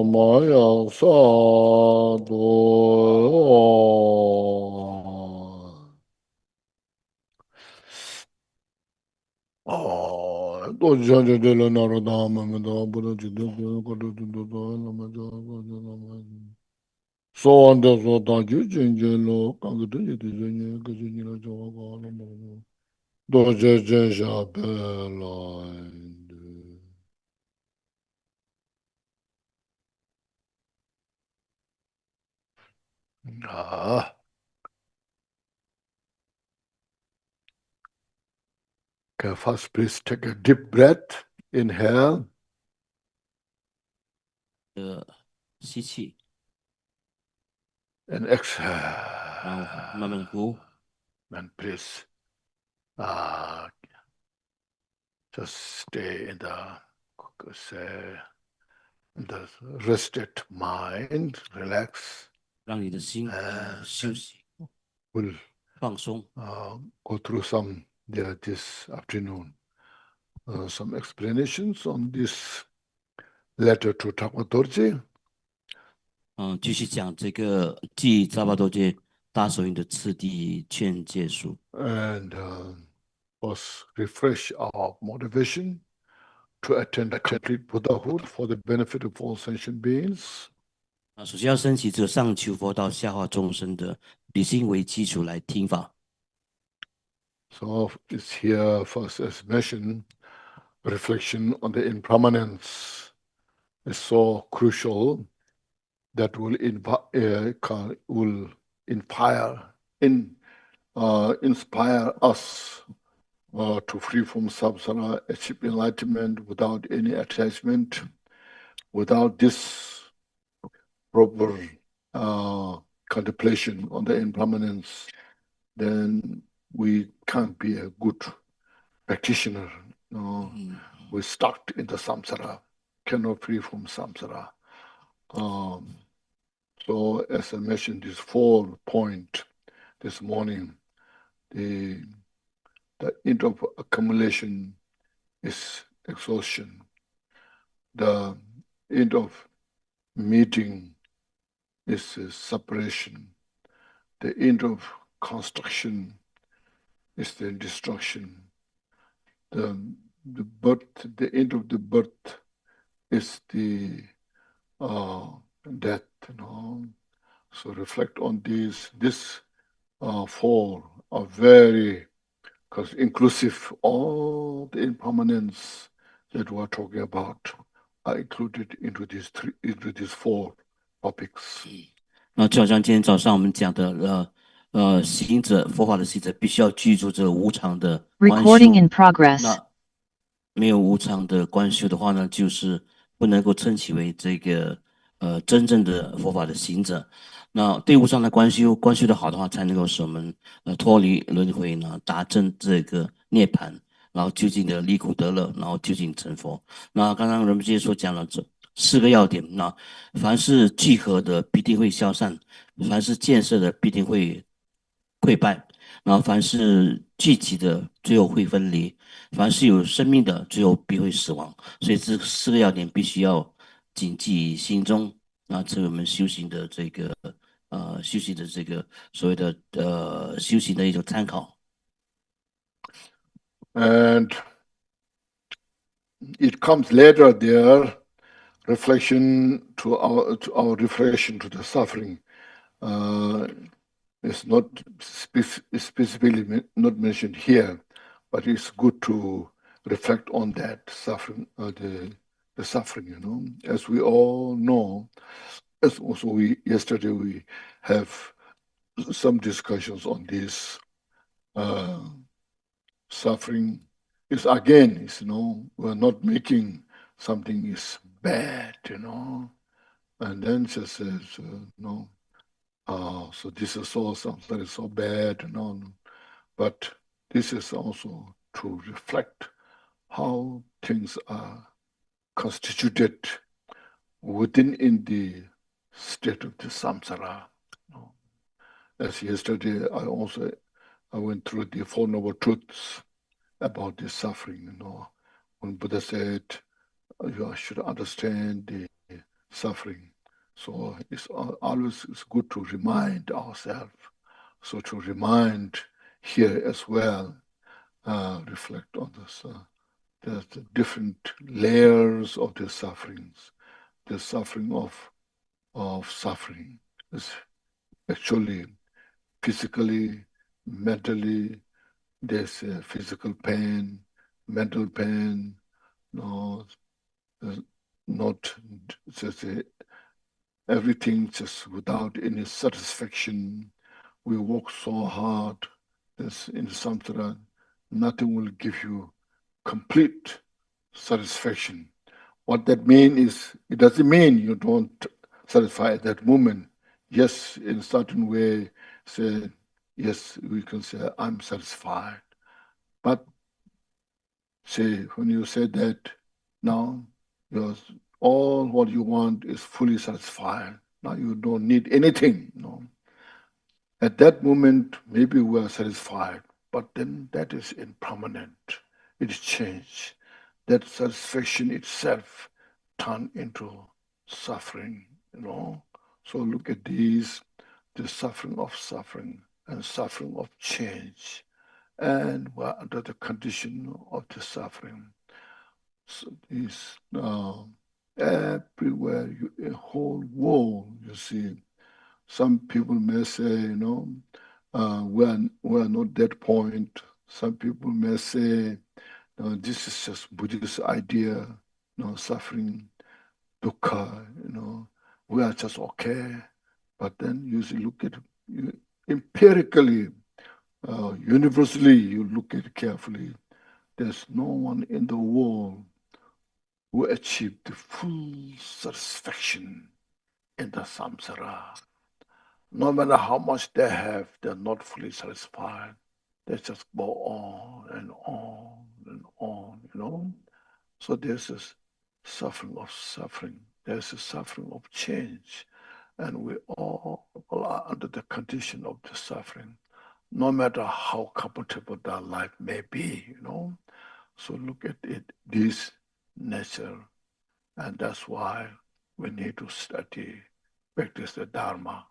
Mayang Dorje so on the so da ju jin jin lo kang de de de ge jin la jo ga lo mo do je je ja pe la ah okay, first please take a deep breath, inhale 吸气 and exhale 然后慢慢的呼 and please just stay in the rested mind, relax 让你的心休息 will 放松 go through some this afternoon some explanations on this letter to Dorje. 继续讲这个继扎巴多杰大手印的次第劝诫书 and was refresh our motivation to attain the complete Buddhahood for the benefit of all sentient beings. 首先要升起这上求佛道下化众生的理性为基础来听法 So it's here first as mentioned, reflection on the impermanence is so crucial that will inspire us to free from samsara, achieve enlightenment without any attachment. Without this proper contemplation on the impermanence, then we can't be a good practitioner. We're stuck in the samsara, cannot free from samsara. So as I mentioned, this 4 point this morning, the end of accumulation is exhaustion. The end of meeting is separation. The end of construction is the destruction. The end of the birth is the death. So reflect on these. This 4 are very inclusive. All the impermanence that we're talking about are included into these 4 topics. 那就好像今天早上我们讲的行者佛法的行者必须要记住这个无常的观修 Recording in progress. 那没有无常的观修的话呢，就是不能够称其为这个真正的佛法的行者。那对无常的观修的好的话，才能够使我们脱离轮回呢，达证这个涅槃，然后究竟的离苦得乐，然后究竟成佛。那刚刚仁波切所讲了这4个要点，那凡是聚合的必定会消散，凡是建设的必定会溃败，然后凡是聚集的最后会分离，凡是有生命的最后必会死亡。所以这4个要点必须要谨记心中，那这是我们修行的这个所谓的修行的一种参考。And it comes later there, reflection to our reflection to the suffering. It's not specifically not mentioned here, but it's good to reflect on that suffering, the suffering, as we all know. As also yesterday we have some discussions on this suffering. Is again, we're not making something is bad, and then she says, no. So this is all something is so bad, but this is also to reflect how things are constituted in the state of the samsara. As yesterday, I went through the 4 Noble Truths about the suffering. When Buddha said, you should understand the suffering. So it's always good to remind ourselves. So to remind here as well, reflect on this. There's the different layers of the sufferings. The suffering of suffering is actually physically, mentally. There's physical pain, mental pain. No, not just everything just without any satisfaction. We work so hard. This in samsara, nothing will give you complete satisfaction. What that means is, it doesn't mean you don't satisfy at that moment. Yes, in a certain way, say, yes, we can say, I'm satisfied. But say, when you say that, now all what you want is fully satisfied. Now you don't need anything. No. At that moment, maybe we are satisfied, but then that is impermanent. It's changed. That satisfaction itself turned into suffering, So look at these, the suffering and suffering of change. And we're under the condition of the suffering. So this everywhere, in whole world, you see, some people may say, we're not that point. Some people may say, this is just Buddhist idea, suffering, dukkha, we are just okay. But then you look at it empirically, universally, you look at it carefully. There's no one in the world who achieved the full satisfaction in the samsara. No matter how much they have, they're not fully satisfied. They just go on and on and on, So there's this suffering of suffering. There's a suffering of change. And we all are under the condition of the suffering, no matter how comfortable that life may be, So look at it, this nature. And that's why we need to study, practice the Dharma.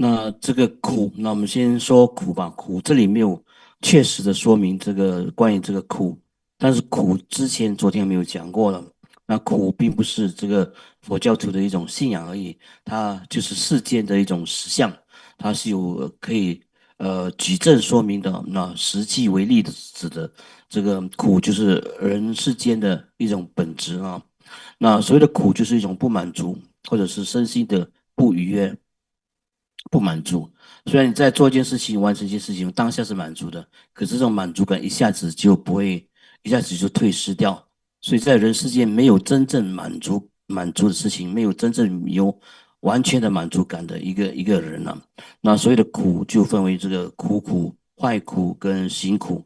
那这个苦，那我们先说苦吧。苦这里没有确实的说明这个关于这个苦，但是苦之前昨天没有讲过了。那苦并不是这个佛教徒的一种信仰而已，它就是世间的一种实相，它是有可以举证说明的。那实际为例的指的这个苦，就是人世间的一种本质啊。那所谓的苦，就是一种不满足，或者是身心的不愉悦。不满足，虽然你在做一件事情、完成一件事情，当下是满足的，可是这种满足感一下子就不会，一下子就退失掉。所以在人世间没有真正满足的事情，没有真正有完全的满足感的一个人啊。那所谓的苦就分为这个苦、坏苦跟行苦。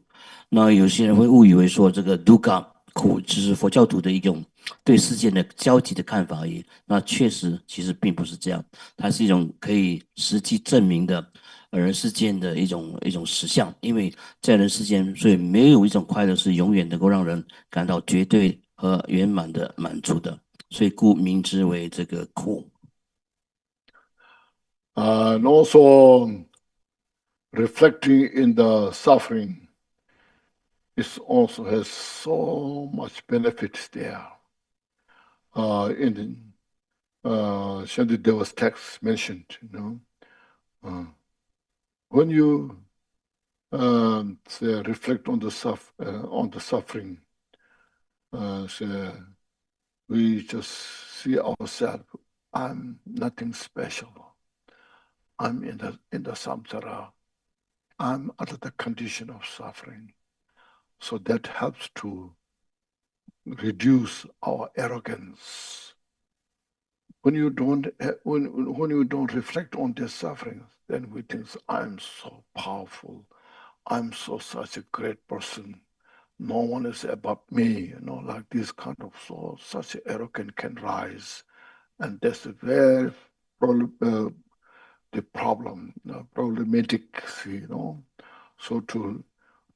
那有些人会误以为说这个 dukkha 苦只是佛教徒的一种对世界的消极的看法而已。那确实，其实并不是这样。它是一种可以实际证明的人世间的一种实相，因为在人世间，所以没有一种快乐是永远能够让人感到绝对和圆满的满足的，所以故名之为这个苦。And also reflecting in the suffering, it also has so much benefits there. In Shantideva's text mentioned, when you say, reflect on the suffering, say, we just see ourselves, I'm nothing special. I'm in the samsara. I'm under the condition of suffering. So that helps to reduce our arrogance. When you don't reflect on their sufferings, then we think, I'm so powerful. I'm such a great person. No one is above me, like this kind of such arrogance can rise. And that's a very the problem, problematic, So to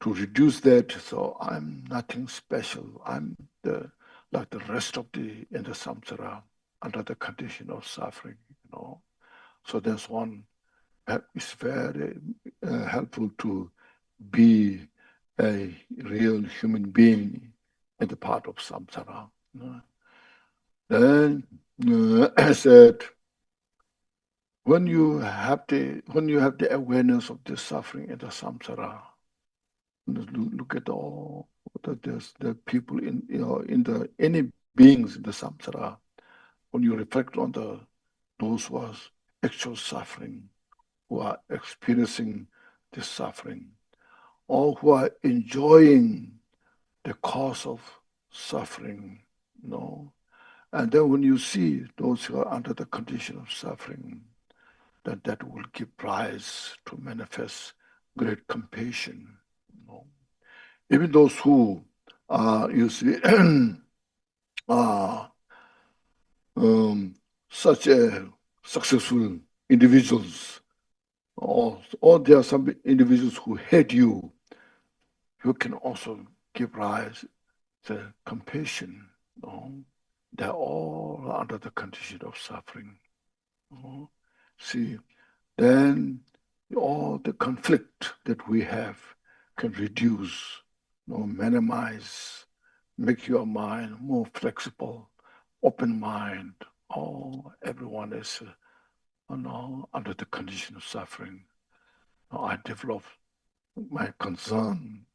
reduce that, so I'm nothing special. I'm the like the rest of in the samsara under the condition of suffering, So that's one that is very helpful to be a real human being in the part of samsara. Then I said, when you have the awareness of the suffering in the samsara, look at all the people any beings in the samsara. When you reflect on those who are actual suffering, who are experiencing this suffering, or who are enjoying the cause of suffering, And then when you see those who are under the condition of suffering, then that will give rise to manifest great compassion. Even those who are, you see, such a successful individuals, or there are some individuals who hate you, you can also give rise to compassion. They're all under the condition of suffering. See, then all the conflict that we have can reduce, minimize, make your mind more flexible, open mind. Everyone is under the condition of suffering. I develop my concern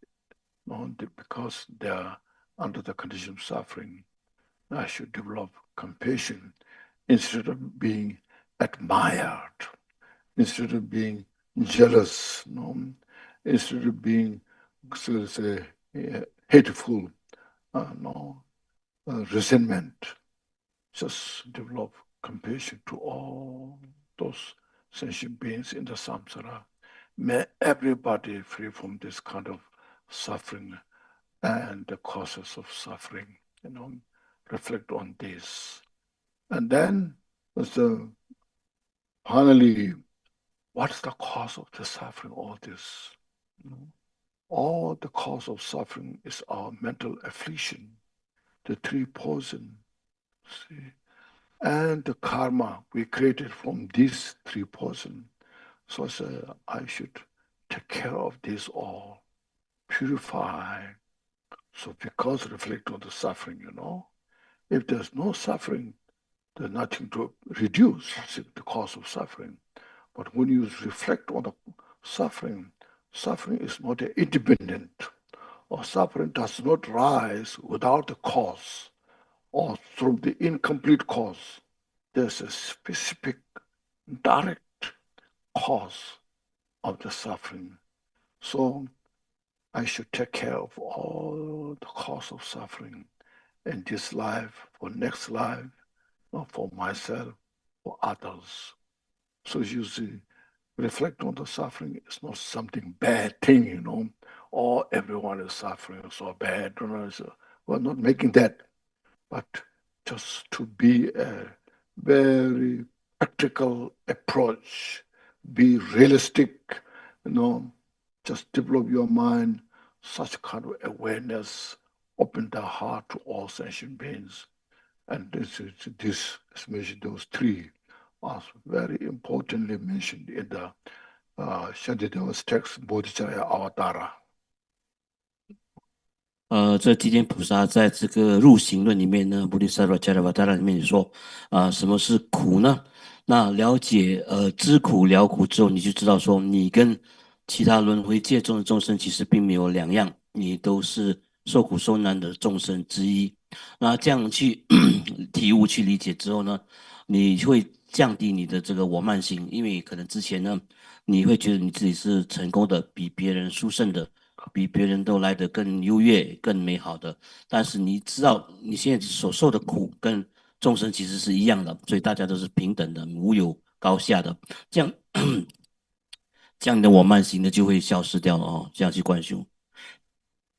because they are under the condition of suffering. I should develop compassion instead of being admired, instead of being jealous, instead of being, so to say, hateful, resentment. Just develop compassion to all those sentient beings in the samsara. May everybody free from this kind of suffering and the causes of suffering. Reflect on this. And then, finally, what's the cause of the suffering, all this? All the cause of suffering is our mental affliction, the three poison, see, and the karma we created from these three poison. So I said, I should take care of this all, purify. So because reflect on the suffering, If there's no suffering, there's nothing to reduce the cause of suffering. But when you reflect on the suffering, suffering is not independent, or suffering does not rise without the cause, or through the incomplete cause. There's a specific, direct cause of the suffering. So I should take care of all the cause of suffering in this life, for next life, for myself, for others. So you see, reflect on the suffering. It's not something bad thing, or everyone is suffering, so bad. So we're not making that, but just to be a very practical approach, be realistic, just develop your mind, such kind of awareness, open the heart to all sentient beings. And this, especially those three, are very importantly mentioned in the Shantideva's text, Bodhicharya Avatara. 这地天菩萨在这个入行论里面呢，菩提萨罗迦拉瓦达拉里面说，什么是苦呢？那了解知苦了苦之后，你就知道说，你跟其他轮回界中的众生其实并没有两样，你都是受苦受难的众生之一。那这样去体悟、去理解之后呢，你会降低你的这个我慢心，因为可能之前呢，你会觉得你自己是成功的，比别人殊胜的。比别人都来得更优越、更美好的，但是你知道你现在所受的苦跟众生其实是一样的，所以大家都是平等的，无有高下的。这样，这样你的我慢心呢就会消失掉了哦。这样去观修，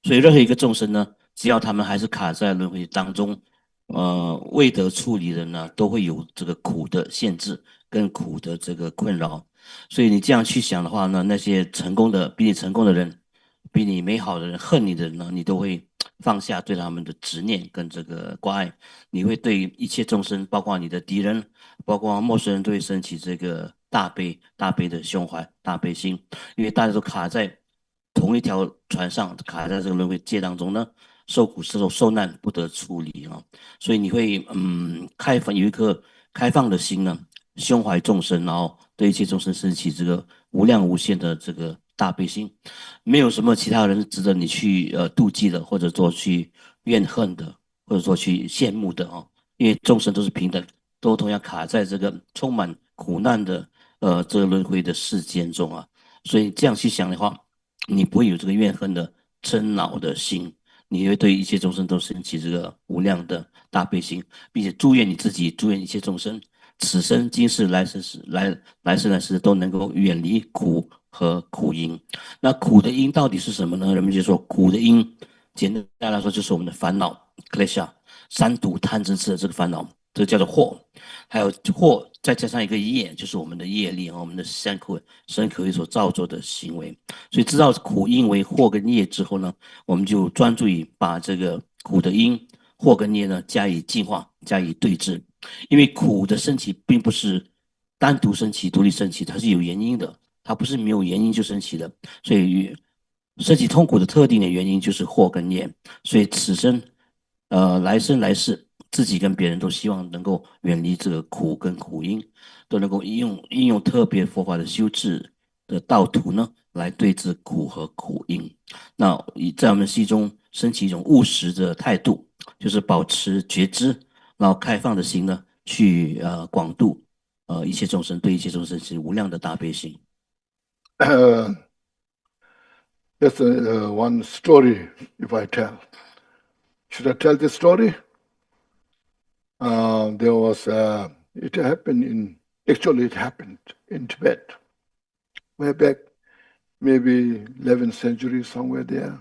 所以任何一个众生呢，只要他们还是卡在轮回当中，未得处理的呢，都会有这个苦的限制跟苦的这个困扰。所以你这样去想的话呢，那些成功的比你成功的人。比你美好的人、恨你的人呢，你都会放下对他们的执念跟这个挂碍，你会对一切众生，包括你的敌人，包括陌生人，都会升起这个大悲的胸怀、大悲心，因为大家都卡在同一条船上，卡在这个轮回界当中呢，受苦受难不得出离啊，所以你会有一颗开放的心呢，胸怀众生，然后对一切众生升起这个无量无限的这个大悲心，没有什么其他人值得你去妒忌的，或者说去怨恨的，或者说去羡慕的哦，因为众生都是平等，都同样卡在这个充满苦难的这个轮回的世间中啊，所以这样去想的话，你不会有这个怨恨的嗔恼的心，你会对一切众生都升起这个无量的大悲心，并且祝愿你自己，祝愿一切众生，此生今世来世都能够远离苦和苦因。那苦的因到底是什么呢？人们就说苦的因，简单来说就是我们的烦恼 klesha 三毒贪嗔痴的这个烦恼，这个叫做惑。还有惑再加上一个业，就是我们的业力和我们的身口意所造作的行为。所以知道苦因为惑跟业之后呢，我们就专注于把这个苦的因、惑跟业呢加以净化、加以对治。因为苦的升起并不是单独升起、独立升起，它是有原因的，它不是没有原因就升起的。所以升起痛苦的特定的原因就是祸跟业。所以此生，来生来世，自己跟别人都希望能够远离这个苦跟苦因，都能够应用特别佛法的修治的道途呢，来对治苦和苦因。那在我们心中升起一种务实的态度，就是保持觉知，然后开放的心呢，去广度一切众生，对一切众生是无量的大悲心。Just one story, if I tell. Should I tell this story? It happened in Tibet, way back, maybe 11th century, somewhere there.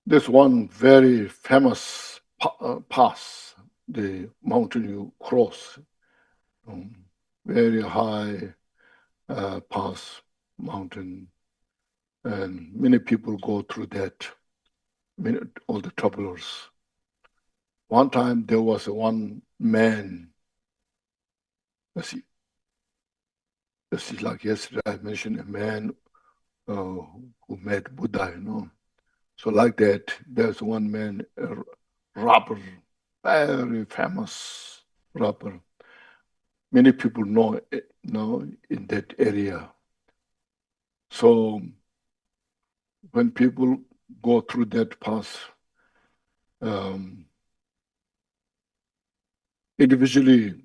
There's one very famous pass, the mountain you cross, very high pass mountain, and many people go through that, all the travelers. One time there was one man, like yesterday I mentioned a man who met Buddha, So like that, there's one man, a robber, very famous robber. Many people know in that area. So when people go through that pass, individually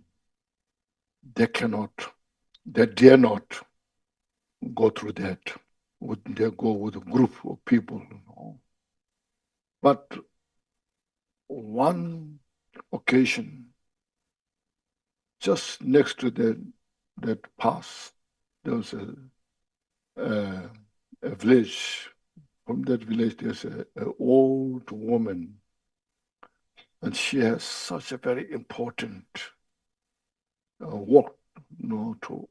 they dare not go through that. They go with a group of people, But one occasion, just next to that pass, there was a village. From that village, there's an old woman, and she has such a very important walk, to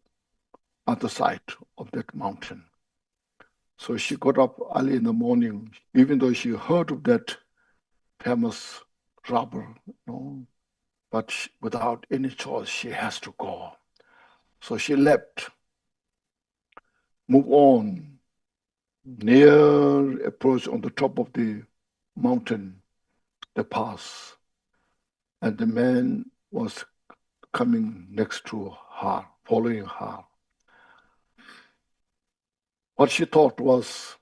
other side of that mountain. So she got up early in the morning, even though she heard of that famous robber, but without any choice, she has to go. So she left, move on, near approach on the top of the mountain, the pass, and the man was coming next to her, following her. What she thought was,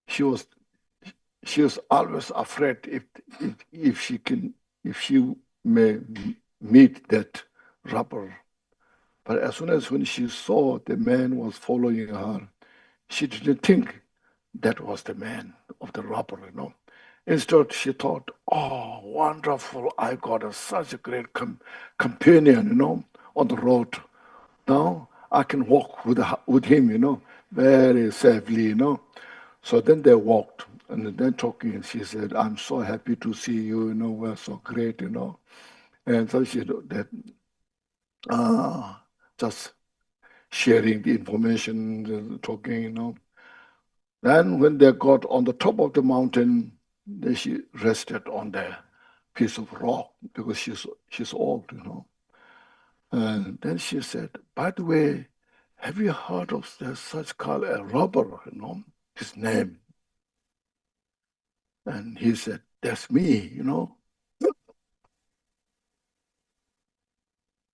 she was always afraid if she may meet that robber. But as soon as when she saw the man was following her, she didn't think that was the man of the robber, Instead, she thought, oh, wonderful, I got such a great companion, on the road. Now I can walk with him, very safely, So then they walked, and then talking, she said, I'm so happy to see you, we're so great, And so she that just sharing the information, talking, Then when they got on the top of the mountain, then she rested on the piece of rock because she's old, And then she said, by the way, have you heard of such called a robber, his name? And he said, that's me,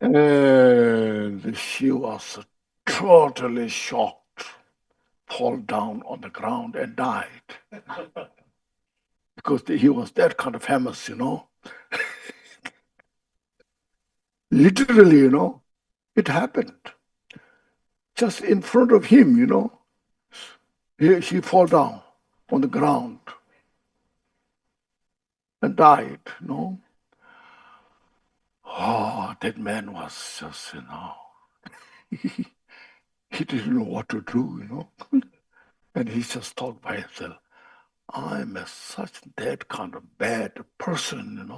And she was totally shocked, fall down on the ground and died. Because he was that kind of famous, Literally, it happened. Just in front of him, She fall down on the ground and died, Oh, that man was just, he didn't know what to do, And he just thought by himself, I'm such that kind of bad person,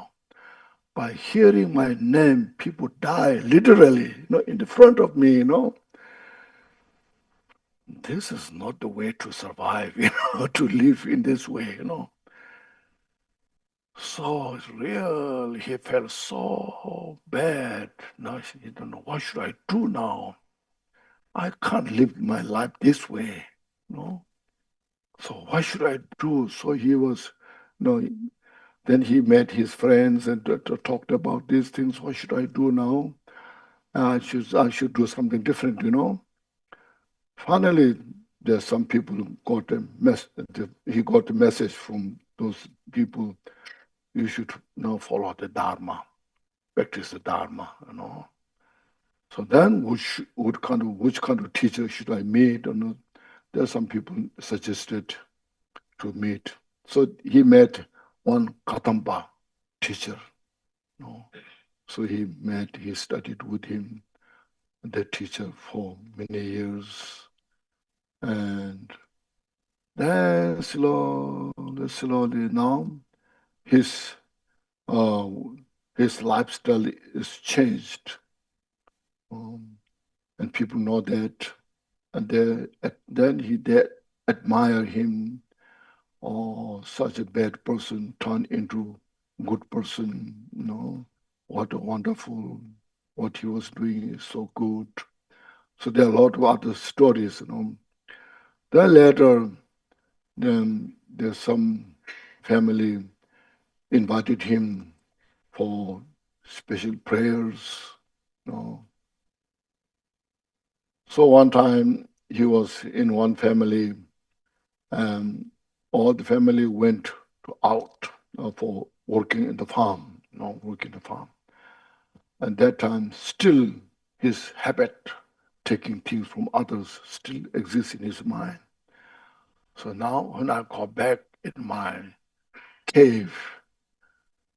By hearing my name, people die literally, in the front of me, This is not the way to survive, to live in this way, So really, he felt so bad. Now he don't know, what should I do now? I can't live my life this way, So what should I do? So he was, then he met his friends and talked about these things. What should I do now? I should do something different, Finally, there's some people who got he got a message from those people. You should now follow the Dharma, practice the Dharma, So then, which kind of teacher should I meet? There are some people suggested to meet. So he met one Katampa teacher, So he studied with him, the teacher, for many years. And then slowly now, his lifestyle is changed. And people know that. And then they admire him. Oh, such a bad person turned into good person, What a wonderful, what he was doing is so good. So there are a lot of other stories, Then later, there's some family invited him for special prayers, So one time he was in one family, and all the family went out for working in the farm, working the farm. And that time, still his habit, taking things from others, still exists in his mind. So now, when I go back in my cave,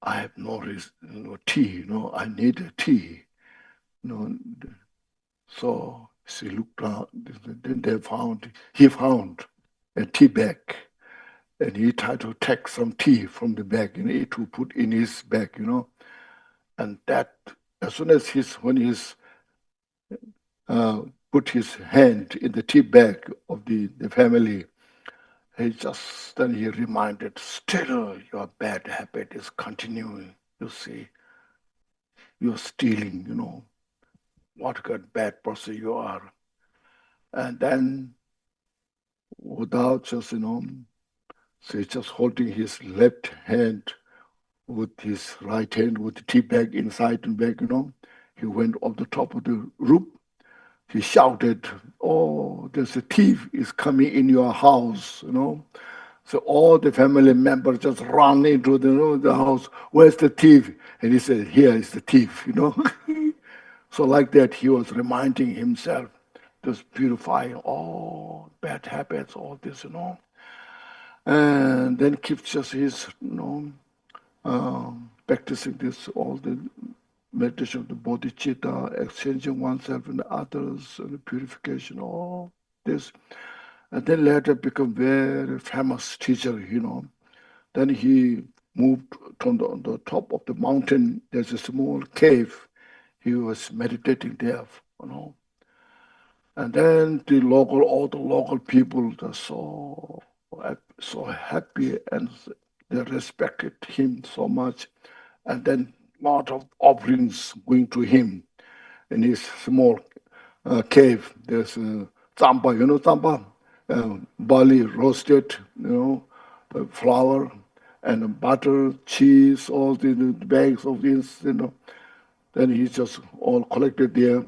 I have no tea, I need a tea, So she looked around, then he found a tea bag, and he tried to take some tea from the bag, to put in his bag, And that, as soon as when he's put his hand in the tea bag of the family, then he reminded, still your bad habit is continuing, you see. You're stealing, what a bad person you are. And then, without just, so he's just holding his left hand with his right hand with the tea bag inside and bag, He went up the top of the roof. He shouted, oh, there's a thief is coming in your house, So all the family members just run into the house. Where's the thief? And he said, here is the thief, So like that, he was reminding himself, just purifying all bad habits, all this, And then keeps just his, practicing this, all the meditation of the bodhicitta, exchanging oneself and others, and the purification, all this. And then later become very famous teacher, Then he moved on the top of the mountain. There's a small cave. He was meditating there, And then all the local people, are so happy, and they respected him so much. And then lot of offerings going to him in his small cave. There's Tsampa, you know Tsampa? Barley roasted, flour and butter, cheese, all the bags of this, Then he just all collected there.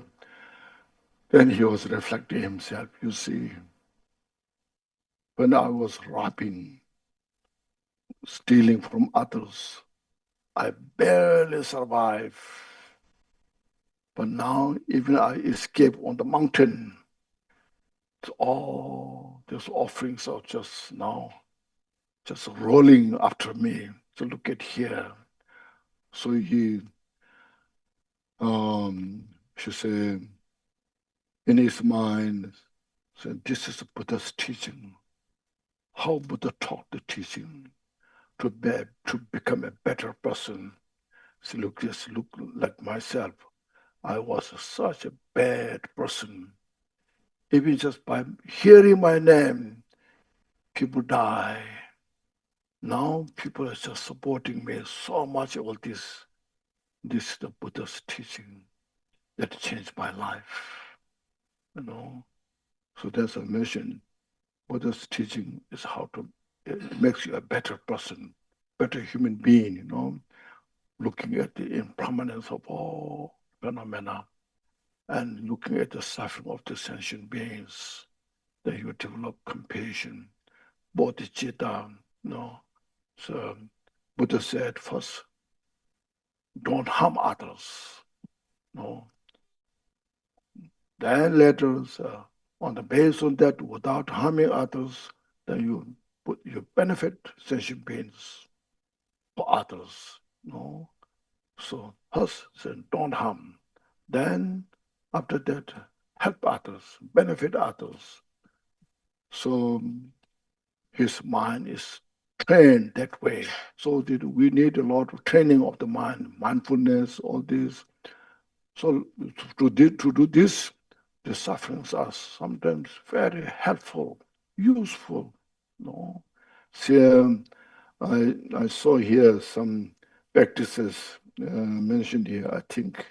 Then he was reflecting himself, you see. When I was robbing, stealing from others, I barely survived. But now, even I escape on the mountain, all these offerings are just now, just rolling after me. So look at here. So he, should say, in his mind, said, this is Buddha's teaching. How Buddha taught the teaching to become a better person. So look like myself. I was such a bad person. Even just by hearing my name, people die. Now people are just supporting me so much. All this is the Buddha's teaching that changed my life. So that's a mission. Buddha's teaching is how to, it makes you a better person, better human being, looking at the impermanence of all phenomena and looking at the suffering of the sentient beings, that you develop compassion, bodhicitta, So Buddha said first, don't harm others, Then later, on the basis of that, without harming others, then you benefit sentient beings for others, So first said, don't harm. Then after that, help others, benefit others. So his mind is trained that way. So we need a lot of training of the mind, mindfulness, all this. So to do this, the sufferings are sometimes very helpful, useful. See, I saw here some practices mentioned here. I think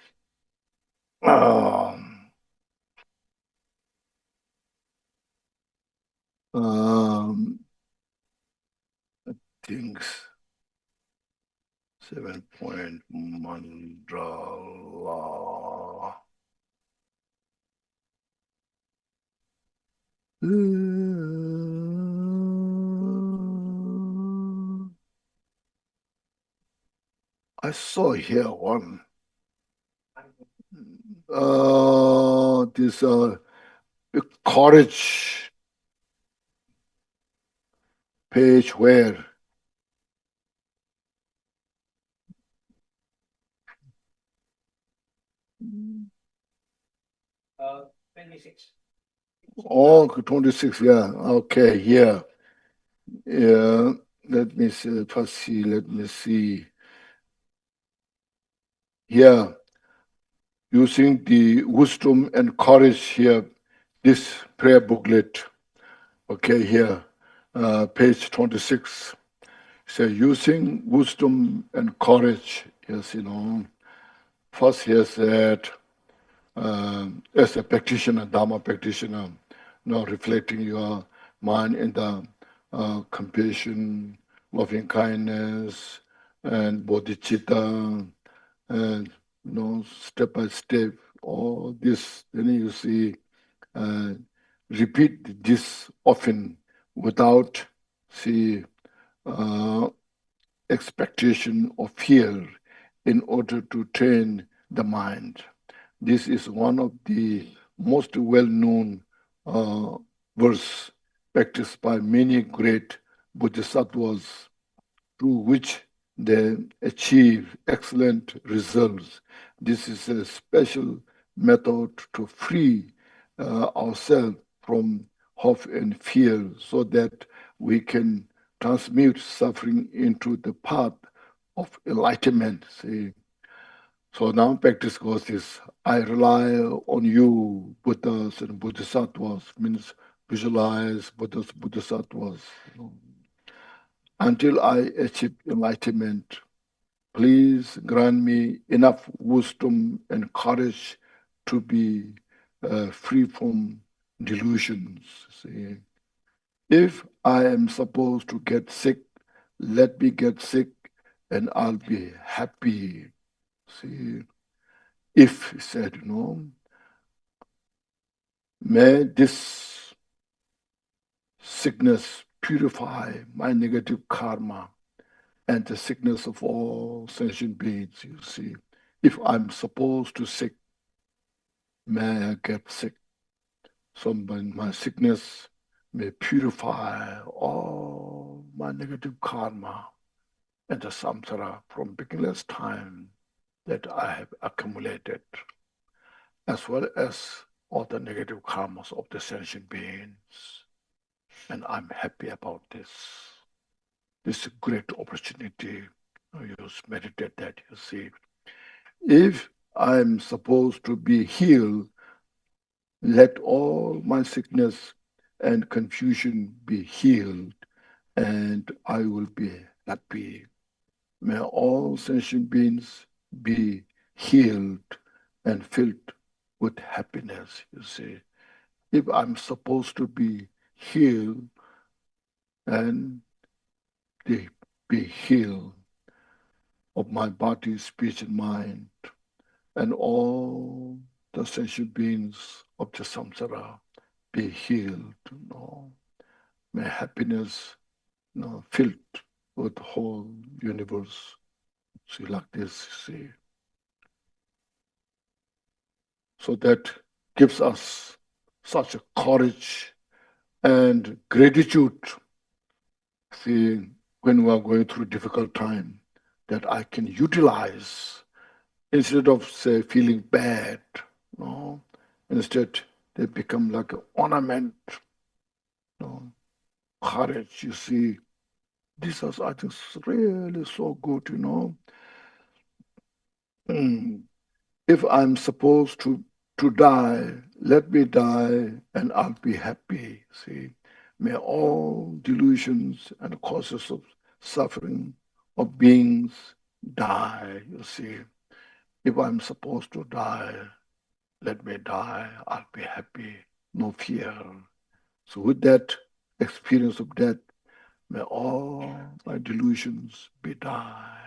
things 7-point mandala. I saw here one. This courage page where Uh, 26. Oh, 26, yeah. Okay, here. Yeah, let me see. First see, let me see. Here, using the wisdom and courage here, this prayer booklet. Okay, here, page 26. So using wisdom and courage, yes, first here said, as a practitioner, Dharma practitioner, reflecting your mind in the compassion, loving kindness, and bodhicitta, and step by step, all this. Then you see, repeat this often without expectation or fear in order to train the mind. This is one of the most well-known verse practiced by many great bodhisattvas, through which they achieve excellent results. This is a special method to free ourselves from hope and fear so that we can transmute suffering into the path of enlightenment. See? So now practice goes this: I rely on you, Buddhas and Bodhisattvas, means visualize Buddhas, Bodhisattvas, until I achieve enlightenment. Please grant me enough wisdom and courage to be free from delusions. See, if I am supposed to get sick, let me get sick and I'll be happy. See, if, he said, may this sickness purify my negative karma and the sickness of all sentient beings, you see. If I'm supposed to sick, may I get sick. So my sickness may purify all my negative karma and the samsara from beginningless time that I have accumulated, as well as all the negative karmas of the sentient beings. And I'm happy about this. This is a great opportunity. You meditate that, you see. If I'm supposed to be healed, let all my sickness and confusion be healed, and I will be happy. May all sentient beings be healed and filled with happiness, you see. If I'm supposed to be healed, and they be healed of my body, speech, and mind, and all the sentient beings of the samsara be healed. May happiness filled with the whole universe. See, like this, see. So that gives us such a courage and gratitude, see, when we are going through difficult time, that I can utilize instead of, say, feeling bad. Instead, they become like an ornament. Courage, you see. This is, I think, really so good, If I'm supposed to die, let me die and I'll be happy, see. May all delusions and causes of suffering of beings die, you see. If I'm supposed to die, let me die, I'll be happy, no fear. So with that experience of death, may all my delusions be die.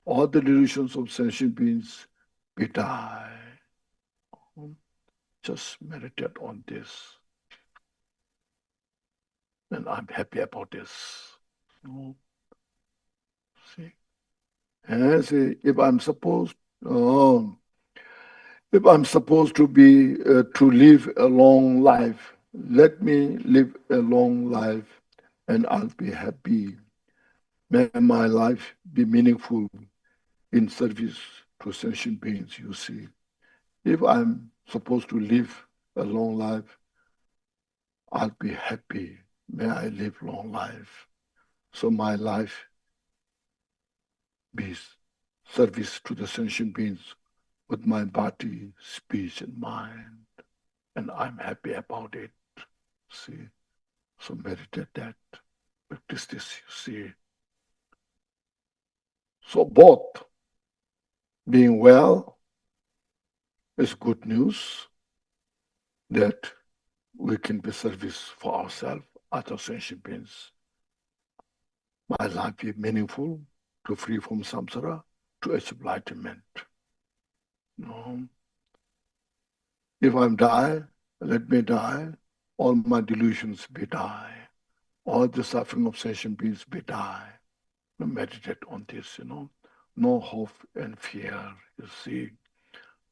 All the delusions of sentient beings be die. Just meditate on this. And I'm happy about this. See? And see, if I'm supposed to be to live a long life, let me live a long life and I'll be happy. May my life be meaningful in service to sentient beings, you see. If I'm supposed to live a long life, I'll be happy. May I live long life. So my life be service to the sentient beings with my body, speech, and mind. And I'm happy about it. See? So meditate that. Practice this, you see. So both being well is good news that we can be service for ourselves, other sentient beings. My life be meaningful, to free from samsara, to achieve enlightenment. If I'm die, let me die. All my delusions be die. All the suffering of sentient beings be die. Meditate on this, No hope and fear, you see.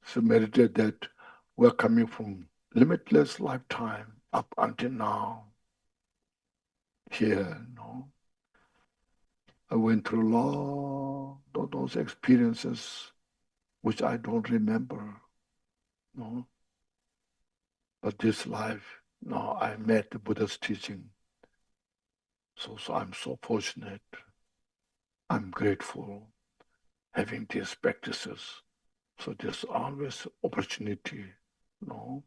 So meditate that we're coming from limitless lifetime up until now. Here, I went through a lot of those experiences which I don't remember. But this life, I met the Buddha's teaching. So I'm so fortunate. I'm grateful. having these practices. So there's always opportunity, you know.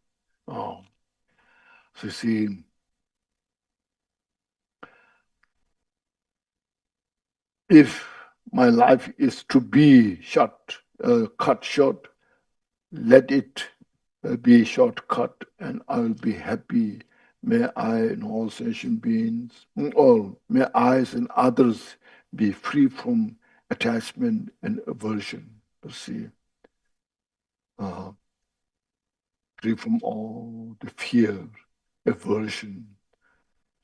So you see, if my life is to be cut short, let it be shortcut, and I will be happy. May I and all sentient beings, may I and others be free from attachment and aversion. You see, free from all the fear, aversion.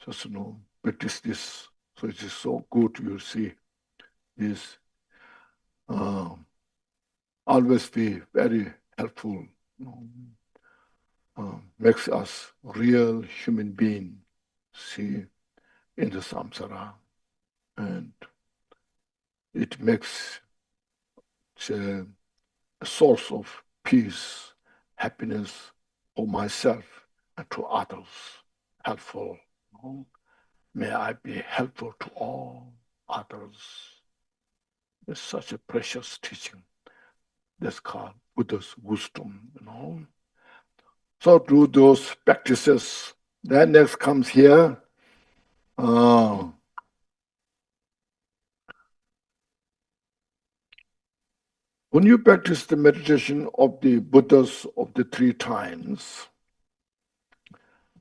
Just practice this. So it is so good. You see, this always be very helpful. Makes us real human being, see, in the samsara, and it makes a source of peace, happiness for myself and to others. Helpful. May I be helpful to all others. It's such a precious teaching. That's called Buddha's wisdom, So do those practices. Then next comes here. When you practice the meditation of the Buddhas of the 3 times,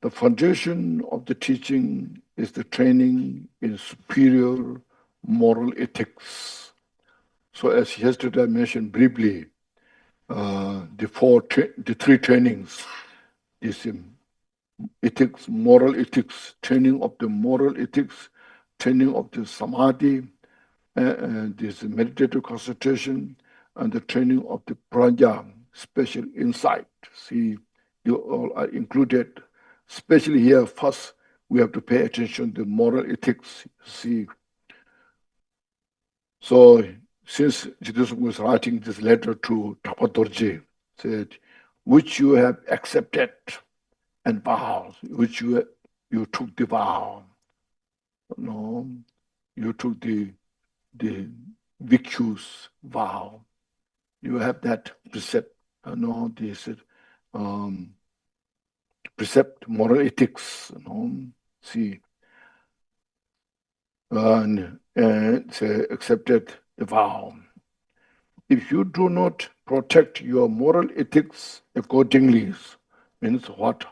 the foundation of the teaching is the training in superior moral ethics. So as yesterday I mentioned briefly, the 3 trainings, this ethics, moral ethics, training of the moral ethics, training of the samadhi, this meditative concentration, and the training of the prajna, special insight. See, you all are included. Especially here, first, we have to pay attention to moral ethics. See, so since Jesus was writing this letter to Dorje, said, which you have accepted and vowed, which you took the vow. You took the vicus vow. You have that precept, this precept, moral ethics, see, and accepted the vow. If you do not protect your moral ethics accordingly, means what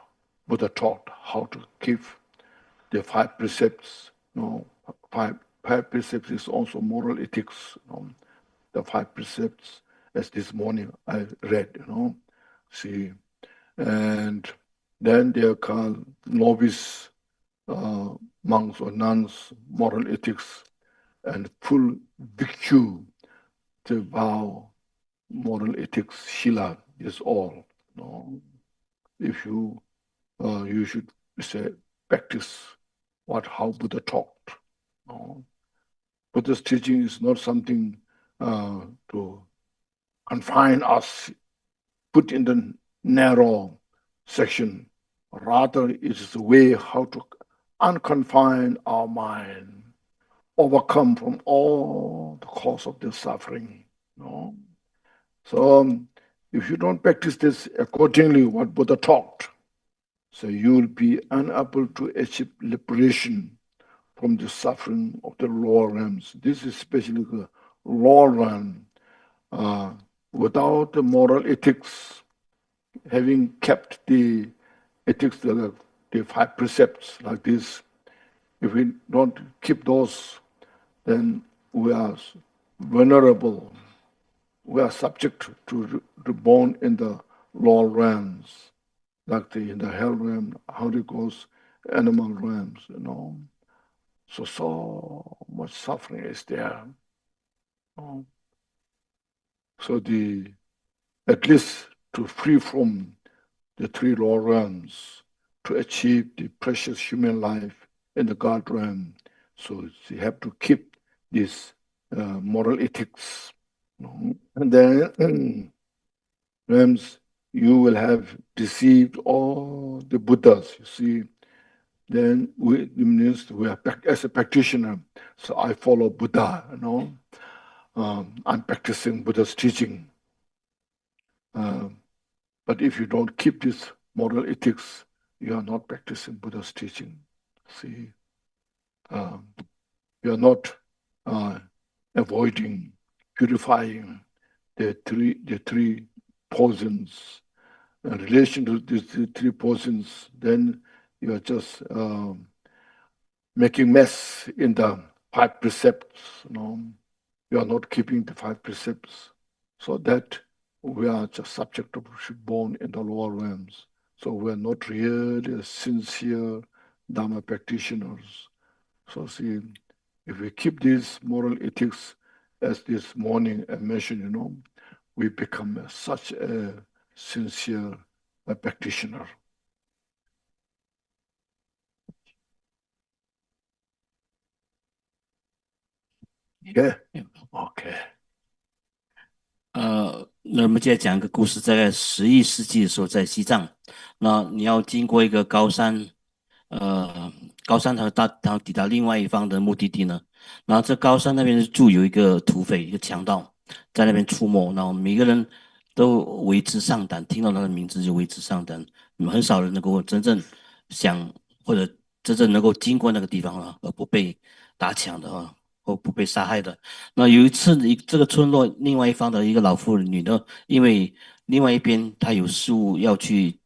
Buddha taught, how to keep the 5 precepts. Five precepts is also moral ethics. The 5 precepts, as this morning I read, see, and then they are called novice monks or nuns, moral ethics, and full bhikkhu, the vow, moral ethics, shila is all. If you should say practice how Buddha taught. Buddha's teaching is not something to confine us, put in the narrow section. Rather, it is a way how to unconfine our mind, overcome from all the cause of the suffering. So if you don't practice this accordingly, what Buddha taught, so you will be unable to achieve liberation from the suffering of the lower realms. This is especially the lower realm. Without the moral ethics, having kept the ethics, the 5 precepts like this, if we don't keep those, then we are vulnerable. We are subject to born in the lower realms, like in the hell realm, how it goes, animal realms, So much suffering is there. So at least to free from the 3 lower realms, to achieve the precious human life in the God realm, so you have to keep this moral ethics. And then realms, you will have deceived all the Buddhas, you see. Then it means we are as a practitioner, so I follow Buddha, I'm practicing Buddha's teaching. But if you don't keep this moral ethics, you are not practicing Buddha's teaching. See, you are not avoiding, purifying the three poisons. In relation to these three poisons, then you are just making mess in the 5 precepts. You are not keeping the 5 precepts, so that we are just subject to born in the lower realms. So we are not really sincere Dharma practitioners. So see, if we keep these moral ethics, as this morning I mentioned, we become such a sincere practitioner. Okay. Okay. 那我们接着讲一个故事，大概11世纪的时候，在西藏，那你要经过一个高山，高山它抵达另外一方的目的地呢，然后这高山那边住有一个土匪，一个强盗，在那边出没，然后每个人都为之上胆，听到他的名字就为之上胆，很少人能够真正想或者真正能够经过那个地方啊，而不被打抢的啊。或不被杀害的。那有一次，这个村落另外一方的一个老妇女呢，因为另外一边她有事务要去，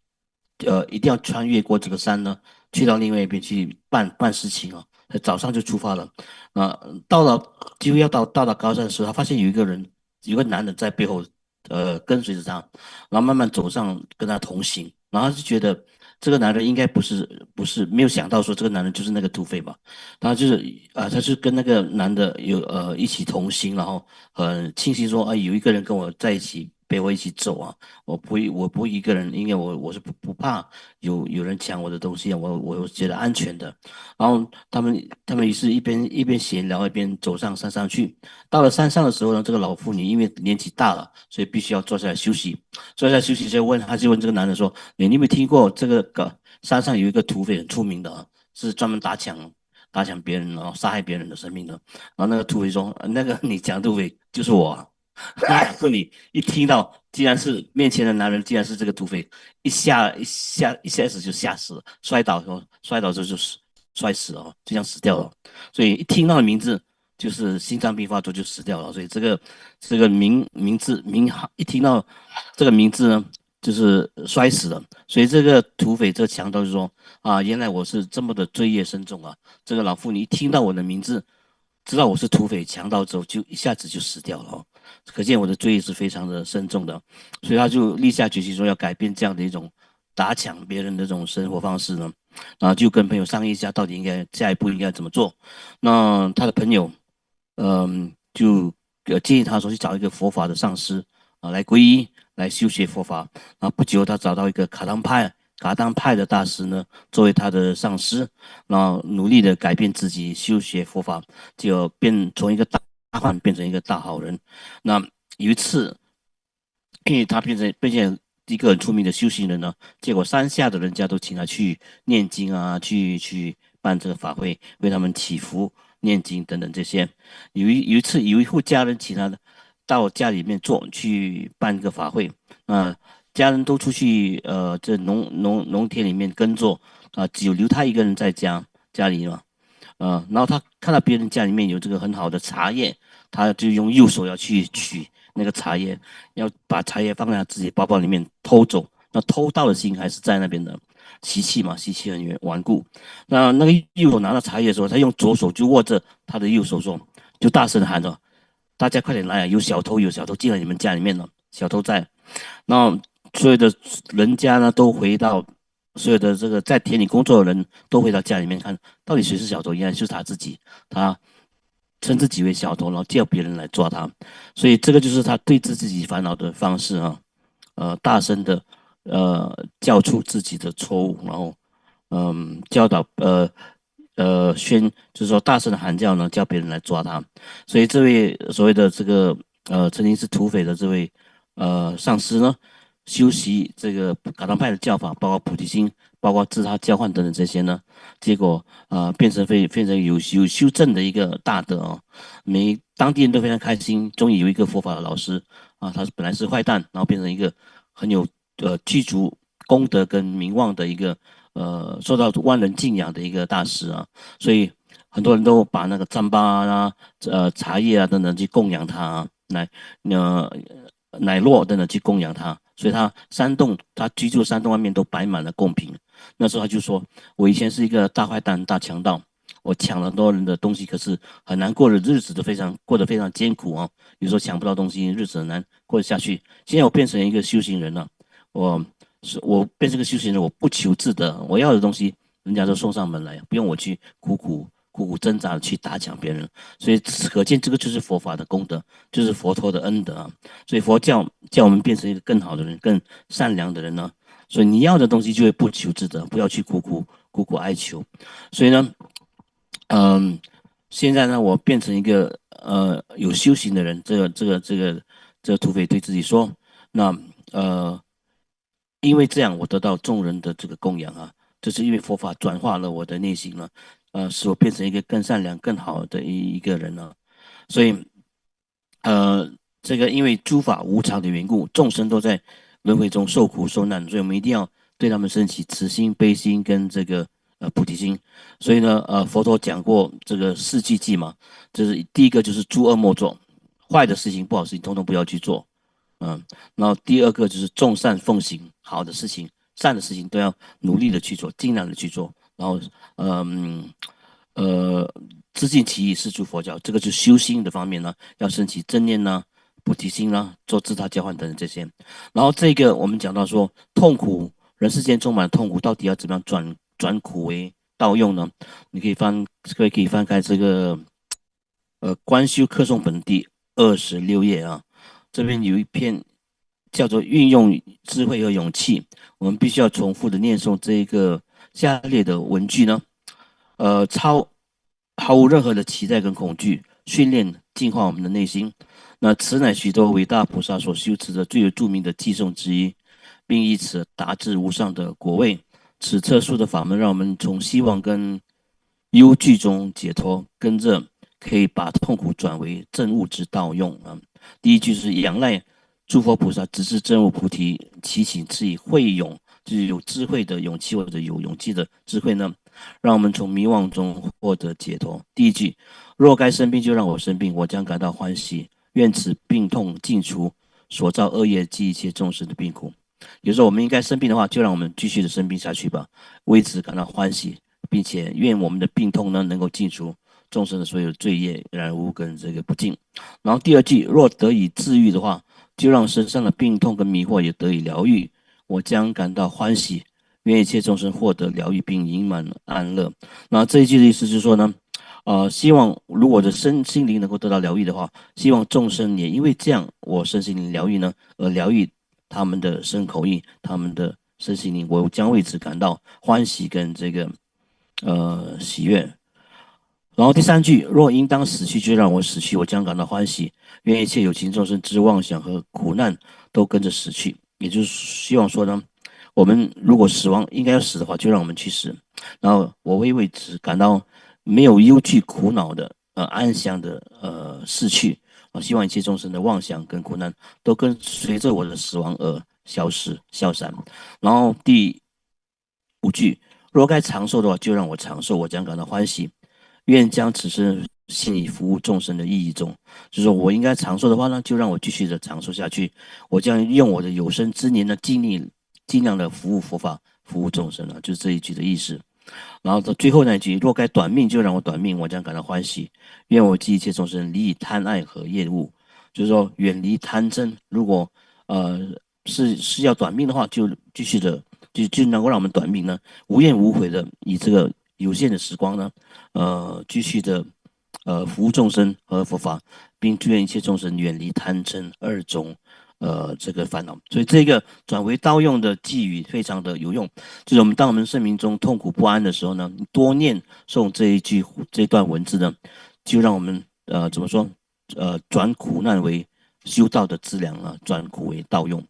一定要穿越过这个山呢，去到另外一边去办事情啊。早上就出发了，到了几乎要到达高山的时候，她发现有个男人在背后，跟随着她，然后慢慢走上跟她同行，然后她就觉得这个男人应该不是没有想到说这个男人就是那个土匪吧。他就是他是跟那个男的一起同行，然后很庆幸说有一个人跟我在一起，陪我一起走啊，我不会一个人，因为我是不怕有人抢我的东西啊，我觉得安全的。然后他们于是一边闲聊一边走上山上去。到了山上的时候呢，这个老妇女因为年纪大了，所以必须要坐下来休息。坐下来休息就问这个男的说：你有没有听过这个山上有一个土匪很出名的啊，是专门打抢别人，然后杀害别人的生命的。然后那个土匪说：那个你讲土匪就是我啊。那妇女一听到，既然是面前的男人，既然是这个土匪，一下子就吓死了，摔倒之后就是摔死了，就这样死掉了。所以一听到的名字就是心脏病发作就死掉了。所以这个名字号一听到这个名字呢，就是摔死了。所以这个土匪这个强盗就说原来我是这么的罪业深重啊！这个老妇女一听到我的名字，知道我是土匪强盗之后，就一下子就死掉了哦。可见我的罪业是非常的深重的，所以他就立下决心说要改变这样的一种打抢别人的这种生活方式呢。然后就跟朋友商议一下，到底下一步应该怎么做。那他的朋友，就建议他说去找一个佛法的上师来皈依，来修学佛法。然后不久，他找到一个卡当派的大师呢，作为他的上师，然后努力的改变自己，修学佛法，就从一个大汉变成一个大好人。那有一次，因为他变成一个很出名的修行人呢，结果山下的人家都请他去念经啊，去办这个法会，为他们祈福、念经等等这些。有一次，有一户家人请他到家里面去办一个法会，家人都出去这农田里面耕作只有留他一个人在家里嘛，然后他看到别人家里面有这个很好的茶叶，他就用右手要去取那个茶叶，要把茶叶放在他自己包包里面偷走。那偷盗的心还是在那边的，习气很顽固。那个右手拿到茶叶的时候，他用左手就握着他的右手说，就大声喊着：大家快点来啊！有小偷进来你们家里面了，小偷在。然后所有的人家呢都回到，所有的这个在田里工作的人都回到家里面看，到底谁是小偷？原来就是他自己，他称自己为小偷，然后叫别人来抓他。所以这个就是他对治自己烦恼的方式啊，大声的叫出自己的错误，然后教导就是说大声的喊叫呢，叫别人来抓他。所以这位所谓的这个曾经是土匪的这位上师呢，修习这个噶当派的教法，包括菩提心、包括自他交换等等这些呢，结果变成有修正的一个大德啊，当地人都非常开心，终于有一个佛法的老师啊，他本来是坏蛋，然后变成一个很有具足功德跟名望的一个受到万人敬仰的一个大师啊，所以很多人都把那个糌粑啊、茶叶啊等等去供养他啊，奶酪等等去供养他，所以他居住的山洞外面都摆满了贡品。那时候他就说：“我以前是一个大坏蛋、大强盗，我抢了很多人的东西，可是很难过的日子过得非常艰苦啊。有时候抢不到东西，日子很难过得下去。现在我变成一个修行人了，我变成一个修行人，我不求自得，我要的东西人家都送上门来，不用我去苦苦挣扎的去打抢别人。所以可见这个就是佛法的功德，就是佛陀的恩德啊。所以佛教叫我们变成一个更好的人、更善良的人呢。所以你要的东西就会不求自得，不要去苦苦哀求。所以呢，现在呢，我变成一个有修行的人。这个土匪对自己说，那因为这样我得到众人的这个供养啊，这是因为佛法转化了我的内心了，使我变成一个更善良、更好的一个人了。所以这个因为诸法无常的缘故，众生都在轮回中受苦受难，所以我们一定要对他们升起慈心、悲心跟这个菩提心。所以呢，佛陀讲过这个四句偈嘛，就是第一个就是诸恶莫作，坏的事情、不好的事情，通通不要去做。然后第二个就是众善奉行，好的事情、善的事情都要努力的去做，尽量的去做。然后，自尽其意，是诸佛教，这个就是修心的方面呢，要升起正念呢、菩提心啦，做自他交换等等这些。然后这个我们讲到说，痛苦，人世间充满痛苦，到底要怎么样转苦为道用呢？你可以翻开这个观修课诵本第26页啊，这边有一篇叫做运用智慧和勇气，我们必须要重复的念诵这一个下列的文句呢，毫无任何的期待跟恐惧，训练净化我们的内心。那此乃许多伟大菩萨所修持的最有著名的偈颂之一，并以此达至无上的果位。此特殊的法门，让我们从希望跟忧惧中解脱，跟着可以把痛苦转为正悟之道用啊。第一句是仰赖诸佛菩萨直至正悟菩提，祈请赐以慧勇，就是有智慧的勇气或者有勇气的智慧呢，让我们从迷惘中获得解脱。第一句，若该生病就让我生病，我将感到欢喜，愿此病痛尽除所造恶业及一切众生的病苦。有时候我们应该生病的话，就让我们继续的生病下去吧，为此感到欢喜，并且愿我们的病痛呢能够尽除众生的所有罪业、染污跟这个不净。然后第二句，若得以治愈的话，就让身上的病痛跟迷惑也得以疗愈，我将感到欢喜，愿一切众生获得疗愈并盈满安乐。那这一句的意思就是说呢，希望如果我的身心灵能够得到疗愈的话，希望众生也因为这样，我身心灵疗愈呢，而疗愈他们的身口意，他们的身心灵，我将为此感到欢喜跟这个喜悦。然后第三句，若应当死去，就让我死去，我将感到欢喜，愿一切有情众生之妄想和苦难都跟着死去。也就是希望说呢，我们如果死亡应该要死的话，就让我们去死。然后我会为此感到没有忧惧苦恼的安详的逝去。希望一切众生的妄想跟苦难都跟随着我的死亡而消失消散。然后第五句，若该长寿的话，就让我长寿，我将感到欢喜，愿将此生信以服务众生的意义中。就是说我应该长寿的话呢，就让我继续的长寿下去，我将用我的有生之年呢，尽量的服务佛法，服务众生了，就是这一句的意思。然后到最后那一句，若该短命，就让我短命，我将感到欢喜，愿我济一切众生离以贪爱和厌恶，就是说远离贪嗔。如果是要短命的话，就继续的就能够让我们短命呢，无怨无悔的以这个有限的时光呢，继续的服务众生和佛法，并祝愿一切众生远离贪嗔二种这个烦恼。所以这个转为道用的寄语非常的有用，就是当我们生命中痛苦不安的时候呢，多念诵这段文字呢，就让我们转苦难为修道的资粮啊，转苦为道用。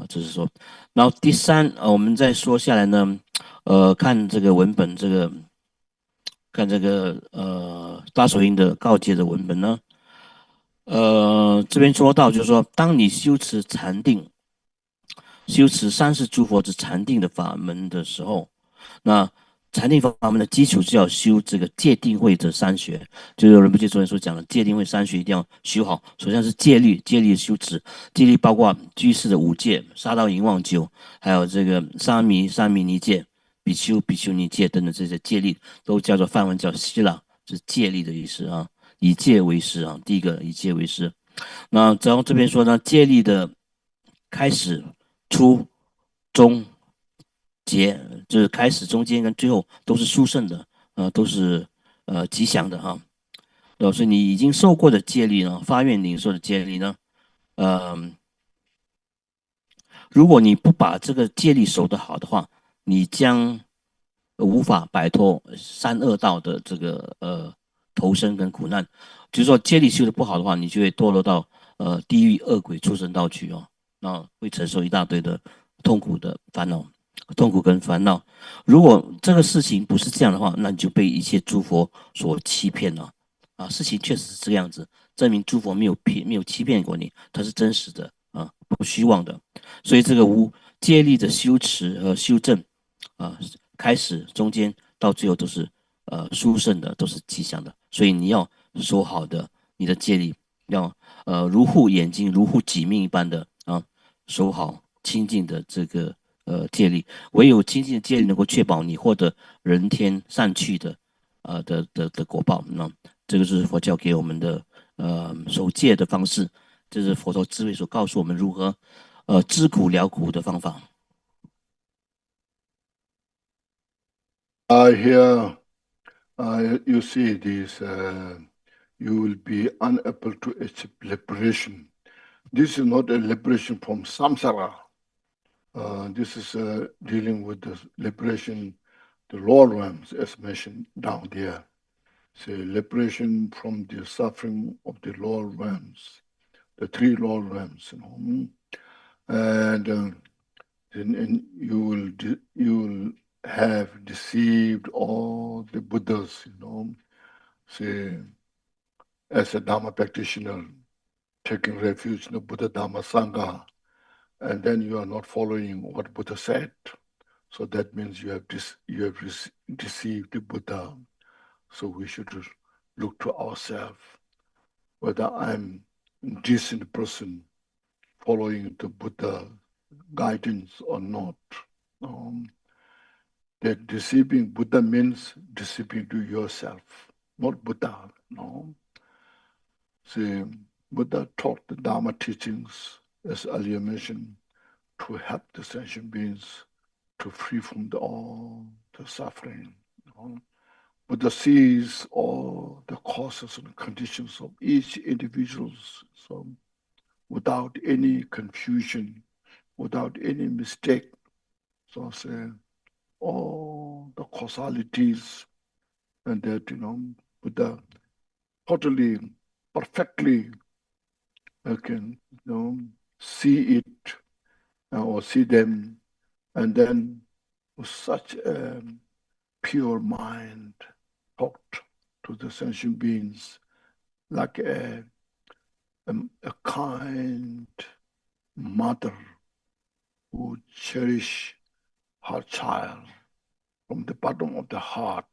这是说。然后第三，我们再说下来呢，看这个文本，看这个大手印的告诫的文本呢，这边说到就是说，当你修持禅定，修持三世诸佛之禅定的法门的时候，那禅定法门的基础是要修这个戒定慧这三学，就是仁波切昨天所讲的戒定慧三学一定要修好。首先是戒律，戒律的修持，戒律包括居士的五戒、杀盗淫妄酒，还有这个沙弥尼戒、比丘尼戒等等这些戒律，都叫做梵文叫希腊，是戒律的意思啊。以戒为师啊，第一个以戒为师。那然后这边说呢，戒律的开始、初、中、结，就是开始、中间跟最后都是殊胜的，都是吉祥的哈。所以你已经受过的戒律呢，发愿领受的戒律呢，呃，如果你不把这个戒律守得好的话，你将无法摆脱三恶道的这个投生跟苦难。就是说戒律修得不好的话，你就会堕落到地狱恶鬼畜生道去哦，那会承受一大堆的痛苦的烦恼。痛苦跟烦恼，如果这个事情不是这样的话，那你就被一切诸佛所欺骗了啊！事情确实是这个样子，证明诸佛没有欺骗过你，它是真实的啊，不虚妄的。所以这个无戒律的修持和修正啊，开始、中间到最后都是殊胜的，都是吉祥的。所以你要守好的你的戒律，要如护眼睛、如护己命一般的啊，守好清净的这个戒律。唯有清净的戒律能够确保你获得人天善趣的的果报。那这个是佛教给我们的守戒的方式，这是佛陀智慧所告诉我们如何知苦了苦的方法。Here you see this, you will be unable to achieve liberation. This is not a liberation from samsara. This is dealing with the liberation, the lower realms, as mentioned down there. So liberation from the suffering of the lower realms, the three lower realms, and then you will have deceived all the Buddhas, say, as a Dharma practitioner, taking refuge in the Buddha Dharma Sangha, and then you are not following what Buddha said. So that means you have deceived the Buddha. So we should look to ourselves, whether I'm a decent person following the Buddha guidance or not. That deceiving Buddha means deceiving to yourself, not Buddha. No. See, Buddha taught the Dharma teachings, as earlier mentioned, to help the sentient beings to free from all the suffering. Buddha sees all the causes and conditions of each individual, so without any confusion, without any mistake. So say all the causalities, and that Buddha totally, perfectly can see it or see them, and then with such a pure mind talked to the sentient beings like a kind mother who cherish her child from the bottom of the heart.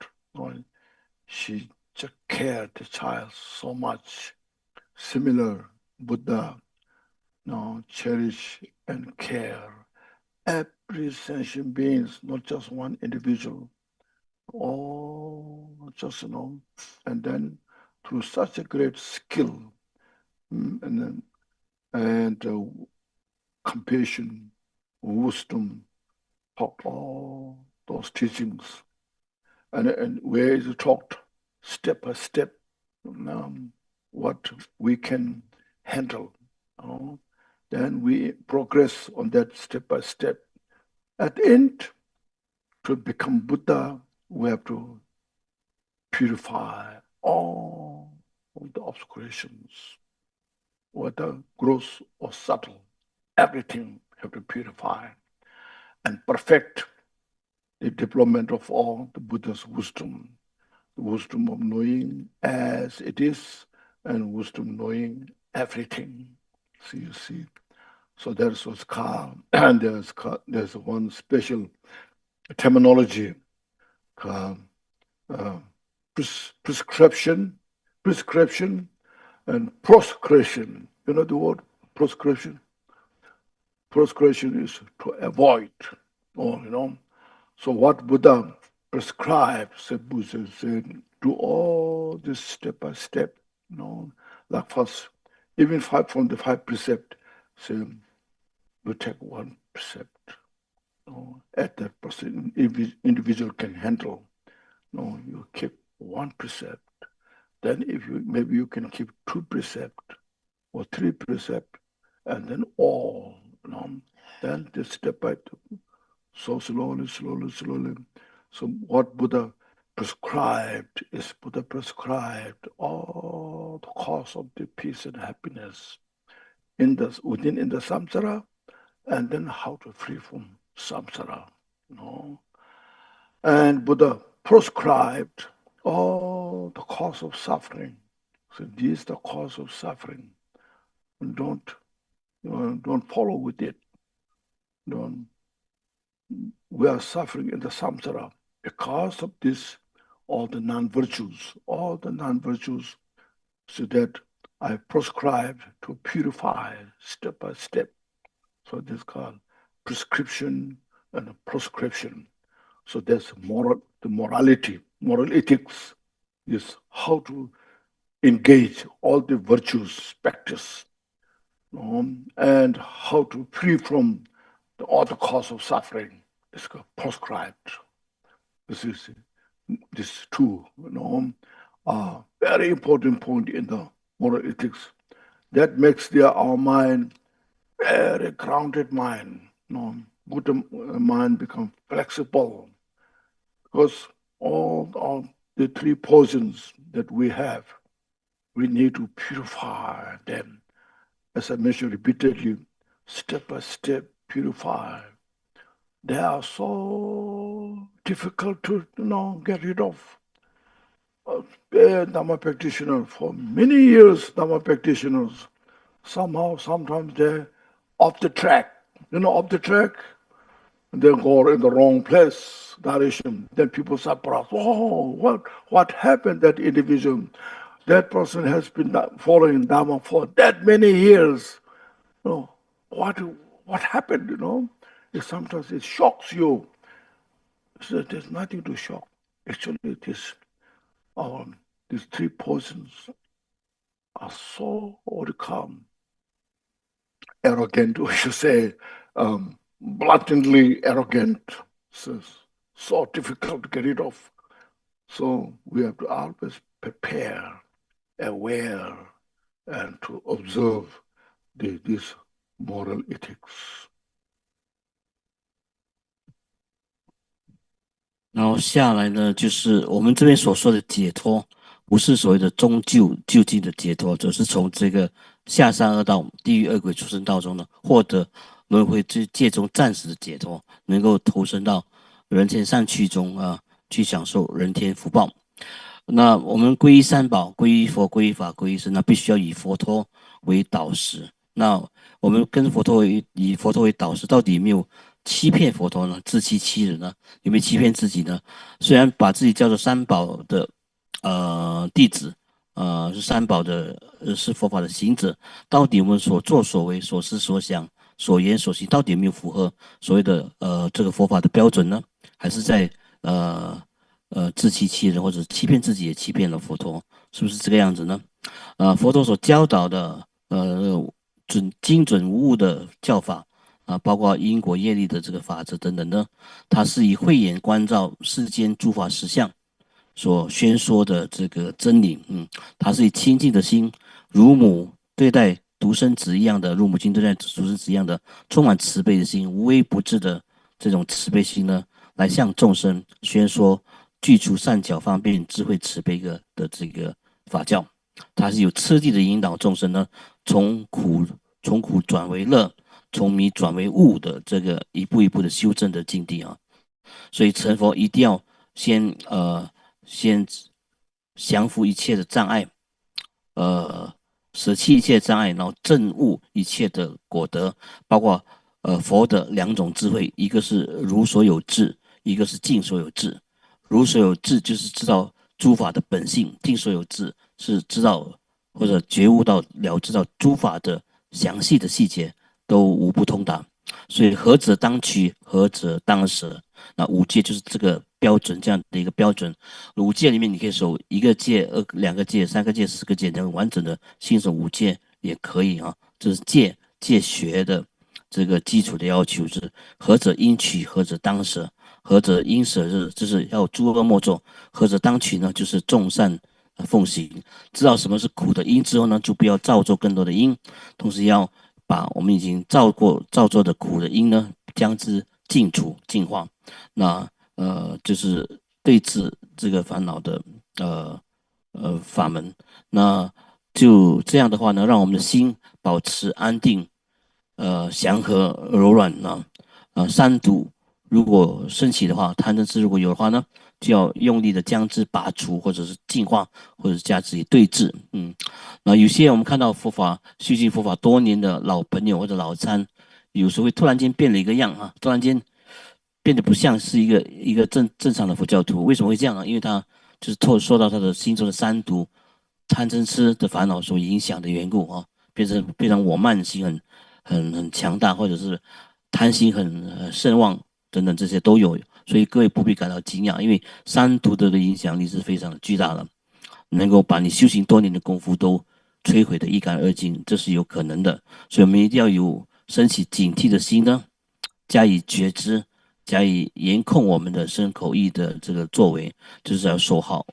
She just cared the child so much. Similar, Buddha cherish and care every sentient beings, not just one individual. All just and then through such a great skill and compassion, wisdom, taught all those teachings, and where is it taught step by step, what we can handle. Then we progress on that step by step. At the end, to become Buddha, we have to purify all of the obscurations, whether gross or subtle. Everything have to purify and perfect the development of all the Buddha's wisdom, the wisdom of knowing as it is, and wisdom knowing everything. So you see, so that's what's called, and there's one special terminology called prescription, and proscription. You know the word proscription? Proscription is to avoid, or So what Buddha prescribes, Buddha said, do all this step by step, like first, even from the 5 precepts, say, you take 1 precept, at that person, individual can handle. You keep 1 precept. Then maybe you can keep 2 precepts or 3 precepts, and then all, then the step by step. So slowly. So what Buddha prescribed is Buddha prescribed all the cause of the peace and happiness in the samsara, and then how to free from samsara. And Buddha prescribed all the cause of suffering. So this is the cause of suffering. And don't follow with it. We are suffering in the samsara because of this, all the non-virtues, so that I prescribe to purify step by step. So this is called prescription and prescription. So there's moral ethics is how to engage all the virtues, practice, and how to free from all the cause of suffering. It's prescribed. This too, very important point in the moral ethics. That makes our mind very grounded mind. Good mind become flexible, because all the 3 poisons that we have, we need to purify them. As I mentioned repeatedly, step by step, purify. They are so difficult to get rid of. Dhamma practitioners, for many years, Dhamma practitioners, sometimes they're off the track. Off the track, they go in the wrong place, direction. Then people surprise, what happened that individual? That person has been following Dhamma for that many years. What happened, Sometimes it shocks you. So there's nothing to shock. Actually, these 3 poisons are so arrogant, we should say, blatantly arrogant. So difficult to get rid of. So we have to always prepare, aware, and to observe these moral ethics. 然后下来呢，就是我们这边所说的解脱，不是所谓的终究竟的解脱，只是从这个下三恶道、地狱恶鬼畜生道中呢，获得轮回之界中暂时的解脱，能够投身到人天善趣中啊，去享受人天福报。那我们皈依三宝，皈依佛，皈依法，皈依僧，那必须要以佛陀为导师。那我们跟以佛陀为导师，到底有没有欺骗佛陀呢？自欺欺人呢？有没有欺骗自己呢？虽然把自己叫做三宝的弟子，是三宝的是佛法的行者，到底我们所作所为、所思所想、所言所行，到底有没有符合所谓的这个佛法的标准呢？还是在自欺欺人，或者欺骗自己也欺骗了佛陀，是不是这个样子呢？佛陀所教导的精准无误的教法包括因果业力的这个法则等等呢，它是以慧眼观照世间诸法实相所宣说的这个真理，它是以清净的心，如母对待独生子一样的，如母亲对待独生子一样的，充满慈悲的心，无微不至的这种慈悲心呢，来向众生宣说具足善巧方便智慧慈悲的这个法教。它是有次第的引导众生呢，从苦转为乐，从迷转为悟的这个一步一步的修正的境地啊。所以成佛一定要先降服一切的障碍，舍弃一切障碍，然后证悟一切的果德，包括佛的2种智慧，一个是如所有智，一个是尽所有智。如所有智就是知道诸法的本性，尽所有智是知道或者觉悟到了知到诸法的详细的细节都无不通达。所以何者当取，何者当舍。那5戒就是这个标准，这样的一个标准。5戒里面你可以守1个戒、2个戒、3个戒、4个戒，这样完整的信守5戒也可以啊。这是戒学的这个基础的要求，是何者应取，何者当舍，何者应舍日，就是要诸恶莫作；何者当取呢，就是众善奉行。知道什么是苦的因之后呢，就不要造作更多的因，同时要把我们已经造作的苦的因呢，将之净除净化。那就是对治这个烦恼的法门。那就这样的话呢，让我们的心保持安定、祥和、柔软呢。三毒如果升起的话，贪嗔痴如果有的话呢，就要用力的将之拔除，或者是净化，或者是加之以对治。那有些我们看到佛法修行佛法多年的老朋友或者老参，有时候会突然间变了一个样啊，突然间变得不像是一个正常的佛教徒。为什么会这样呢？因为他就是受到他的心中的三毒、贪嗔痴的烦恼所影响的缘故啊，变成我慢心很强大，或者是贪心很盛旺等等，这些都有。所以各位不必感到惊讶，因为三毒的影响力是非常的巨大的，能够把你修行多年的功夫都摧毁得一干二净，这是有可能的。所以我们一定要有升起警惕的心呢，加以觉知，加以严控我们的身口意的这个作为，就是要守好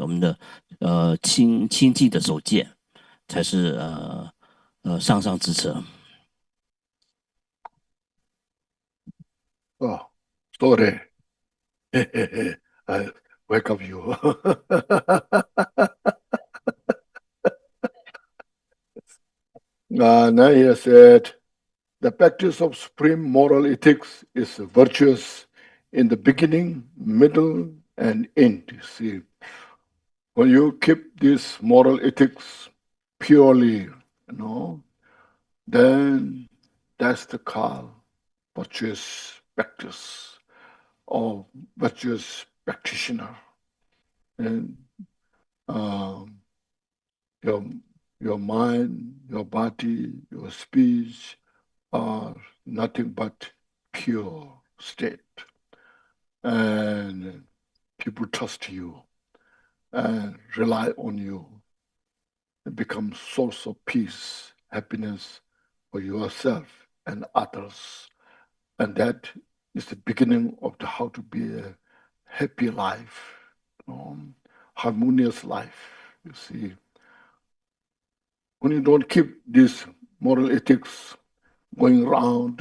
我们的清净的守戒，才是上之策。Oh, sorry. I wake up you. Naya said, the practice of supreme moral ethics is virtuous in the beginning, middle, and end. You see, when you keep this moral ethics purely, then that's the call, virtuous practice or virtuous practitioner. And your mind, your body, your speech are nothing but pure state. And people trust you and rely on you. It becomes source of peace, happiness for yourself and others. And that is the beginning of how to be a happy life, harmonious life, you see. When you don't keep these moral ethics going around,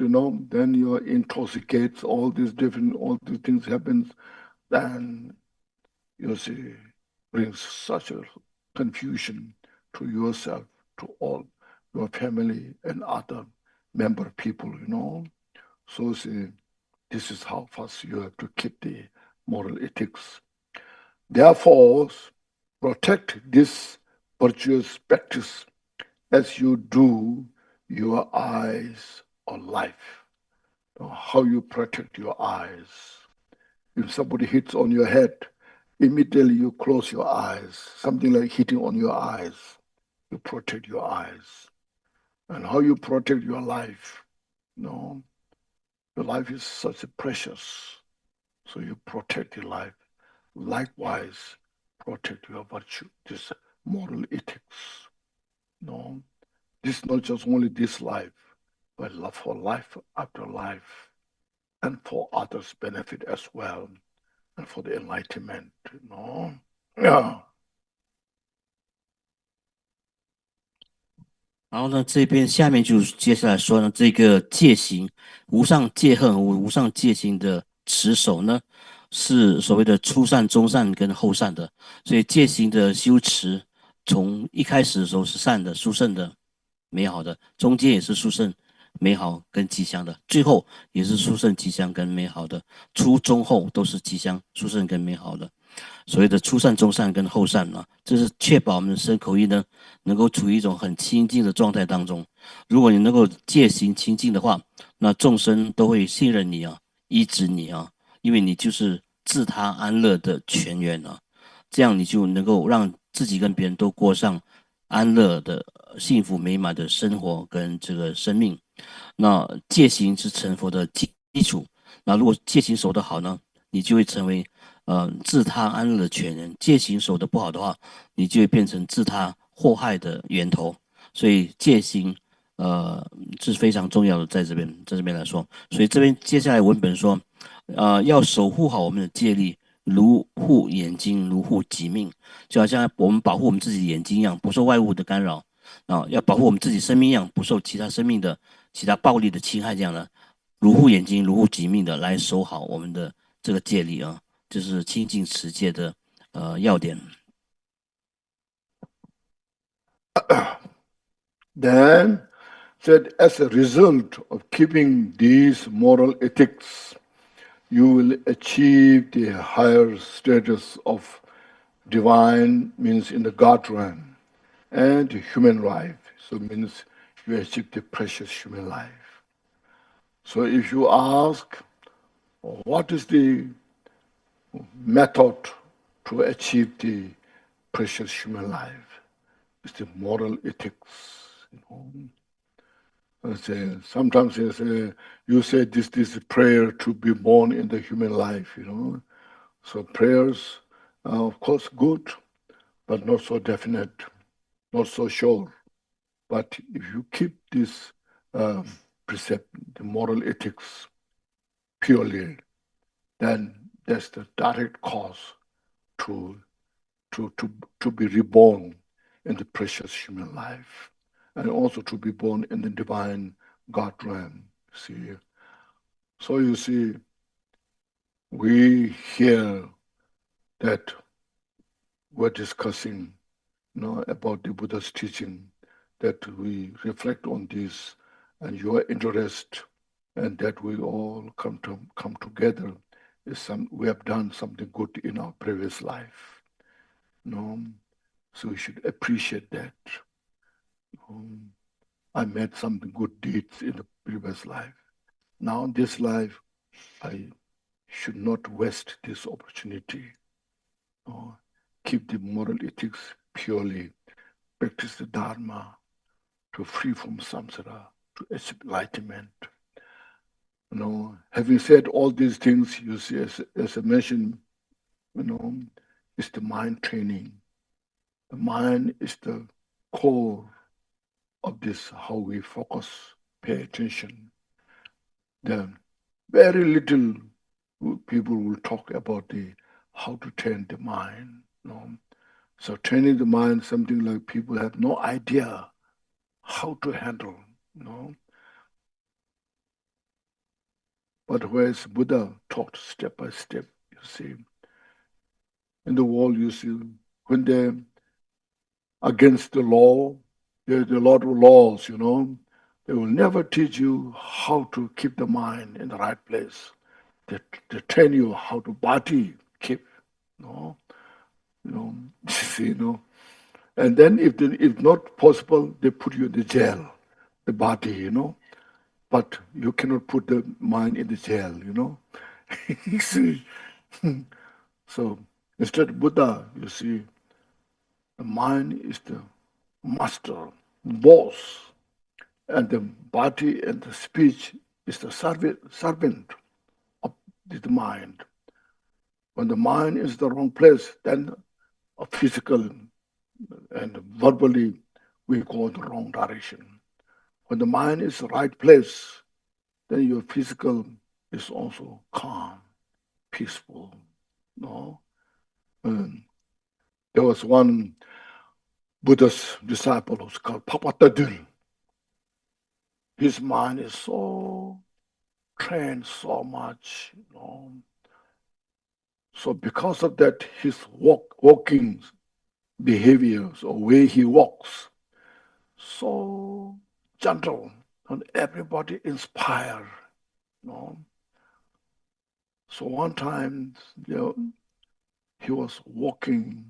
then you intoxicates all these things happens, then you see, brings such a confusion to yourself, to all your family and other member people, So see, this is how fast you have to keep the moral ethics. Therefore, protect this virtuous practice as you do your eyes on life. How you protect your eyes. If somebody hits on your head, immediately you close your eyes. Something like hitting on your eyes. You protect your eyes. And how you protect your life. Your life is such a precious. So you protect your life. Likewise, protect your virtue, this moral ethics. This is not just only this life, but love for life after life, and for others' benefit as well, and for the enlightenment, Yeah. 然后呢，这边下面就接下来说呢，这个戒行无上戒恨无上戒行的持守呢，是所谓的初善、中善跟后善的。所以戒行的修持，从一开始的时候是善的、殊胜的、美好的，中间也是殊胜、美好跟吉祥的，最后也是殊胜吉祥跟美好的，初中后都是吉祥殊胜跟美好的。所谓的初善、中善跟后善呢，这是确保我们的身口意呢能够处于一种很清净的状态当中。如果你能够戒行清净的话，那众生都会信任你啊，依止你啊，因为你就是自他安乐的泉源啊。这样你就能够让自己跟别人都过上安乐的、幸福美满的生活跟这个生命。那戒行是成佛的基础。那如果戒行守得好呢，你就会成为自他安乐的泉源；戒行守得不好的话，你就会变成自他祸害的源头。所以戒行是非常重要的，在这边来说。所以这边接下来文本说，要守护好我们的戒律，如护眼睛，如护己命，就好像我们保护我们自己的眼睛一样，不受外物的干扰啊，要保护我们自己生命一样，不受其他生命的其他暴力的侵害，这样的如护眼睛，如护己命的来守好我们的这个戒律啊，就是清净持戒的要点。Then said, as a result of keeping these moral ethics, you will achieve the higher status of divine, means in the God realm, and human life. So means you achieve the precious human life. So if you ask, what is the method to achieve the precious human life? It's the moral ethics. Sometimes you say this is prayer to be born in the human life, So prayers are of course good, but not so definite, not so sure. But if you keep this precept, the moral ethics, purely, then that's the direct cause to be reborn in the precious human life, and also to be born in the divine God realm. See, so you see, we hear that we're discussing, about the Buddha's teaching, that we reflect on this, and your interest, and that we all come together. We have done something good in our previous life, So we should appreciate that. I made some good deeds in the previous life. Now in this life, I should not waste this opportunity. Keep the moral ethics purely, practice the Dharma to free from samsara, to achieve enlightenment. Having said all these things, you see, as I mentioned, it's the mind training. The mind is the core of this, how we focus, pay attention. Then very little people will talk about how to train the mind. So training the mind, something like people have no idea how to handle. But whereas Buddha taught step by step, you see. In the world, you see, when they're against the law, there's a lot of laws, They will never teach you how to keep the mind in the right place. They train you how to body keep, see, And then if not possible, they put you in the jail, the body, But you cannot put the mind in the jail, You see? So instead, Buddha, you see, the mind is the master, boss, and the body and the speech is the servant of the mind. When the mind is the wrong place, then a physical and verbally we go in the wrong direction. When the mind is the right place, then your physical is also calm, peaceful. There was one Buddha's disciple who's called Papatadil. His mind is so trained so much, So because of that, his walking behaviors or way he walks, so gentle, and everybody inspired. So one time, he was walking,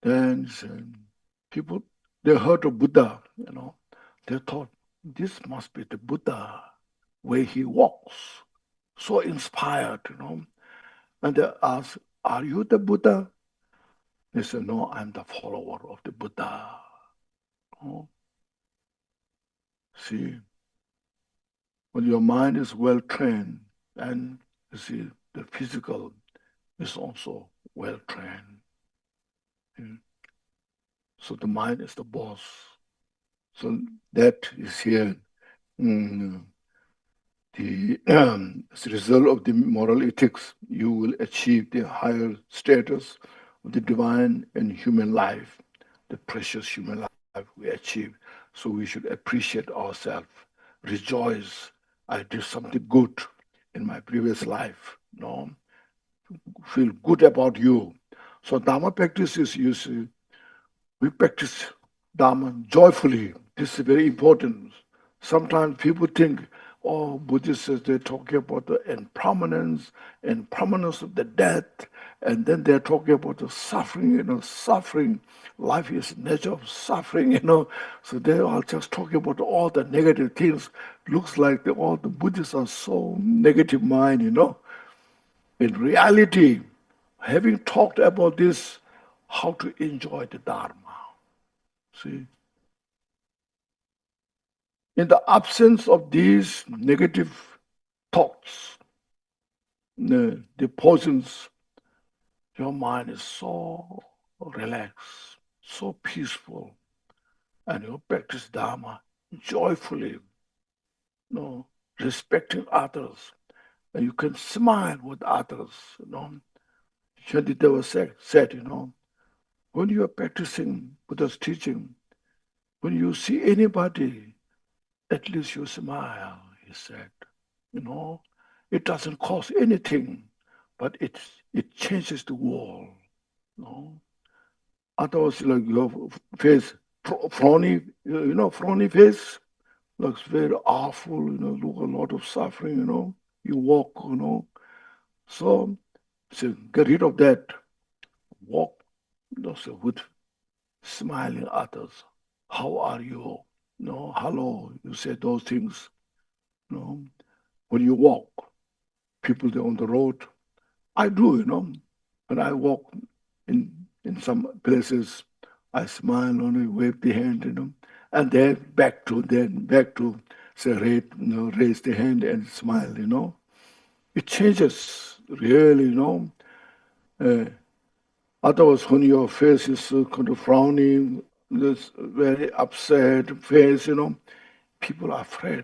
then people, they heard of Buddha, they thought, this must be the Buddha, way he walks, so inspired, And they asked, are you the Buddha? They said, no, I'm the follower of the Buddha. See, when your mind is well trained, and you see, the physical is also well trained. So the mind is the boss. So that is here. As a result of the moral ethics, you will achieve the higher status of the divine and human life, the precious human life we achieve. So we should appreciate ourselves, rejoice. I did something good in my previous life. Feel good about you. So Dharma practice is, you see, we practice Dharma joyfully. This is very important. Sometimes people think, oh, Buddhists, they're talking about the impermanence of the death, and then they're talking about the suffering, suffering. Life is nature of suffering, So they're all just talking about all the negative things. Looks like all the Buddhists are so negative mind, In reality, having talked about this, how to enjoy the Dharma. See? In the absence of these negative thoughts, the poisons, your mind is so relaxed, so peaceful, and you practice Dharma joyfully, respecting others, and you can smile with others, Shantideva said, when you are practicing Buddha's teaching, when you see anybody, at least you smile, he said. It doesn't cost anything, but it changes the world. Otherwise, like your face, frowny, frowny face, looks very awful, look a lot of suffering, you walk, So get rid of that. Walk, with smiling others. How are you? Hello, you say those things. When you walk, people there on the road, I do, When I walk in some places, I smile, wave the hand, and then back to say, raise the hand and smile, It changes, really, Otherwise, when your face is kind of frowning, this very upset face, people are afraid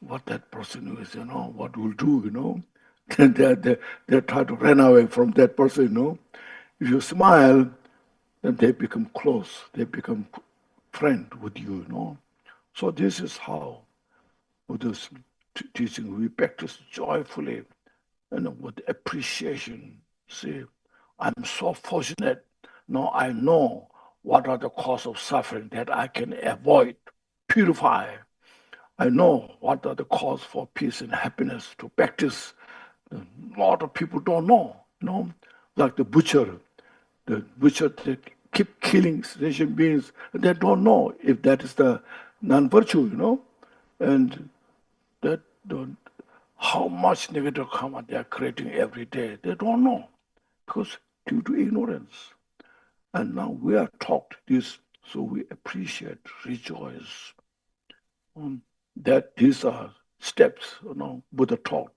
what that person is, what will do, they try to run away from that person, If you smile, then they become close, they become friend with you, So this is how Buddha's teaching, we practice joyfully and with appreciation. See, I'm so fortunate. Now I know what are the cause of suffering that I can avoid, purify. I know what are the cause for peace and happiness to practice. A lot of people don't know, like the butcher. The butcher, they keep killing sentient beings. They don't know if that is the non-virtue, and that don't. How much negative karma they are creating every day, they don't know, because due to ignorance. And now we are taught this, so we appreciate, rejoice. That these are steps, Buddha taught.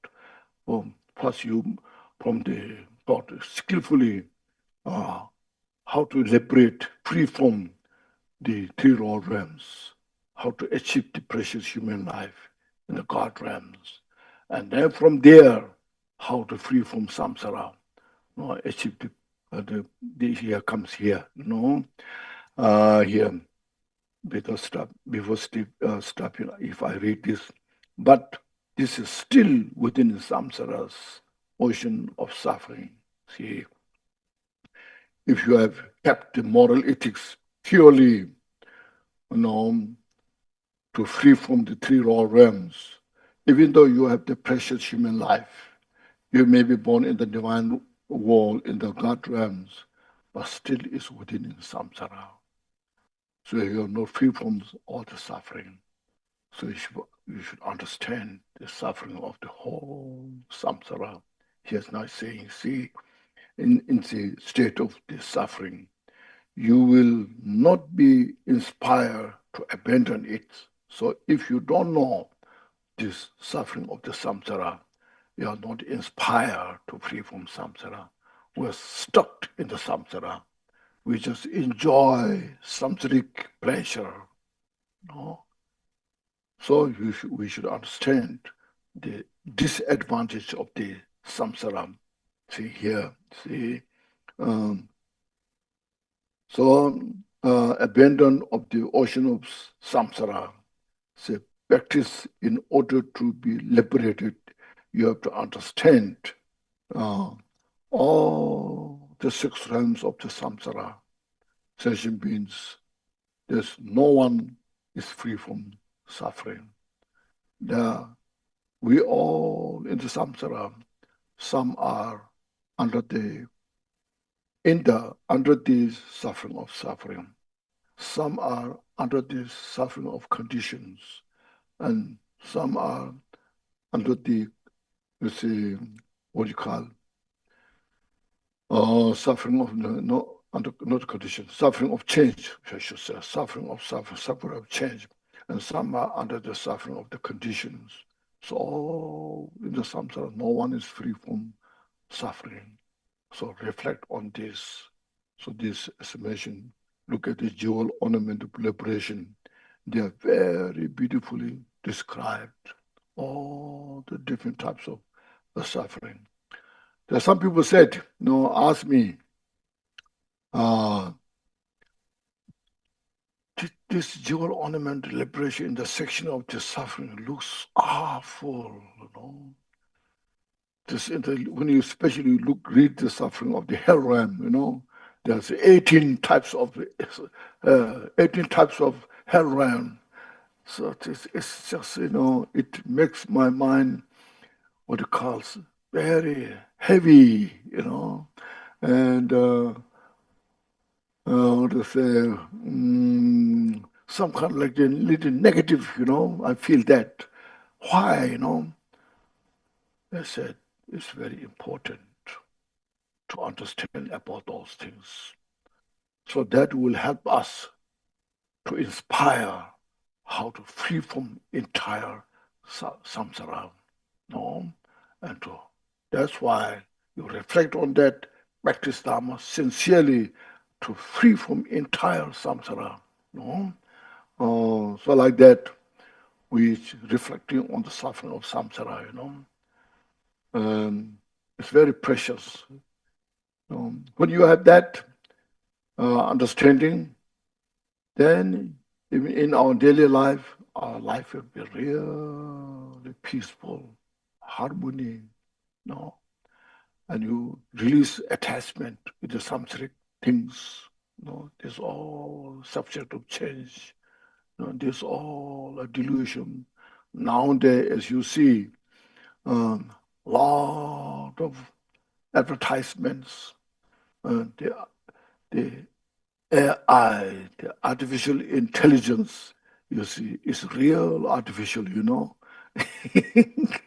First you, from the taught skillfully how to liberate, free from the three world realms, how to achieve the precious human life in the God realms. And then from there, how to free from samsara, achieve the here comes here, here. Before stopping, if I read this, but this is still within samsara's ocean of suffering. See, if you have kept the moral ethics purely, to free from the three raw realms. Even though you have the precious human life, you may be born in the divine world, in the God realms, but still is within in samsara. So you are not free from all the suffering. So you should understand the suffering of the whole samsara. He is not saying, see, in the state of the suffering, you will not be inspired to abandon it. So if you don't know this suffering of the samsara, you are not inspired to free from samsara. We're stuck in the samsara. We just enjoy samsaric pleasure. No? So we should understand the disadvantage of the samsara. See here, see. Abandon of the ocean of samsara. Say, practice in order to be liberated. You have to understand all the 6 realms of the samsara. Session means there's no one is free from suffering. We all in the samsara, some are under the suffering of suffering. Some are under the suffering of conditions, and some are under the, suffering of not conditions, suffering of change, I should say, suffering of change, and some are under the suffering of the conditions. So in the samsara, no one is free from suffering. So reflect on this. So this estimation, look at the jewel ornament of liberation. They are very beautifully described, all the different types of the suffering. There are some people said, ask me, this jewel ornament liberation in the section of the suffering looks awful, when you especially read the suffering of the hell realm, there's 18 types of hell realm. So it's just, it makes my mind what it calls very heavy, and how to say, some kind of like a little negative, I feel that. Why, I said, it's very important to understand about those things. So that will help us to inspire how to free from entire samsara. And that's why you reflect on that, practice Dharma sincerely to free from entire samsara. So like that, we reflecting on the suffering of samsara, it's very precious. When you have that understanding, then in our daily life, our life will be really peaceful, harmony, and you release attachment with the samsaric things. This all subject of change. This all a delusion. Nowadays, as you see, lot of advertisements, the AI, the artificial intelligence, you see, is real artificial,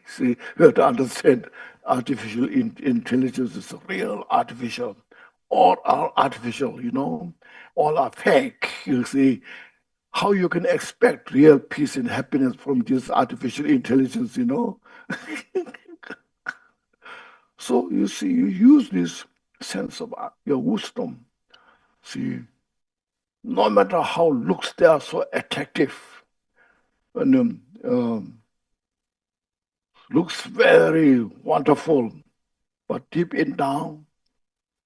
See, you have to understand artificial intelligence is real artificial. All are artificial, all are fake, you see. How you can expect real peace and happiness from this artificial intelligence, So you see, you use this sense of your wisdom. See, no matter how looks they are so attractive, and looks very wonderful, but deep in down,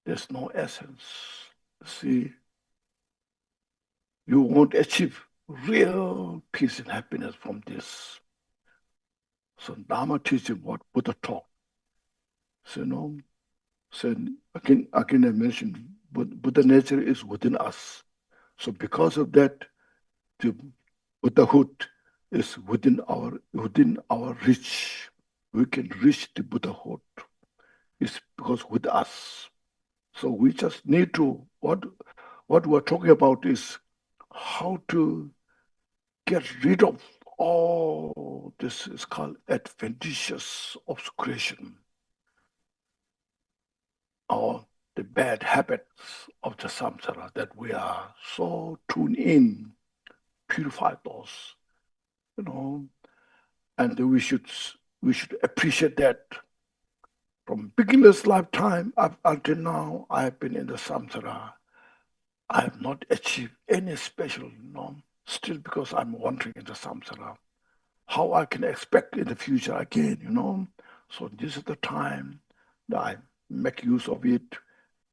there's no essence. See, you won't achieve real peace and happiness from this. So Dharma teaching what Buddha taught. So, again I mentioned, Buddha nature is within us. So because of that, the Buddhahood is within our reach. We can reach the Buddhahood. It's because with us. So we just need to, what we're talking about is how to get rid of all this is called adventitious obscuration, or the bad habits of the samsara that we are so tuned in, purify those, and we should appreciate that. From beginner's lifetime up until now, I have been in the samsara. I have not achieved any special, still because I'm wandering in the samsara. How I can expect in the future again, So this is the time that I make use of it,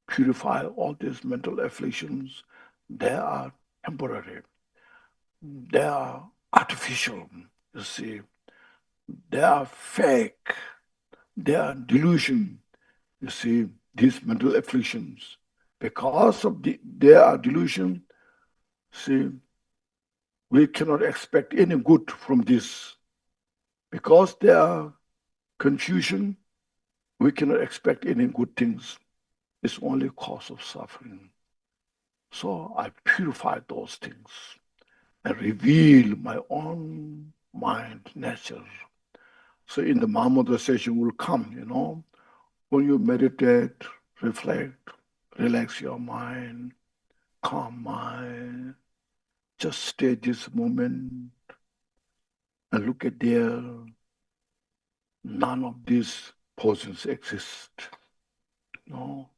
purify all these mental afflictions. They are temporary. They are artificial, you see. They are fake. They are delusion, you see, these mental afflictions. Because of their delusion, see, we cannot expect any good from this. Because they are confusion, we cannot expect any good things. It's only cause of suffering. So I purify those things and reveal my own mind nature. So in the Mahamudra session will come, when you meditate, reflect, relax your mind, calm mind, just stay this moment and look at there. None of these poses exist. No,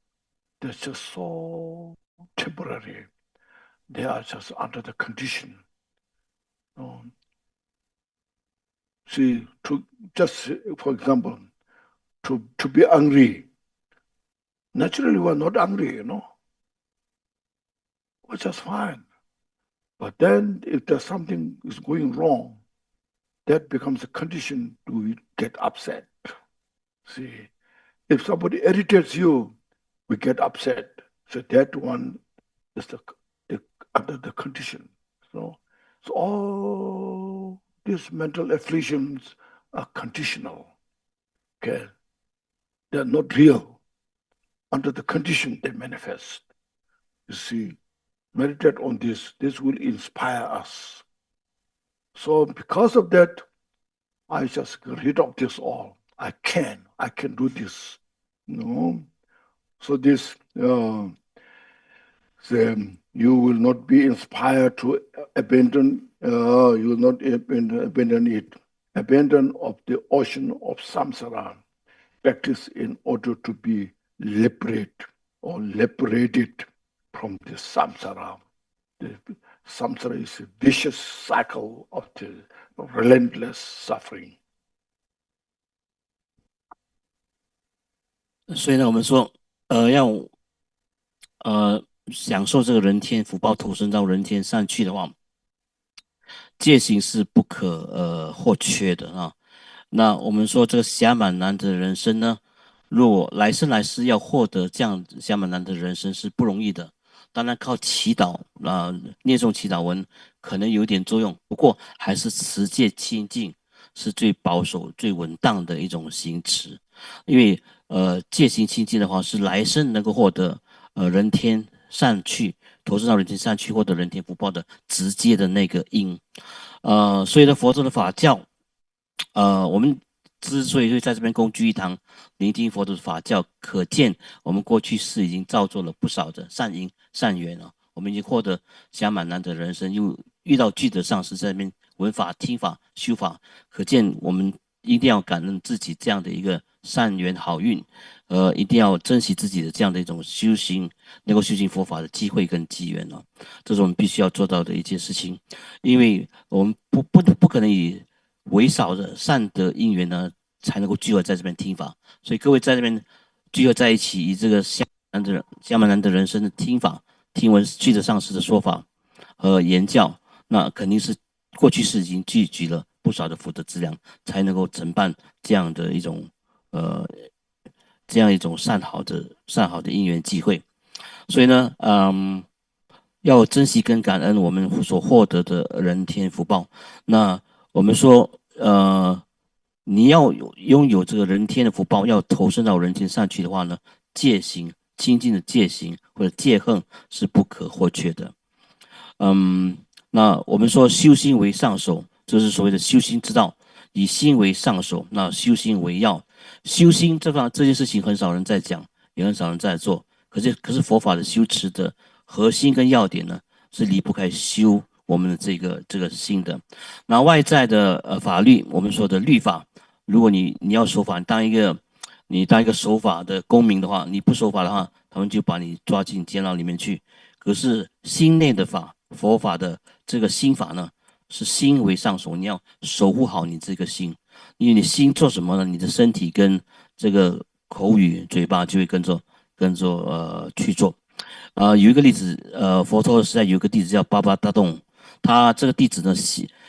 they're just so temporary. They are just under the condition. See, just for example, to be angry. Naturally, we're not angry, We're just fine. But then if there's something is going wrong, that becomes a condition to get upset. See, if somebody irritates you, we get upset. So that one is under the condition. So all these mental afflictions are conditional. Okay, they're not real. Under the condition they manifest. You see, meditate on this. This will inspire us. So because of that, I just get rid of this all. I can do this. So this, you will not be inspired to abandon, you will not abandon it. Abandon of the ocean of samsara. Practice in order to be liberated from the samsara. The samsara is a vicious cycle of the relentless suffering. 所以呢，我们说，要享受这个人天福报，投身到人天上去的话，戒行是不可或缺的啊。那我们说这个暇满难得的人生呢，如果来生来世要获得这样暇满难得的人生是不容易的。当然靠祈祷念诵祈祷文可能有点作用，不过还是持戒清净是最保守、最稳当的一种行持。因为戒行清净的话，是来生能够获得人天上去，投身到人天上去，获得人天福报的直接的那个因。所以呢，佛陀的法教，我们之所以会在这边共聚一堂，聆听佛陀的法教，可见我们过去世已经造作了不少的善因善缘啊。我们已经获得暇满难得人生，又遇到具德上师在那边闻法、听法、修法，可见我们一定要感恩自己这样的一个善缘好运，一定要珍惜自己的这样的一种修行，能够修行佛法的机会跟机缘啊，这是我们必须要做到的一件事情，因为我们不可能以为少的善德因缘呢，才能够聚合在这边听法。所以各位在这边聚合在一起，以这个暇满难得人生的听法、听闻具德上师的说法和言教，那肯定是过去世已经聚集了不少的福德资粮，才能够承办这样的一种善好的因缘际会。所以呢，要珍惜跟感恩我们所获得的人天福报。那我们说，你要拥有这个人天的福报，要投身到人间上去的话呢，戒行清净的戒行或者戒行是不可或缺的。那我们说修心为上首，就是所谓的修心之道，以心为上首，那修心为要。修心这件事情很少人在讲，也很少人在做。可是佛法的修持的核心跟要点呢，是离不开修我们的这个心的。那外在的法律，我们说的律法，如果你要守法，你当一个守法的公民的话，你不守法的话，他们就把你抓进监牢里面去。可是心内的法，佛法的这个心法呢，是心为上首，你要守护好你这个心，因为你心做什么呢？你的身体跟这个口语、嘴巴就会跟着去做。有一个例子，佛陀的时代有一个弟子叫巴巴大洞，他这个弟子呢，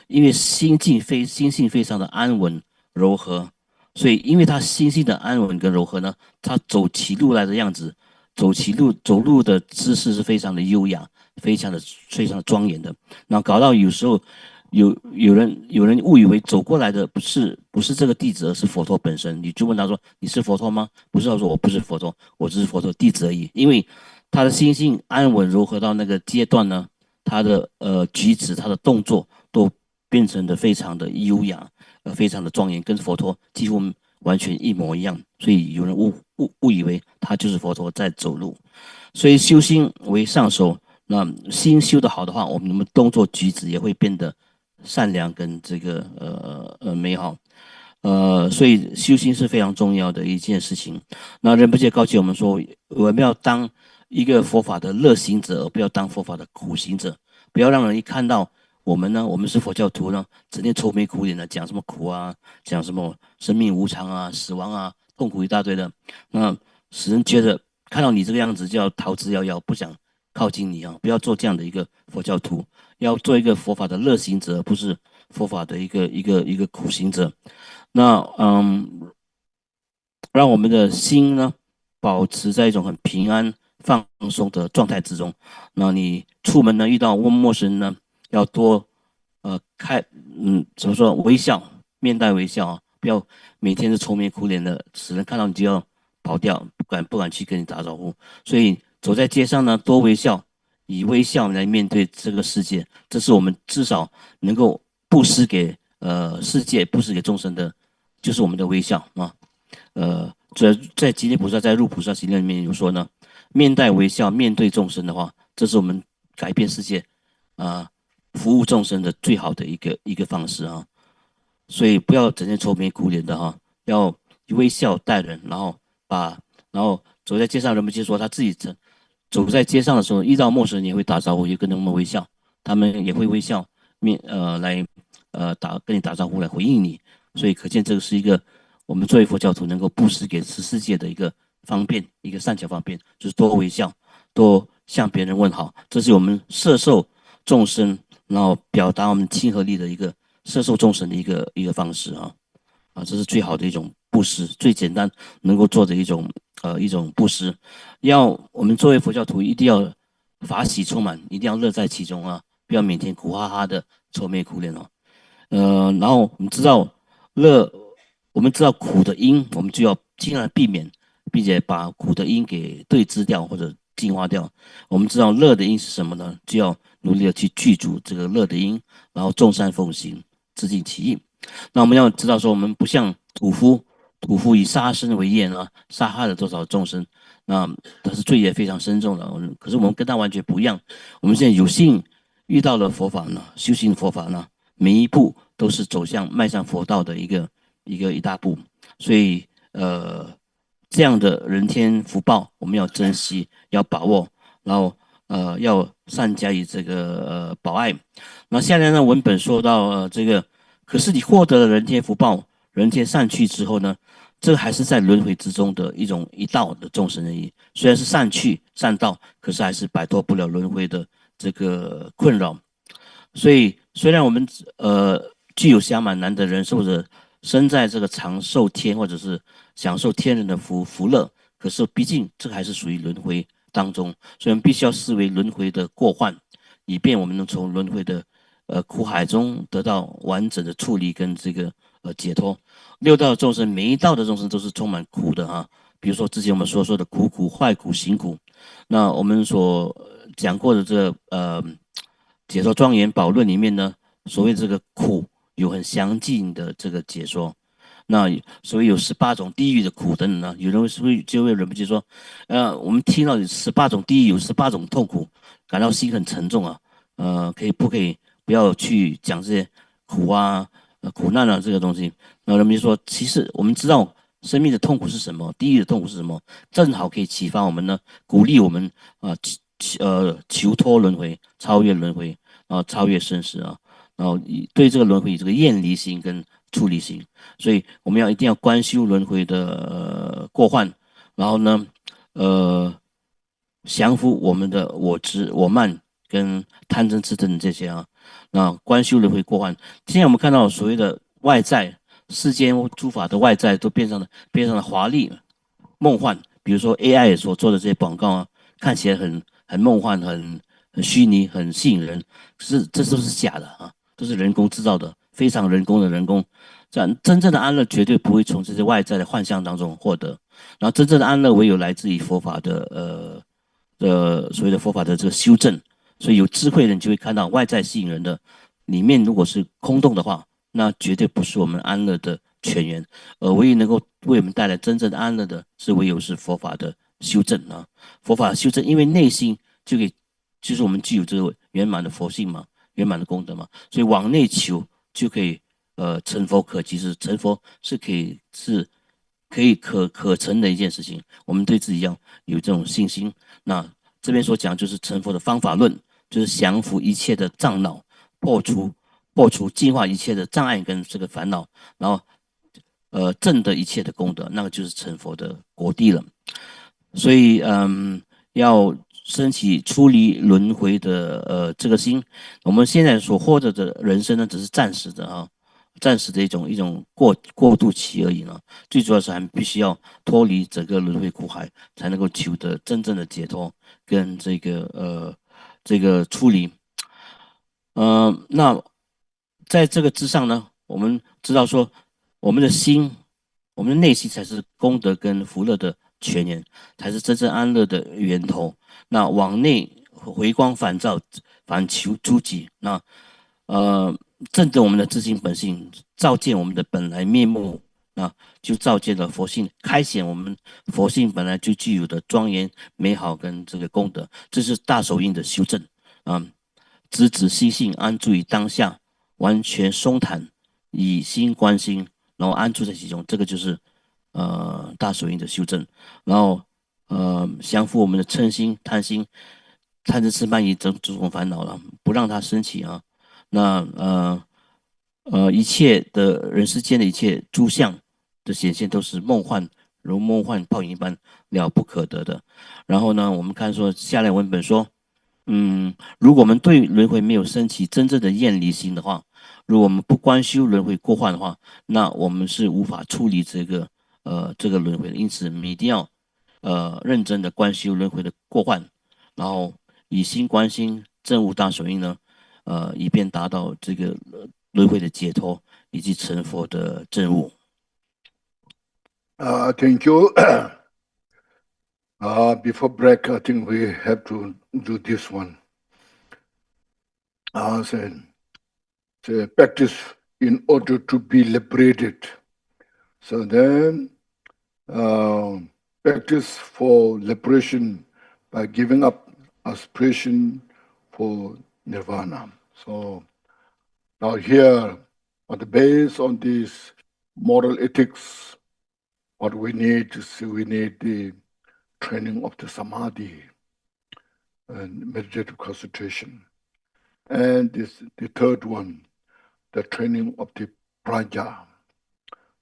因为心性非常的安稳柔和，所以因为他心性的安稳跟柔和呢，他走起路来的样子，走路的姿势是非常的优雅，非常的庄严的。那搞到有时候有人误以为走过来的不是这个弟子，而是佛陀本身。你就问他说：“你是佛陀吗？”不是，他说：“我不是佛陀，我只是佛陀弟子而已。”因为他的心性安稳柔和到那个阶段呢，他的举止、他的动作都变成的非常的优雅，非常的庄严，跟佛陀几乎完全一模一样。所以有人误以为他就是佛陀在走路。所以修心为上首，那心修得好的话，我们动作举止也会变得善良跟这个美好。所以修心是非常重要的一件事情。那仁波切告诫我们说，我们要当一个佛法的乐行者，而不要当佛法的苦行者。不要让人一看到我们呢，我们是佛教徒呢，整天愁眉苦脸的讲什么苦啊，讲什么生命无常啊、死亡啊、痛苦一大堆的，那使人觉得看到你这个样子就要逃之夭夭，不想靠近你啊！不要做这样的一个佛教徒，要做一个佛法的乐行者，不是佛法的一个苦行者。那让我们的心呢，保持在一种很平安放松的状态之中。那你出门呢，遇到陌生人呢，要多怎么说，微笑，面带微笑啊，不要每天是愁眉苦脸的，使人看到你就要跑掉，不敢去跟你打招呼。所以走在街上呢，多微笑，以微笑来面对这个世界，这是我们至少能够布施给世界、布施给众生的，就是我们的微笑啊。在吉利菩萨在入菩萨行论里面有说呢，面带微笑面对众生的话，这是我们改变世界服务众生的最好的一个方式啊。所以不要整天愁眉苦脸的哈，要微笑待人，然后走在街上，人们就说他自己走在街上的时候遇到陌生人也会打招呼，也跟他们微笑，他们也会微笑来跟你打招呼来回应你。所以可见这个是一个我们作为佛教徒能够布施给世界的一个方便，一个善巧方便，就是多微笑，多向别人问好，这是我们摄受众生，然后表达我们亲和力的一个摄受众生的一个方式啊。这是最好的一种布施，最简单能够做的一种布施。我们作为佛教徒一定要法喜充满，一定要乐在其中啊，不要每天苦哈哈的愁眉苦脸哦。然后我们知道苦的因，我们就要尽量避免，并且把苦的因给对治掉或者净化掉。我们知道乐的因是什么呢？就要努力的去具足这个乐的因，然后众善奉行，自尽其意。那我们要知道说，我们不像屠夫以杀生为业呢，杀害了多少众生，那他是罪业非常深重的。可是我们跟他完全不一样，我们现在有幸遇到了佛法呢，修行佛法呢，每一步都是迈向佛道的一大步。所以这样的人天福报，我们要珍惜，要把握，然后要善加以这个保爱。那下面呢，文本说到这个。可是你获得了人天福报、人天善趣之后呢，这个还是在轮回之中的一道的众生而已。虽然是善趣善道，可是还是摆脱不了轮回的这个困扰。所以虽然我们具有香满难得人寿，或者生在这个长寿天，或者是享受天人的福乐，可是毕竟这个还是属于轮回当中，所以我们必须要视为轮回的过患，以便我们能从轮回的苦海中得到完整的处理跟这个解脱。六道众生，每一道的众生都是充满苦的啊，比如说之前我们所说的苦苦、坏苦、行苦，那我们所讲过的这个解说庄严宝论里面呢，所谓这个苦有很详尽的这个解说。那所谓有18种地狱的苦等等呢，有人就会忍不住说，我们听到有18种地狱，有18种痛苦，感到心很沉重啊。可以不要去讲这些苦啊、苦难啊这个东西？那人们就说，其实我们知道生命的痛苦是什么，地狱的痛苦是什么，正好可以启发我们呢，鼓励我们求脱轮回，超越轮回，然后超越生死啊，然后对这个轮回有这个厌离心跟出离心，所以我们一定要观修轮回的过患，然后呢，降服我们的我执、我慢跟贪嗔痴等这些啊，那观修轮回过患。现在我们看到所谓的外在世间诸法的外在都变成了华丽梦幻，比如说 AI 所做的这些广告啊，看起来很梦幻、很虚拟、很吸引人，这都是假的啊，都是人工制造的，非常人工的人工。这样真正的安乐绝对不会从这些外在的幻象当中获得，然后真正的安乐唯有来自于佛法的所谓的佛法的这个修正。所以有智慧的人就会看到外在吸引人的，里面如果是空洞的话，那绝对不是我们安乐的泉源。唯一能够为我们带来真正的安乐的，唯有是佛法的修正啊。佛法修正，因为内心就是我们具有这个圆满的佛性嘛，圆满的功德嘛，所以往内求就可以成佛可及，是成佛是可成的一件事情。我们对自己要有这种信心。那这边所讲就是成佛的方法论，就是降服一切的障恼，破除净化一切的障碍跟这个烦恼，然后证得一切的功德，那个就是成佛的果地了。所以要升起出离轮回的这个心。我们现在所获得的人生呢，只是暂时的啊，暂时的一种过渡期而已呢。最主要是还必须要脱离整个轮回苦海，才能够求得真正的解脱跟这个出离。那在这个之上呢，我们知道说，我们的心，我们的内心才是功德跟福乐的泉源，才是真正安乐的源头。那往内回光返照，反求诸己，那正得我们的自性本性，照见我们的本来面目，那就照见了佛性，开显我们佛性本来就具有的庄严、美好跟这个功德，这是大手印的修正啊。直指心性，安住于当下，完全松坦，以心观心，然后安住在其中，这个就是大手印的修正。然后降服我们的嗔心、贪心、贪嗔痴慢疑这种烦恼了，不让它升起啊。那一切的人世间的一切诸相的显现都是梦幻，如梦幻泡影一般了不可得的。然后呢，我们看说下来文本说。如果我们对轮回没有升起真正的厌离心的话，如果我们不观修轮回过患的话，那我们是无法处理这个轮回的。因此，我们一定要认真的观修轮回的过患，然后以心观心，证悟大手印呢，以便达到这个轮回的解脱以及成佛的证悟。Thank you. Before break, I think we have to do this one. Say practice in order to be liberated. So then, practice for liberation by giving up aspiration for nirvana. So now here, on the base on this moral ethics, what we need is we need the training of the samadhi and meditative concentration. And the third one, the training of the prajna,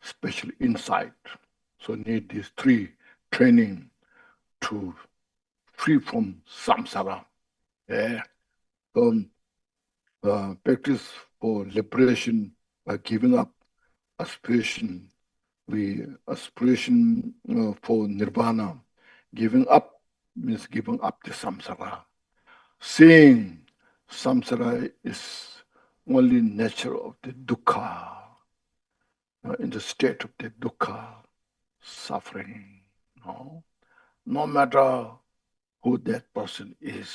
especially insight. So need these three training to free from samsara. Yeah. So practice for liberation by giving up aspiration. Aspiration for nirvana. Giving up means giving up the samsara. Seeing samsara is only nature of the dukkha, in the state of the dukkha, suffering. No matter who that person is,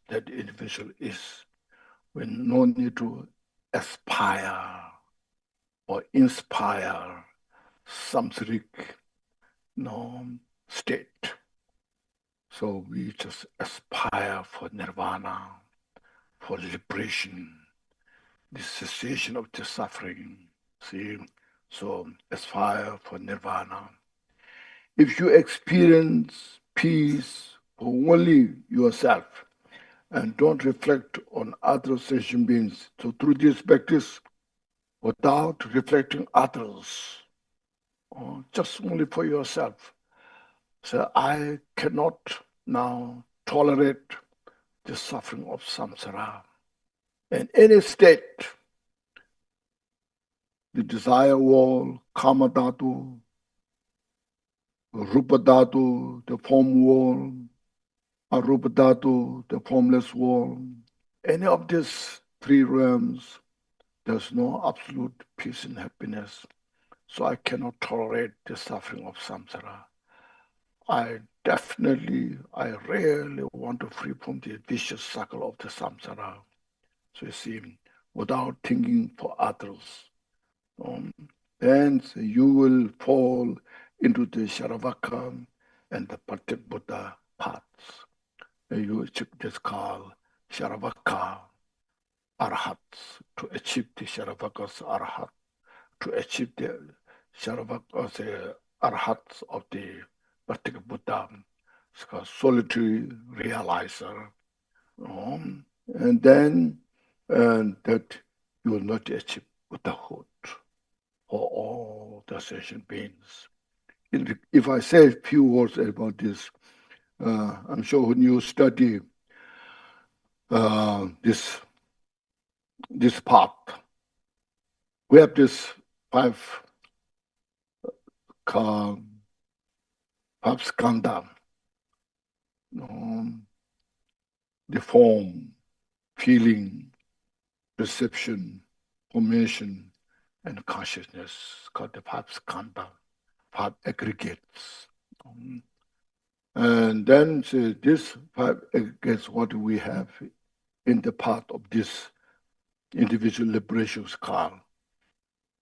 that individual is, we no need to aspire or inspire samsaric state. So we just aspire for nirvana, for liberation, the cessation of the suffering. See, so aspire for nirvana. If you experience peace for only yourself and don't reflect on other sentient beings, so through this practice, without reflecting others, just only for yourself, so I cannot now tolerate the suffering of samsara. In any state, the desire wall, kama dhatu, rupa dhatu, the form wall, arupa dhatu, the formless wall, any of these three realms, there's no absolute peace and happiness. So I cannot tolerate the suffering of samsara. I rarely want to free from the vicious cycle of the samsara. So you see, without thinking for others, then you will fall into the Sharavaka and the Patit Buddha paths. You just call Sharavaka Arhats, to achieve the Sharavaka's Arhat, to achieve the Sharavaka's Arhats of the Patit Buddha. It's called solitary realizer. And then that you will not achieve Buddhahood for all the sentient beings. If I say a few words about this, I'm sure when you study this path, we have this five skandha, the form, feeling, perception, formation, and consciousness, called the five skandha, five aggregates. And then this five aggregates, what we have in the path of this individual liberation called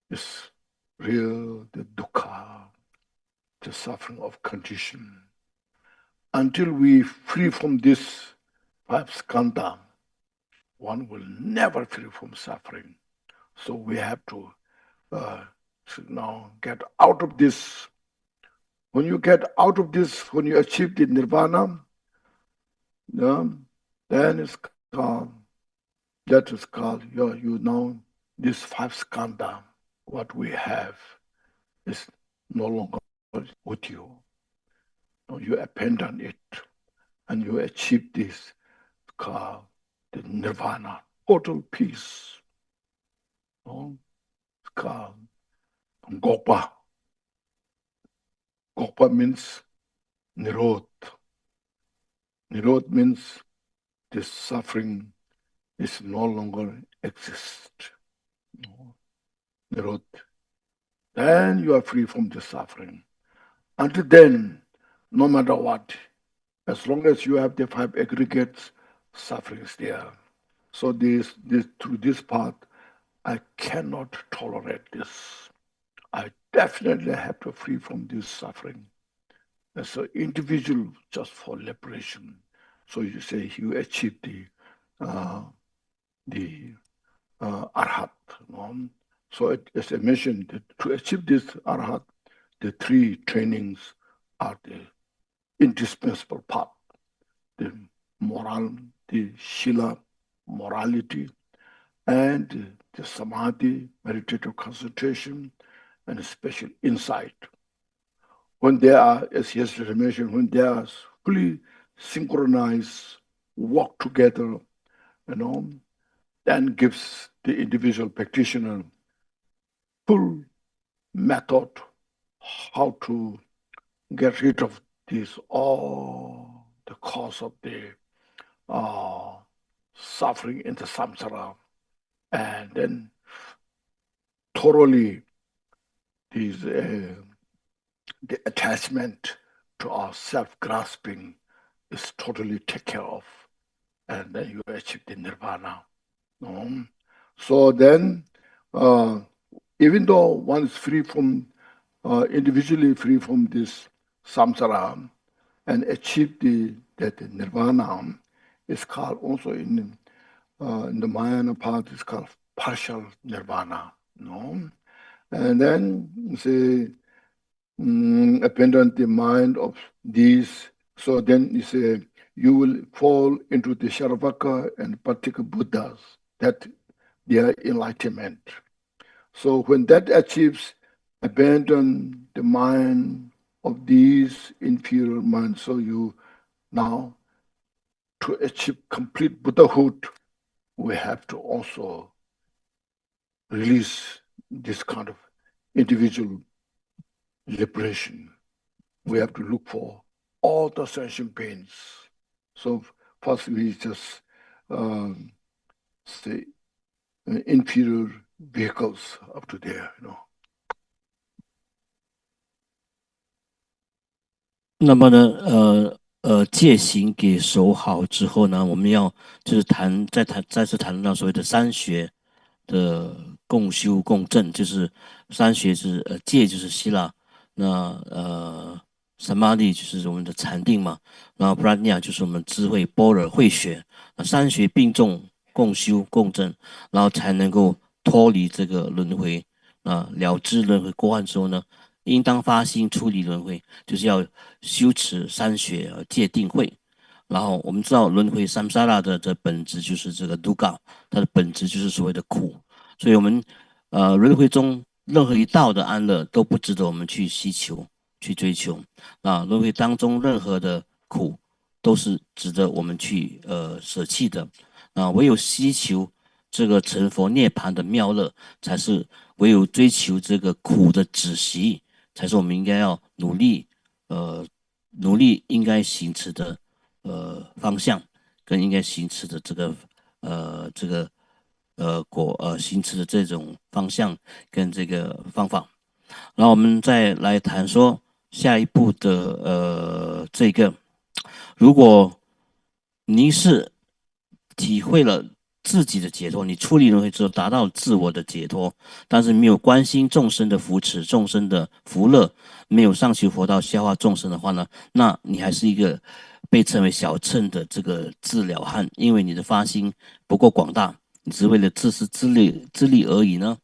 is real, the dukkha, the suffering of condition. Until we free from this five skandha, one will never free from suffering. So we have to now get out of this. When you get out of this, when you achieve the nirvana, then it's called, that is called, you know, this five skandha, what we have is no longer with you. You abandon it and you achieve this called the nirvana, total peace. It's called Gokpa. Gokpa means nirod. Nirod means this suffering is no longer exist. Nirod. Then you are free from the suffering. Until then, no matter what, as long as you have the five aggregates, suffering is there. So through this path, I cannot tolerate this. I definitely have to free from this suffering. As an individual, just for liberation. So you say you achieve the arhat. So as I mentioned, to achieve this arhat, the three trainings are the indispensable part: the moral, the shila, morality, and the samadhi, meditative concentration, and a special insight. When they are, as yesterday mentioned, when they are fully synchronized, work together, then gives the individual practitioner full method how to get rid of this, all the cause of the suffering in the samsara, and then thoroughly the attachment to our self-grasping is totally taken care of, and then you achieve the nirvana. So then, even though one is free from, individually free from this samsara and achieve that nirvana, is called also in the Mahayana path, it's called partial nirvana. And then say, abandon the mind of these. So then you say, you will fall into the Sharavaka and Patika Buddhas, that their enlightenment. So when that achieves, abandon the mind of these inferior minds. So you now, to achieve complete Buddhahood, we have to also release this kind of individual liberation. We have to look for all the sentient beings. So first we just say inferior vehicles up to there, 那么呢，戒行给守好之后呢，我们要就是再次谈到所谓的三学的共修共振，就是三学是戒就是希腊，那samadhi 就是我们的禅定嘛，然后 prajna 就是我们智慧般若慧学，那三学并重共修共振，然后才能够脱离这个轮回，了知轮回过患之后呢，应当发心出离轮回，就是要修持三学戒定慧。然后我们知道轮回samsara的本质就是这个 dukkha， 它的本质就是所谓的苦，所以我们轮回中任何一道的安乐都不值得我们去希求、去追求。轮回当中任何的苦都是值得我们去舍弃的。唯有希求这个成佛涅槃的妙乐，才是唯有追求这个苦的止息，才是我们应该要努力应该行持的方向，跟应该行持的行持的这种方向跟这个方法。然后我们再来谈说下一步的这个，如果您是体会了自己的解脱，你出离轮回之后达到自我的解脱，但是没有关心众生的福祉、众生的福乐，没有上求佛道消化众生的话呢，那你还是一个被称为小乘的这个自了汉，因为你的发心不够广大，你只是为了自私自利而已呢。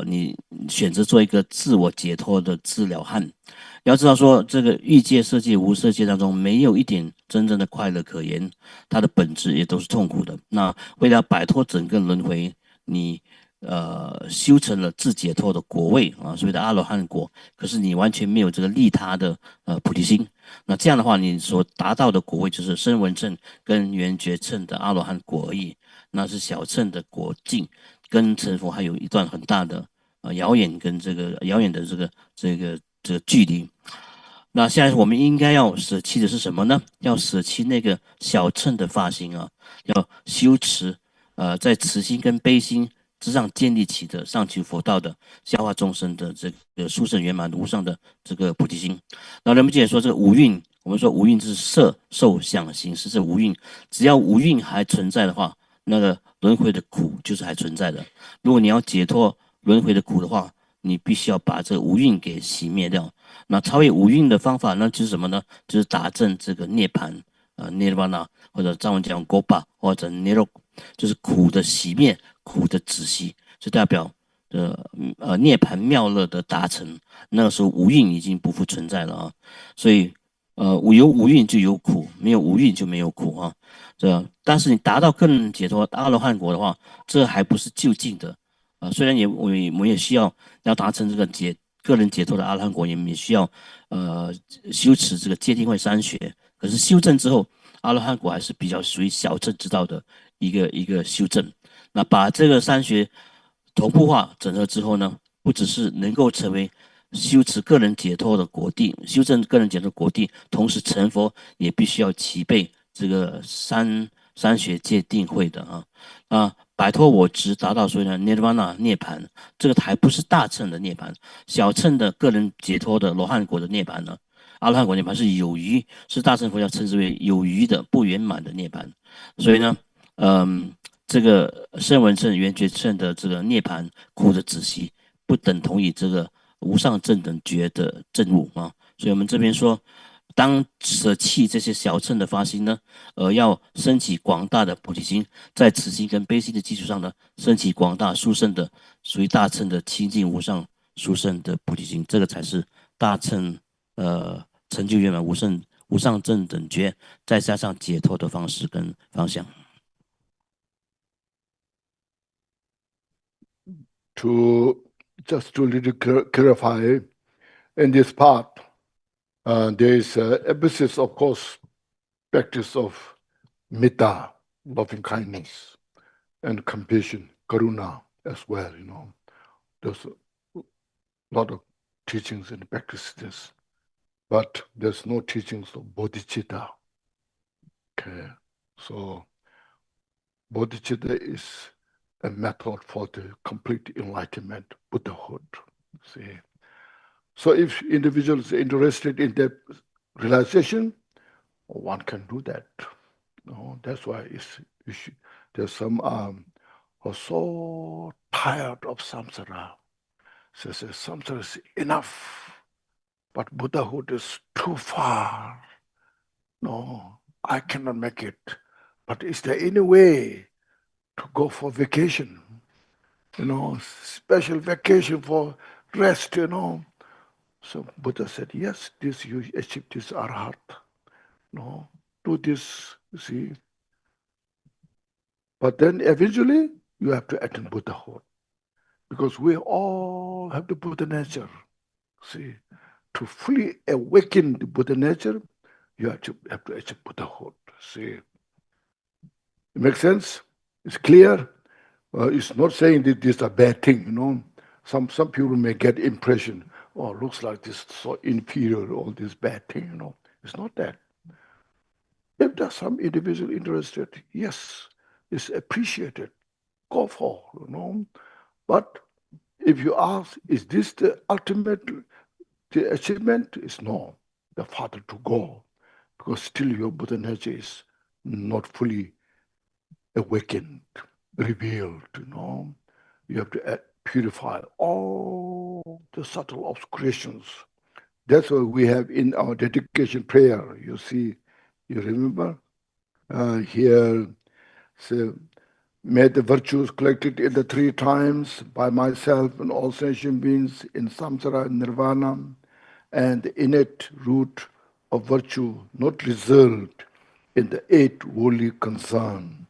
你选择做一个自我解脱的自了汉。要知道说，这个欲界、色界、无色界当中，没有一点真正的快乐可言，它的本质也都是痛苦的。那为了摆脱整个轮回，你修成了自解脱的果位啊，所谓的阿罗汉果，可是你完全没有这个利他的菩提心。那这样的话，你所达到的果位就是声闻乘跟缘觉乘的阿罗汉果而已，那是小乘的果境。跟成佛还有一段很大的遥远跟这个遥远的这个距离。那现在我们应该要舍弃的是什么呢？要舍弃那个小乘的发心啊，要修持在慈心跟悲心之上建立起的上求佛道的消化众生的这个殊胜圆满无上的这个菩提心。那人们解说这个五蕴，我们说五蕴是色受想行识，这五蕴只要五蕴还存在的话，那个轮回的苦就是还存在的。如果你要解脱轮回的苦的话，你必须要把这个五蕴给熄灭掉。那超越五蕴的方法呢，就是什么呢？就是达证这个涅槃nirvana， 或者藏文讲 gopa 或者 nirok， 就是苦的熄灭、苦的止息，就代表涅槃妙乐的达成。那个时候五蕴已经不复存在了啊，所以有五蕴就有苦，没有五蕴就没有苦啊。但是你达到个人解脱阿罗汉果的话，这还不是就近的虽然我们也需要达成这个个人解脱的阿罗汉果，也需要修持这个戒定慧三学。可是修正之后，阿罗汉果还是比较属于小乘之道的一个修正。那把这个三学同步化整合之后呢，不只是能够成为修持个人解脱的果地，修正个人解脱的果地，同时成佛也必须要齐备这个三三学界定会的摆脱我执，达到所谓的 nirvana 涅槃，这个还不是大乘的涅槃，小乘的个人解脱的罗汉果的涅槃呢，阿罗汉果涅槃是有余，是大乘佛教称之为有余的不圆满的涅槃，所以呢，这个声闻乘、缘觉乘的这个涅槃苦的止息，不等同于这个无上正等觉的证悟所以我们这边说，当舍弃这些小乘的发心呢，要升起广大的菩提心，在慈心跟悲心的基础上呢，升起广大殊胜的属于大乘的清净无上殊胜的菩提心，这个才是大乘成就圆满无上正等觉，再加上解脱的方式跟方向。Just to little clarify, in this part, there is emphasis, of course, practice of metta, loving kindness, and compassion, karuna as well. There's a lot of teachings and practices, but there's no teachings of bodhicitta. Okay, so bodhicitta is a method for the complete enlightenment, Buddhahood. See, so if individuals are interested in that realization, one can do that. That's why there's some are so tired of samsara. So samsara is enough, but Buddhahood is too far. No, I cannot make it. But is there any way to go for vacation? Special vacation for rest, So Buddha said, yes, this you achieve this arhat. Do this, you see. But then eventually you have to attain Buddhahood. Because we all have the Buddha nature. See, to fully awaken the Buddha nature, you have to achieve Buddhahood. See, it makes sense? It's clear? It's not saying that this is a bad thing, Some people may get impression, oh, looks like this is so inferior, all this bad thing, It's not that. If there's some individual interested, yes, it's appreciated. Go for, But if you ask, is this the ultimate the achievement? Is no, the farther to go, because still your Buddha nature is not fully awakened, revealed, You have to purify all the subtle obscurations. That's what we have in our dedication prayer. You see, you remember? Here, so, may the virtues collected in the 3 times by myself and all sentient beings in samsara and nirvana, and the innate root of virtue not result in the 8 worldly concern,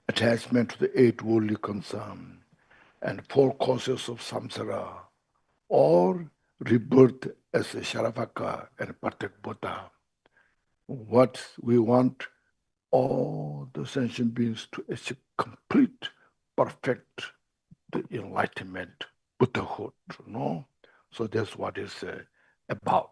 attachment to the 8 worldly concern, and 4 causes of samsara, or rebirth as a Sharavaka and Patak Buddha. What we want all the sentient beings to achieve complete, perfect the enlightenment, Buddhahood, So that's what it's about.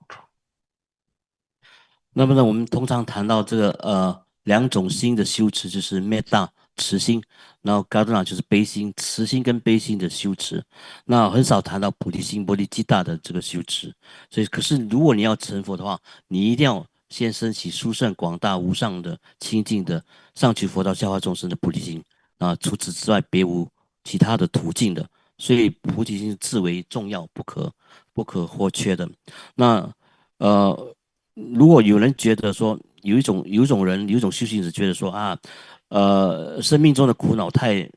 那么呢，我们通常谈到这个2种心的修持，就是 metta 慈心，然后 karuna 就是悲心，慈心跟悲心的修持。那很少谈到菩提心、bodhi citta 的这个修持。所以，可是如果你要成佛的话，你一定要先升起殊胜广大无上的清净的上取佛道教化众生的菩提心除此之外别无其他的途径的。所以菩提心至为重要，不可或缺的。那如果有人觉得说有一种修行者觉得说生命中的苦恼太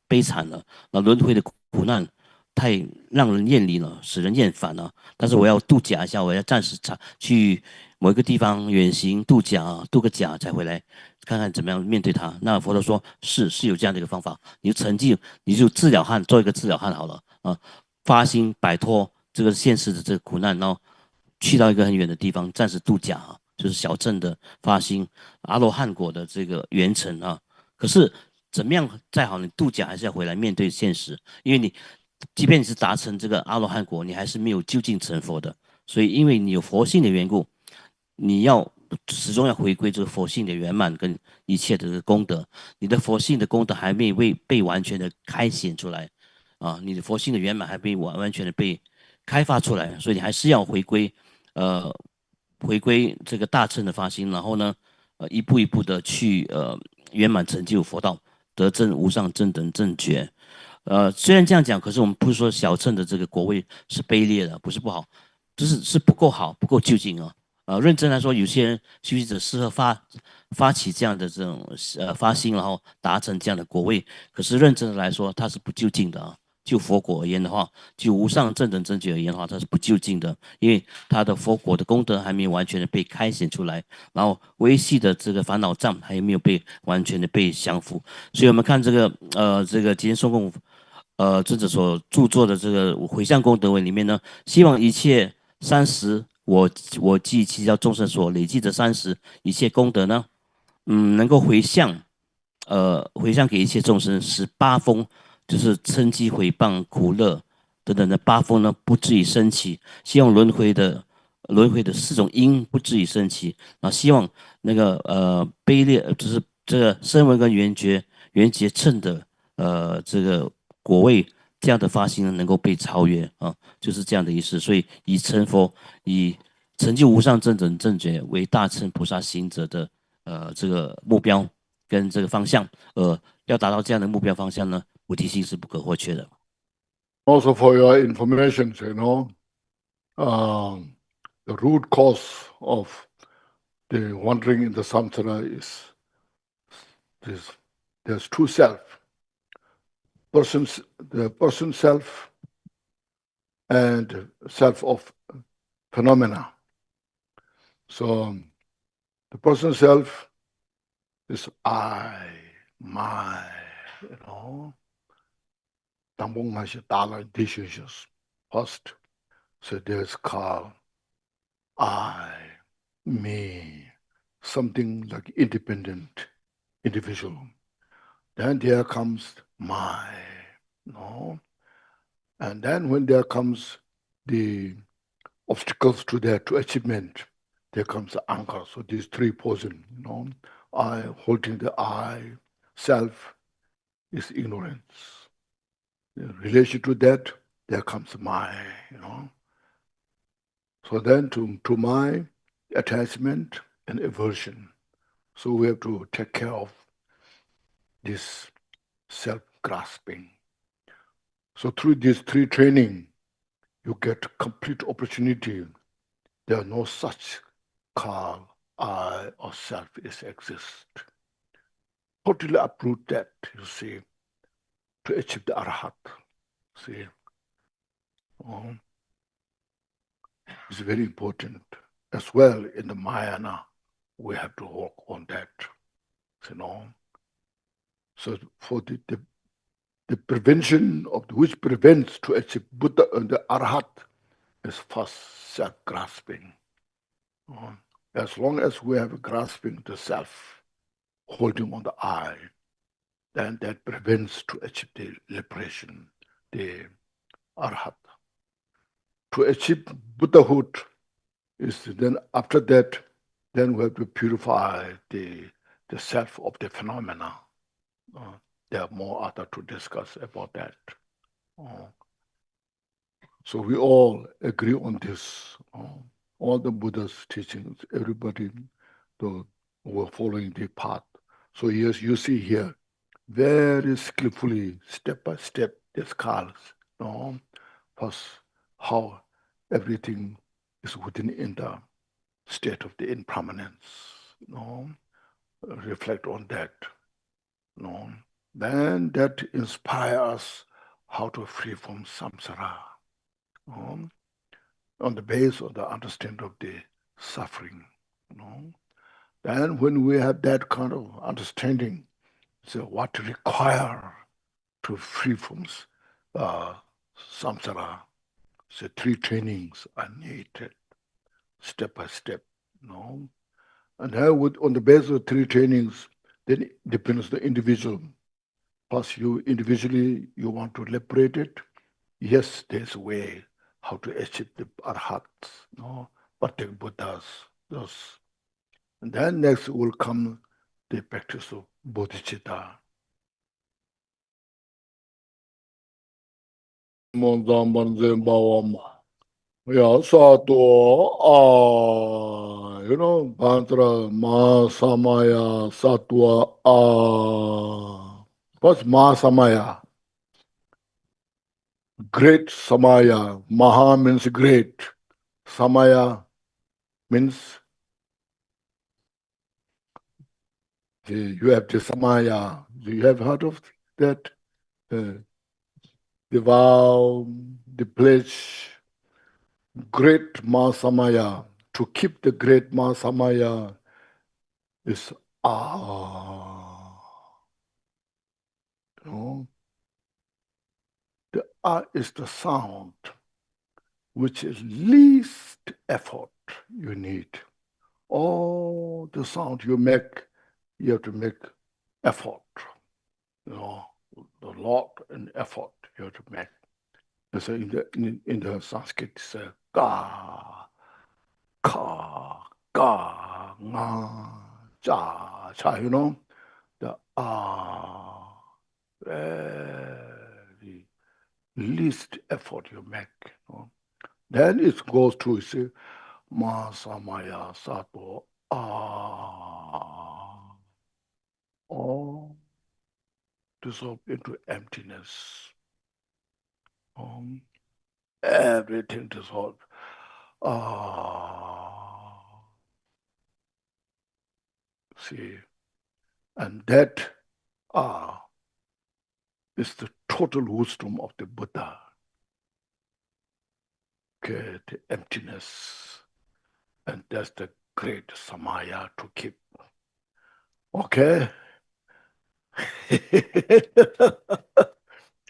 悲惨了，那轮回的苦难太让人厌离了，使人厌烦了。但是我要度假一下，我要暂时去某一个地方远行度假，度个假才回来，看看怎么样面对它。那佛陀说是有这样的一个方法，你就沉寂，你就治疗汉，做一个治疗汉好了发心摆脱这个现实的这个苦难，然后去到一个很远的地方暂时度假就是小乘的发心，阿罗汉果的这个圆成可是怎么样再好，你度假还是要回来面对现实，因为你即便你是达成这个阿罗汉果，你还是没有究竟成佛的。所以因为你有佛性的缘故，你要始终要回归这个佛性的圆满跟一切的这个功德。你的佛性的功德还没被完全的开显出来啊，你的佛性的圆满还没完全的被开发出来，所以你还是要回归这个大乘的发心，然后呢，一步一步的去圆满成就佛道，得证无上正等正觉。虽然这样讲，可是我们不是说小乘的这个国位是卑劣的，不是不好，是不够好，不够究竟啊。认真来说，有些人修行者适合发起这样的这种发心，然后达成这样的国位。可是认真的来说，它是不究竟的啊。就佛果而言的话，就无上正等正觉而言的话，它是不究竟的，因为它的佛果的功德还没有完全的被开显出来，然后维系的这个烦恼障还没有被完全的被降服。所以我们看这个吉田松贡尊者所著作的这个回向功德文里面呢，希望一切30我记其教众生所累积的30一切功德呢，能够回向给一切众生18风，就是嗔讥毁谤苦乐等等的8风呢，不至于升起。希望轮回的4种因不至于升起，然后希望那个卑劣，就是这个声闻跟缘觉称的这个果位这样的发心呢，能够被超越啊，就是这样的意思。所以以成佛，以成就无上正等正觉为大乘菩萨行者的这个目标跟这个方向，要达到这样的目标方向呢，菩提心是不可或缺的。Also for your information, the root cause of the wandering in the samsara is this: there's two self, the person self and self of phenomena. So the person self is I, my, decisions first. So there's called I, me, something like independent individual. Then there comes my, and then when there comes the obstacles to their achievement, there comes the anger. So these three portions, I, holding the I, self is ignorance. In relation to that, there comes my, So then to my attachment and aversion. So we have to take care of this self-grasping. So through these three training, you get complete opportunity. There are no such called I or self is exist. Totally uproot that, you see, to achieve the arhat. See, it's very important. As well in the Mayana, we have to work on that, So for the prevention of which prevents to achieve Buddha and the arhat is first self-grasping. As long as we have grasping the self, holding on the I, then that prevents to achieve the liberation, the arhat. To achieve Buddhahood is then after that, then we have to purify the self of the phenomena. There are more other to discuss about that. So we all agree on this. All the Buddha's teachings, everybody who are following the path. So yes, you see here, very skillfully, step by step, the scales. First, how everything is in the state of the impermanence. Reflect on that. Then that inspires us how to free from samsara. On the base of the understanding of the suffering. Then when we have that kind of understanding, so what to require to free from samsara, so three trainings are needed, step by step. And then on the basis of three trainings, then it depends on the individual. Plus you individually, you want to liberate it. Yes, there's a way how to achieve the arhats, but the Buddhas, those And then next will come the practice of bodhicitta. Ya satwa you know, Pantra Ma Samaya Satwa What's Ma Samaya? Great Samaya. Maha means great. Samaya means you have the Samaya. You have heard of that? The vow, the pledge, great Mahasamaya. To keep the great Mahasamaya is You know, the is the sound which is least effort you need. All the sound you make, you have to make effort. You know, a lot and effort you have to make. So in the Sanskrit, it's ga, ka, ga, nga, cha, cha, you know, the very least effort you make. You know. Then it goes to say, ma samaya sato all dissolve into emptiness. Everything dissolved. See, and that is the total wisdom of the Buddha. Okay, the emptiness, and that's the great samaya to keep. Okay.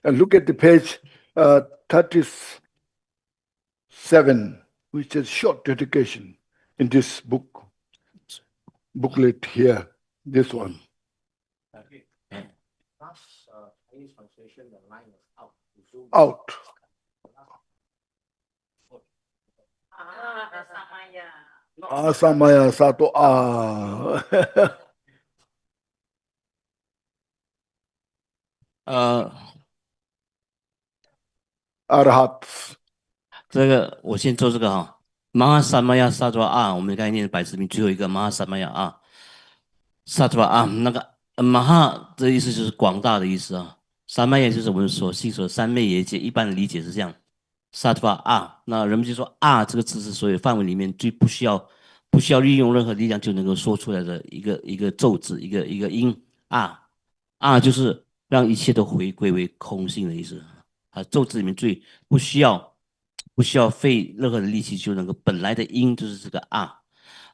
And look at the page 37, which is short dedication in this booklet here. This one. Out. Samaya sato Arhat。这个我先做这个哈，马哈萨玛亚萨多啊，我们刚才念的百字名最后一个马哈萨玛亚啊，萨多啊，那个马哈的意思就是广大的意思啊，萨玛亚就是我们所信所三昧耶界，一般的理解是这样，萨多啊，那人们就说啊这个字是所有范围里面最不需要利用任何力量就能够说出来的一个咒字，一个音啊，就是让一切都回归为空性的意思啊，咒字里面最不需要费任何的力气就能够本来的音就是这个啊，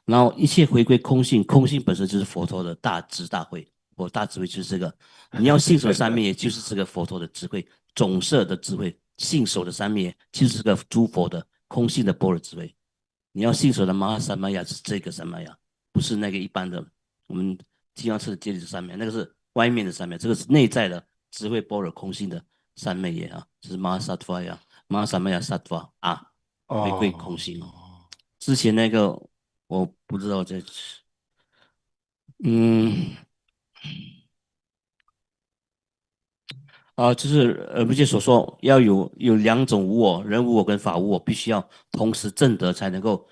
然后一切回归空性，空性本身就是佛陀的大智大慧，大智慧就是这个，你要信守三昧耶，就是这个佛陀的智慧，总摄的智慧，信守的三昧耶就是这个诸佛的空性的般若智慧，你要信守的马哈三昧耶是这个三昧耶，不是那个一般的我们经常吃的戒律三昧，那个是外面的三昧，这个是内在的智慧般若空性的三昧耶啊，这是马哈萨陀呀。马哈萨玛亚萨陀啊，回归空性哦。之前那个我不知道这，就是不界所说要有两种无我，人无我跟法无我，必须要同时证得才能够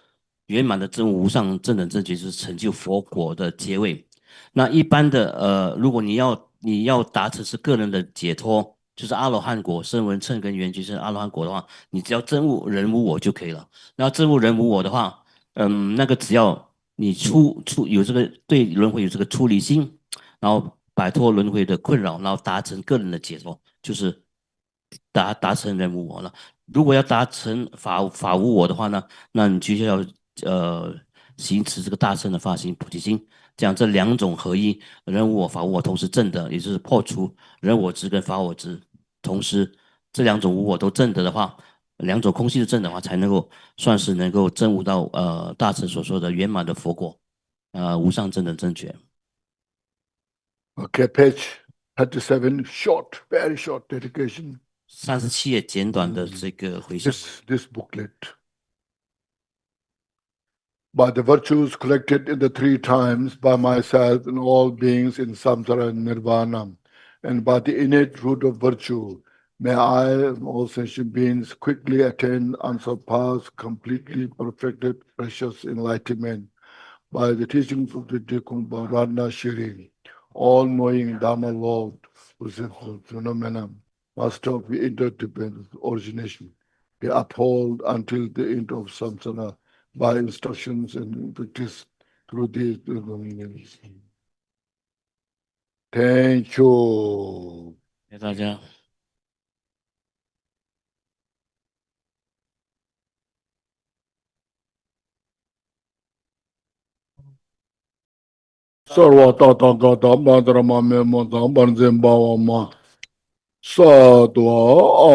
圆满的证悟无上正等正觉，就是成就佛果的结位。那一般的如果你要达成是个人的解脱，就是阿罗汉果、声闻乘跟缘觉是阿罗汉果的话，你只要证悟人无我就可以了。那证悟人无我的话，那个只要你有这个对轮回有这个出离心，然后摆脱轮回的困扰，然后达成个人的解脱，就是达成人无我了。如果要达成法无我的话呢，那你就要行持这个大乘的发心菩提心，这样这两种合一，人无我法无我同时证得，也就是破除人我执跟法我执，同时这两种无我都证得的话，两种空性的证的话，才能够算是能够证悟到大乘所说的圆满的佛果，无上正等正觉。Okay, page 37, short, very short dedication. 37页简短的这个回向。This booklet. by the virtues collected in the 3 times by myself and all beings in samsara and nirvana, and by the innate root of virtue, may I and all sentient beings quickly attain unsurpassed, completely perfected, precious enlightenment by the teachings of the Drikung Kagyu, all-knowing Dharma Lord, who is the phenomena, master of the interdependent origination, be upheld until the end of samsara by instructions and practice through these dominions. Thank you. 谢谢大家。Sarva tata gata madhrama me mata banzem bhava ma sadva.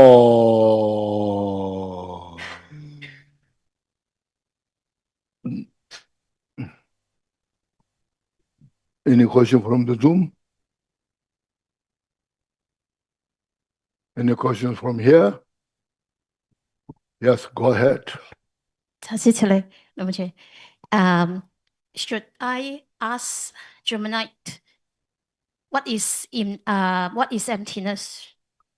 Any question from the Zoom? Any questions from here? Yes, go ahead. Should I ask Germanite what is emptiness?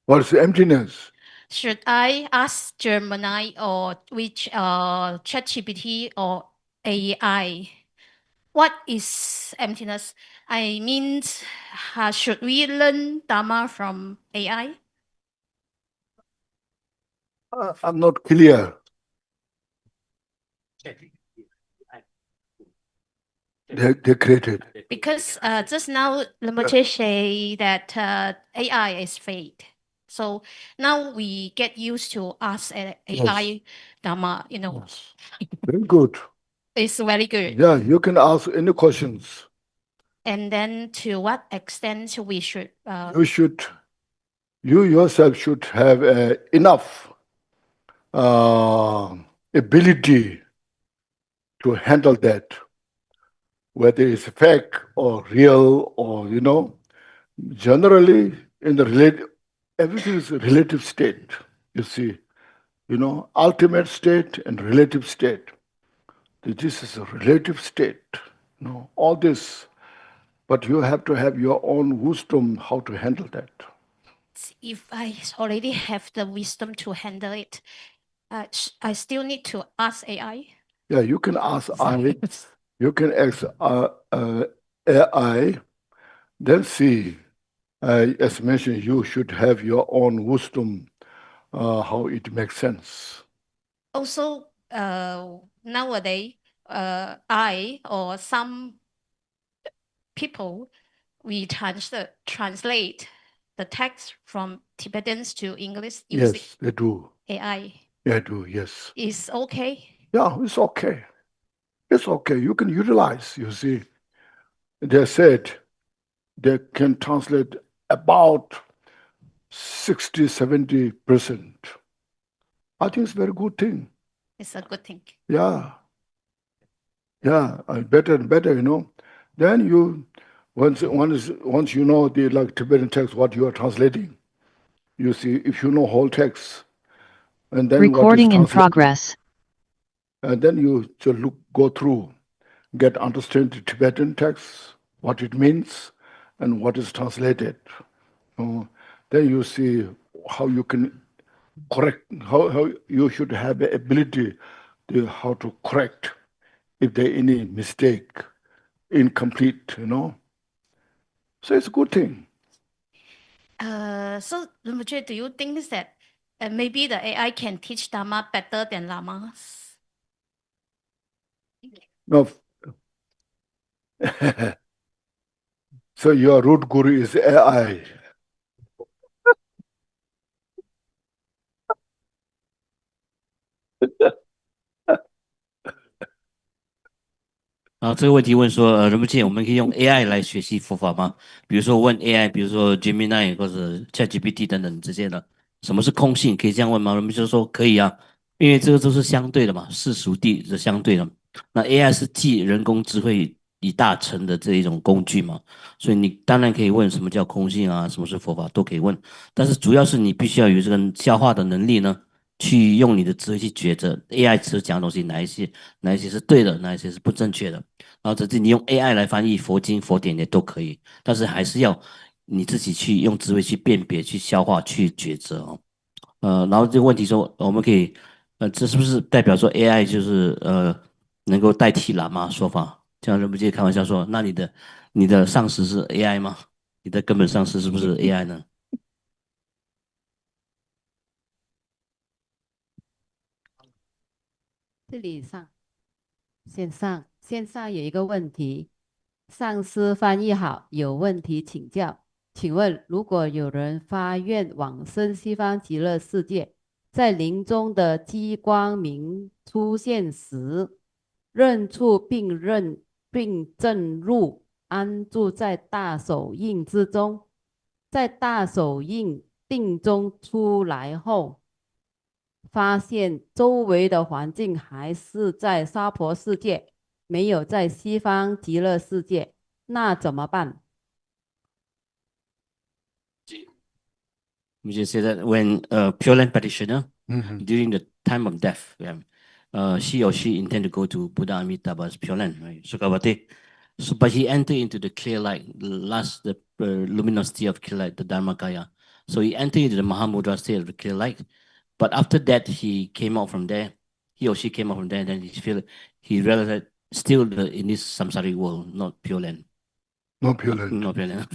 What is emptiness? Should I ask Germanite or which ChatGPT or AI? What is emptiness? I mean, should we learn Dharma from AI? I'm not clear. They created. Because just now Rinpoche say that AI is fake. So now we get used to ask AI Dharma, you know. Very good. It's very good. Yeah, you can ask any questions. And then to what extent we should... You yourself should have enough ability to handle that, whether it's fake or real or, you know, generally in the everything is a relative state, you see, you know, ultimate state and relative state. This is a relative state, you know, all this, but you have to have your own wisdom how to handle that. If I already have the wisdom to handle it, I still need to ask AI. Yeah, you can ask AI. You can ask AI, then see. As mentioned, you should have your own wisdom, how it makes sense. Also, nowadays, I or some people, we translate the text from Tibetans to English using Yes, they do. AI. They do, yes. Is okay? Yeah, it's okay. It's okay. You can utilize, you see. They said they can translate about 60-70%. I think it's a very good thing. It's a good thing. Yeah. Yeah, better and better, you know. Then you, once you know the like Tibetan text, what you are translating, you see, if you know whole text, and then recording in progress, and then you just go through, understand the Tibetan text, what it means, and what is translated. Then you see how you can correct, how you should have the ability to how to correct if there any mistake, incomplete, you know. So it's a good thing. So, Rinpoche, do you think that maybe the AI can teach Dharma better than Lamas? No. So your root guru is AI.这个问题问说，仁波切，我们可以用 AI 来学习佛法吗？比如说问 AI，比如说 Gemini 或者 ChatGPT 等等这些的，什么是空性？可以这样问吗？仁波切说可以啊，因为这个都是相对的嘛，世俗谛是相对的。那 AI 是继人工智慧一大成的这一种工具嘛，所以你当然可以问什么叫空性啊，什么是佛法都可以问，但是主要是你必须要有这个消化的能力呢，去用你的智慧去抉择 AI 词讲的东西哪一些是对的，哪一些是不正确的。然后你用 AI 来翻译佛经佛典也都可以，但是还是要你自己去用智慧去辨别、去消化、去抉择哦。然后这个问题说，我们可以，这是不是代表说 AI 就是能够代替喇嘛说法？这样人不介开玩笑说，那你的上司是 AI 吗？你的根本上司是不是 AI 呢？这里线上有一个问题，上司翻译好，有问题请教。请问，如果有人发愿往生西方极乐世界，在临终的激光明出现时，认出并正入安住在大手印之中，在大手印定中出来后，发现周围的环境还是在娑婆世界，没有在西方极乐世界，那怎么办？ We just say that when a Pure Land practitioner during the time of death, he or she intend to go to Buddha Amitabha's Pure Land, right? Sukhavati. So, but he entered into the clear light, the luminosity of clear light, the Dharmakaya. So he entered into the Mahamudra state of the clear light. But after that, he came out from there. He or she came out from there, and then he realized that still in this samsaric world, not Pure Land. Not Pure Land. Not Pure Land.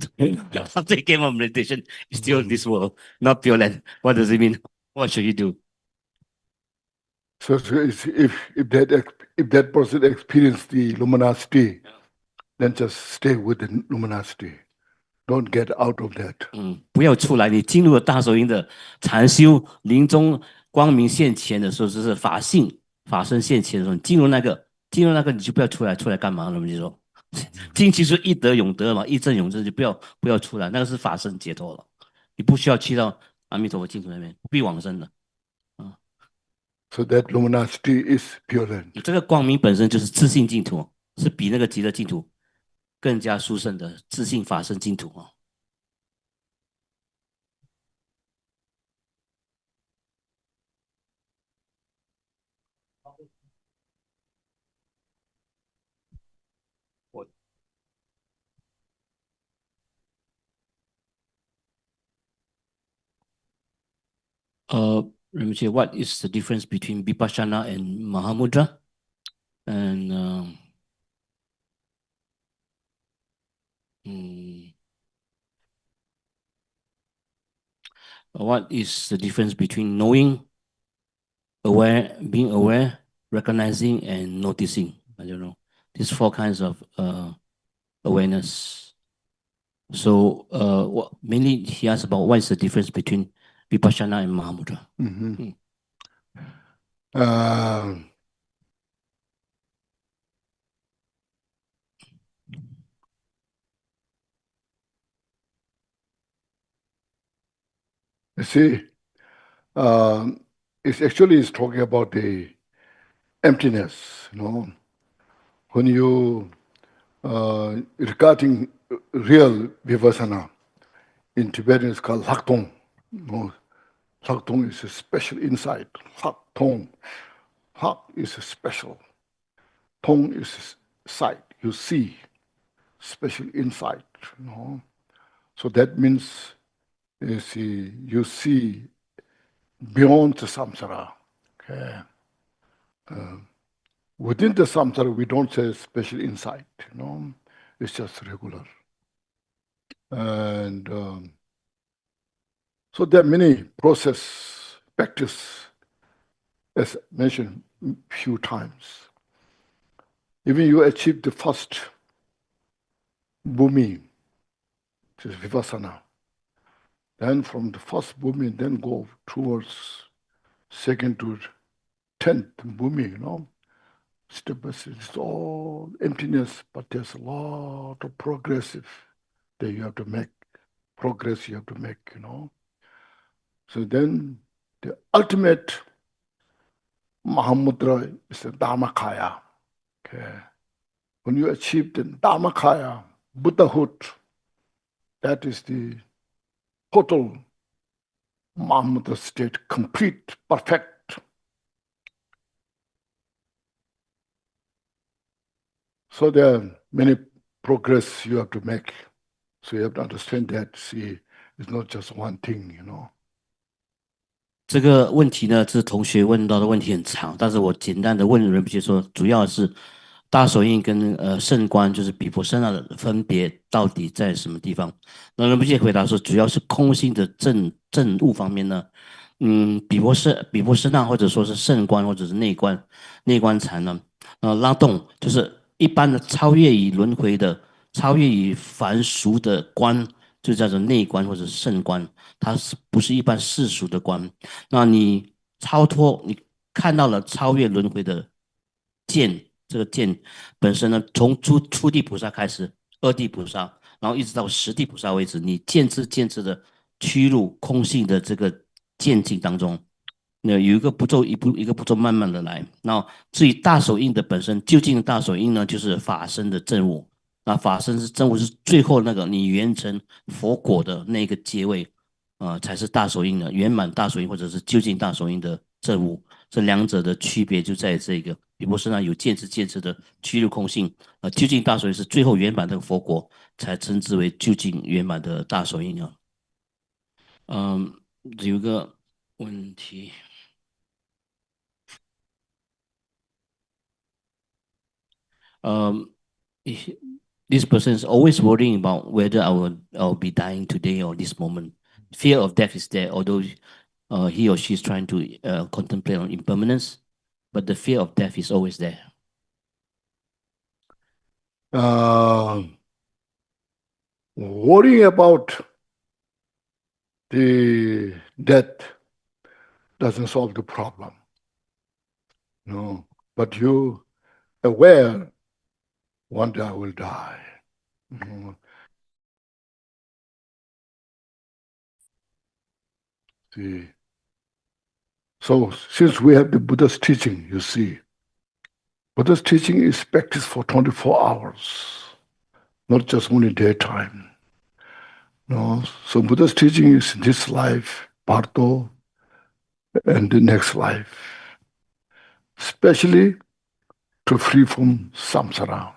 After he came out of meditation, it's still this world, not Pure Land. What does it mean? What should he do? So if that person experienced the luminosity, then just stay with the luminosity. Don't get out of that. 不要出来。你进入了大手印的禅修，临终光明现前的时候，就是法性法身现前的时候，你进入那个，你就不要出来。出来干嘛？我们就说，进去是一得永得嘛，一正永正，就不要出来，那个是法身解脱了。你不需要去到阿弥陀佛净土那边，不必往生的。So that luminosity is Pure Land. 这个光明本身就是自性净土，是比那个极乐净土更加殊胜的自性法身净土啊。Let me see, what is the difference between Vipassana and Mahamudra? And what is the difference between knowing, being aware, recognizing, and noticing? I don't know. These four kinds of awareness. So mainly he asked about what is the difference between Vipassana and Mahamudra. You see, it's talking about the emptiness, When you regarding real vipassana, in Tibetan it's called Laktong. Laktong is a special insight. Laktong. Hak is a special. Tong is sight. You see. Special insight. So that means you see beyond the samsara. Okay. Within the samsara, we don't say special insight. It's just regular. And so there are many practice, as mentioned a few times. Even you achieve the first bhumi, which is vipassana. Then from the first bhumi, then go towards second to 10th bhumi, Step by step. It's all emptiness, but there's a lot of progressive that you have to make. Progress you have to make, So then the ultimate Mahamudra is the Dharmakaya. Okay. When you achieve the Dharmakaya, Buddhahood, that is the total Mahamudra state, complete, perfect. So there are many progress you have to make. So you have to understand that, see, it's not just one thing, you know. 这个问题呢，这同学问到的问题很长，但是我简单的问仁波切说，主要是大手印跟圣观，就是比婆舍那的分别到底在什么地方？那仁波切回答说，主要是空性的正悟方面呢，比婆舍那或者说是圣观或者是内观禅呢，拉动就是一般的超越于轮回的、超越于凡俗的观，就叫做内观或者是圣观，它是不是一般世俗的观？那你超脱，你看到了超越轮回的见，这个见本身呢，从初地菩萨开始，二地菩萨，然后一直到十地菩萨为止，你见智的趋入空性的这个渐进当中。那有一个步骤，一个步骤慢慢的来。那至于大手印的本身，究竟的大手印呢，就是法身的证悟。那法身是证悟是最后那个你圆成佛果的那个阶位，才是大手印的圆满大手印或者是究竟大手印的证悟。这两者的区别就在这个，比婆舍那有见智的趋入空性，究竟大手印是最后圆满的佛果，才称之为究竟圆满的大手印啊。有一个问题。This person is always worrying about whether I'll be dying today or this moment. Fear of death is there, although he or she is trying to contemplate on impermanence, but the fear of death is always there. Worrying about the death doesn't solve the problem. No, but you aware one day I will die. See. So since we have the Buddha's teaching, you see, Buddha's teaching is practiced for 24 hours, not just only daytime. No, so Buddha's teaching is this life, Bardo, and the next life, especially to free from samsara.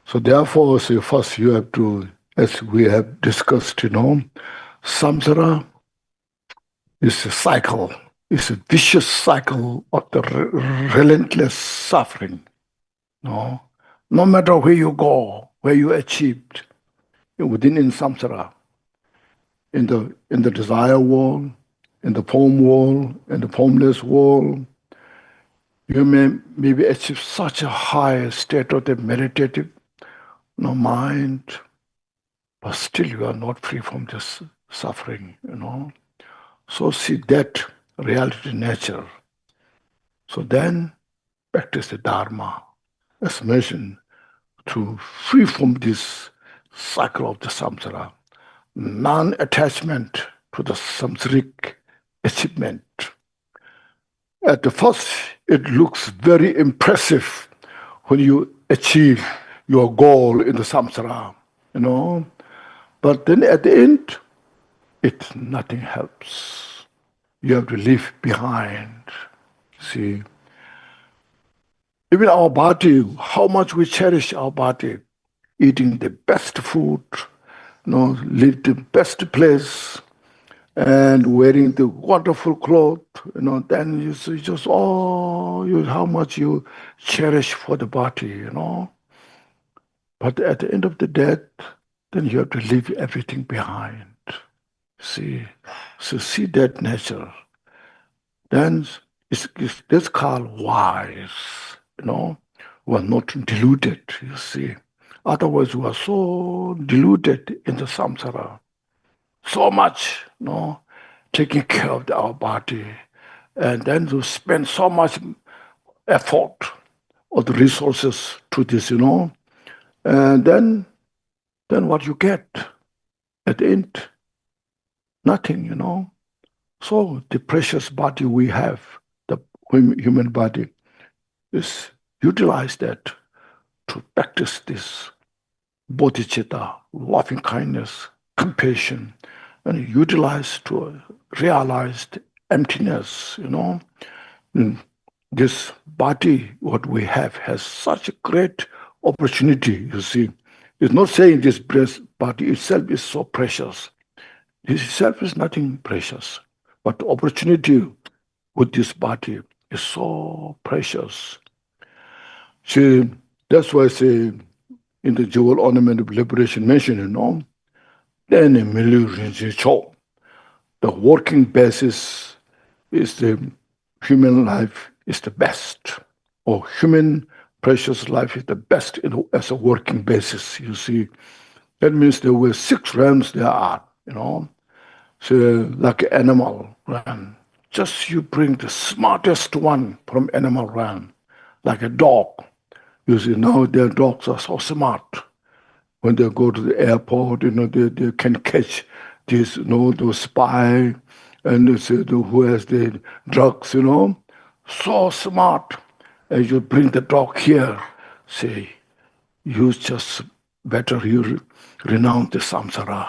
So therefore, say first you have to, as we have discussed, you know, samsara is a cycle. It's a vicious cycle of the relentless suffering. No matter where you go, where you achieved, within in samsara, in the desire world, in the form world, in the formless world, you may maybe achieve such a high state of the meditative mind, but still you are not free from this suffering, you know. So see that reality nature. So then practice the Dharma, as mentioned, to free from this cycle of the samsara, non-attachment to the samsaric achievement. At the first, it looks very impressive when you achieve your goal in the samsara, you know. But then at the end, nothing helps. You have to leave behind. See, even our body, how much we cherish our body, eating the best food, you know, live the best place, and wearing the wonderful clothes, you know, then you see just, how much you cherish for the body, you know. But at the end of the day, then you have to leave everything behind. See, so see that nature. Then it's called wise, you know. We are not deluded, you see. Otherwise, we are so deluded in the samsara. So much, you know, taking care of our body. And then to spend so much effort or the resources to this, you know. And then what you get at the end? Nothing, you know. So the precious body we have, the human body, is utilize that to practice this bodhicitta, loving kindness, compassion, and utilize to realized emptiness, This body, what we have, has such a great opportunity, you see. It's not saying this body itself is so precious. This itself is nothing precious. But the opportunity with this body is so precious. See, that's why I say in the jewel ornament of liberation mentioned, then the working basis is the human life is the best, or human precious life is the best as a working basis, you see. That means there were 6 realms there are, So like an animal realm. Just you bring the smartest one from animal realm, like a dog. You see, now their dogs are so smart. When they go to the airport, they can catch this, those spy and who has the drugs, so smart. And you bring the dog here, say, you just better you renounce the samsara,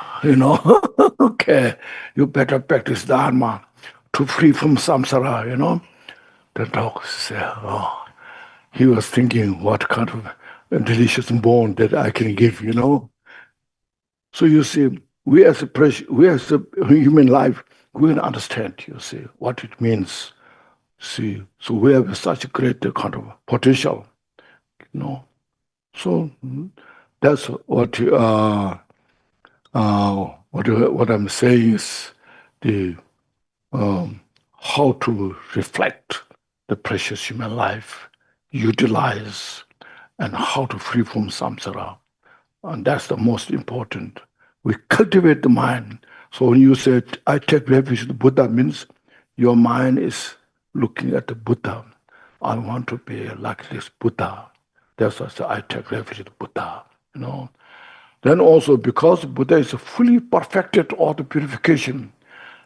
Okay, you better practice dharma to free from samsara, The dog said, oh, he was thinking what kind of a delicious bone that I can give, So you see, we as a human life, we can understand, you see, what it means. See, so we have such a great kind of potential, So that's what I'm saying is the how to reflect the precious human life, utilize, and how to free from samsara. And that's the most important. We cultivate the mind. So when you say, I take refuge in the Buddha, means your mind is looking at the Buddha. I want to be like this Buddha. That's why I say, I take refuge in the Buddha, Then also, because Buddha is fully perfected all the purification,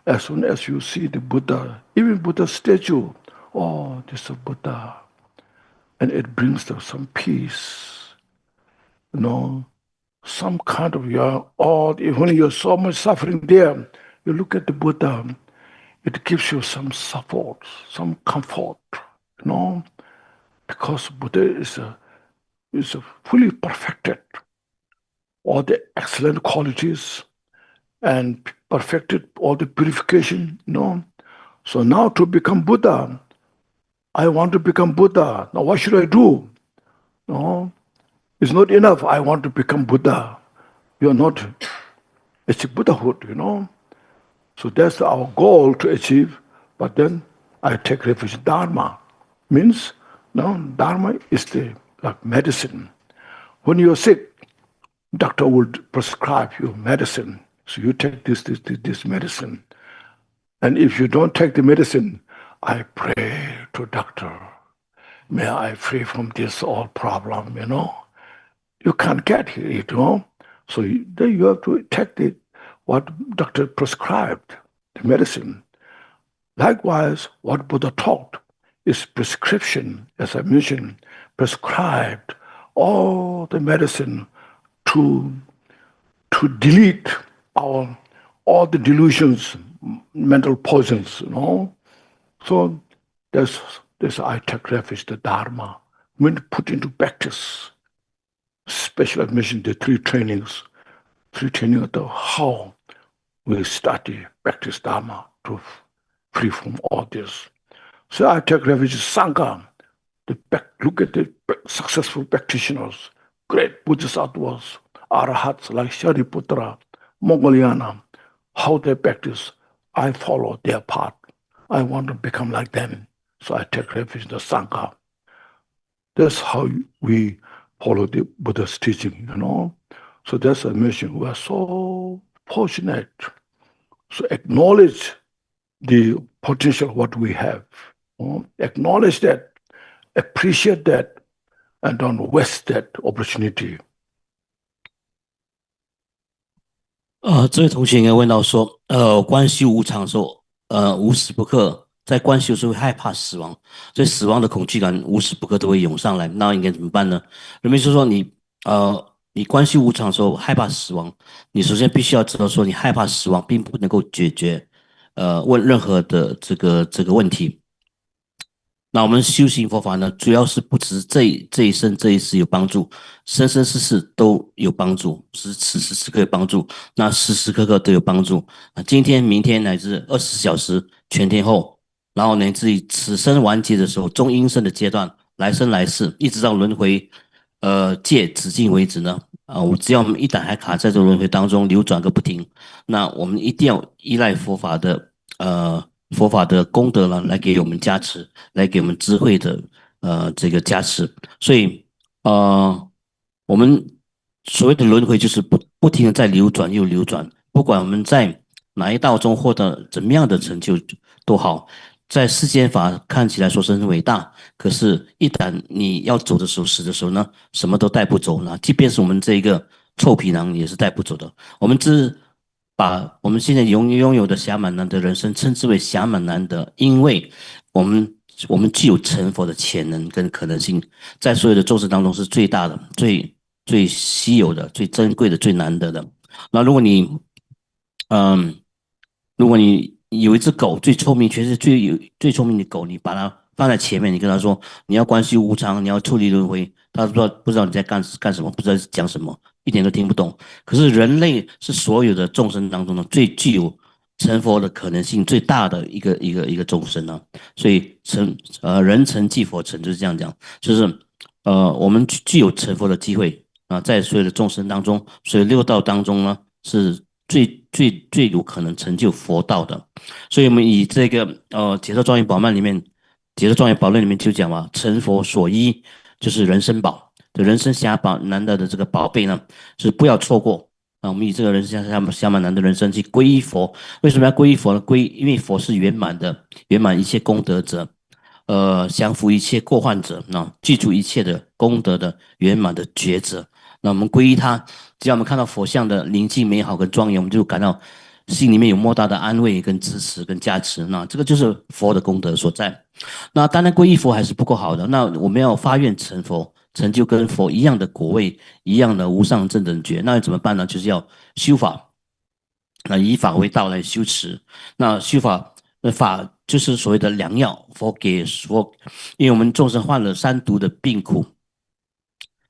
as soon as you see the Buddha, even Buddha statue, oh, this is a Buddha. And it brings them some peace, some kind of when you're so much suffering there, you look at the Buddha, it gives you some support, some comfort, because Buddha is fully perfected, all the excellent qualities and perfected all the purification, So now to become Buddha, I want to become Buddha. Now what should I do? It's not enough, I want to become Buddha. You're not achieve Buddhahood, So that's our goal to achieve. But then I take refuge in Dharma. Means, Dharma is like medicine. When you're sick, doctor would prescribe you medicine. So you take this medicine. And if you don't take the medicine, I pray to doctor, may I free from this all problem, You can't get it, So then you have to take what doctor prescribed, the medicine. Likewise, what Buddha taught is prescription, as I mentioned, prescribed all the medicine to delete all the delusions, mental poisons, So there's I take refuge, the Dharma, when put into practice. Special admission, the 3 trainings of how we study, practice Dharma to free from all this. So I take refuge in Sangha. Look at the successful practitioners, great Bodhisattvas, Arahats like Shariputra, Mongoliana, how they practice. I follow their path. I want to become like them. So I take refuge in the Sangha. That's how we follow the Buddha's teaching, So that's a mission. We are so fortunate. So acknowledge the potential what we have. Acknowledge that, appreciate that, and don't waste that opportunity. 这位同学应该问到说，观修无常的时候，无时不刻在观修的时候会害怕死亡，所以死亡的恐惧感无时不刻都会涌上来，那应该怎么办呢？人们就说你观修无常的时候害怕死亡，你首先必须要知道说你害怕死亡并不能够解决问任何的这个问题。那我们修行佛法呢，主要是不只是这一生这一世有帮助，生生世世都有帮助，是此时此刻有帮助，那时时刻刻都有帮助。今天、明天乃至24小时全天候，然后乃至于此生完结的时候，中阴身的阶段，来生来世，一直到轮回界止尽为止呢。只要我们一旦还卡在这个轮回当中流转个不停，那我们一定要依赖佛法的功德呢，来给我们加持，来给我们智慧的这个加持。所以我们所谓的轮回就是不停的在流转又流转，不管我们在哪一道中获得怎么样的成就都好，在世间法看起来说是很伟大，可是一旦你要走的时候，死的时候呢，什么都带不走呢，即便是我们这一个臭皮囊也是带不走的。我们只把我们现在拥有的暇满难得人生称之为暇满难得，因为我们具有成佛的潜能跟可能性，在所有的众生当中是最大的、最稀有的、最珍贵的、最难得的。那如果你嗯，如果你有一只狗最聪明，全是最聪明的狗，你把它放在前面，你跟它说你要观修无常，你要处理轮回，它不知道你在干什么，不知道在讲什么，一点都听不懂。可是人类是所有的众生当中呢最具有成佛的可能性最大的一个众生呢，所以人成即佛成就是这样讲，就是我们具有成佛的机会啊，在所有的众生当中，所以六道当中呢是最有可能成就佛道的。所以我们以这个解脱庄严宝曼里面，解脱庄严宝论里面就讲嘛，成佛所依就是人生宝，对人生暇宝难得的这个宝贝呢，是不要错过。我们以这个人生暇满难的人生去皈依佛，为什么要皈依佛呢？因为佛是圆满的，圆满一切功德者，降伏一切过患者，具足一切的功德的圆满的觉者。那我们皈依他，只要我们看到佛像的宁静美好跟庄严，我们就感到心里面有莫大的安慰跟支持跟加持。那这个就是佛的功德所在。那当然皈依佛还是不够好的，那我们要发愿成佛，成就跟佛一样的果位，一样的无上正等觉。那要怎么办呢？就是要修法，那以法为道来修持。那修法法就是所谓的良药，因为我们众生患了三毒的病苦。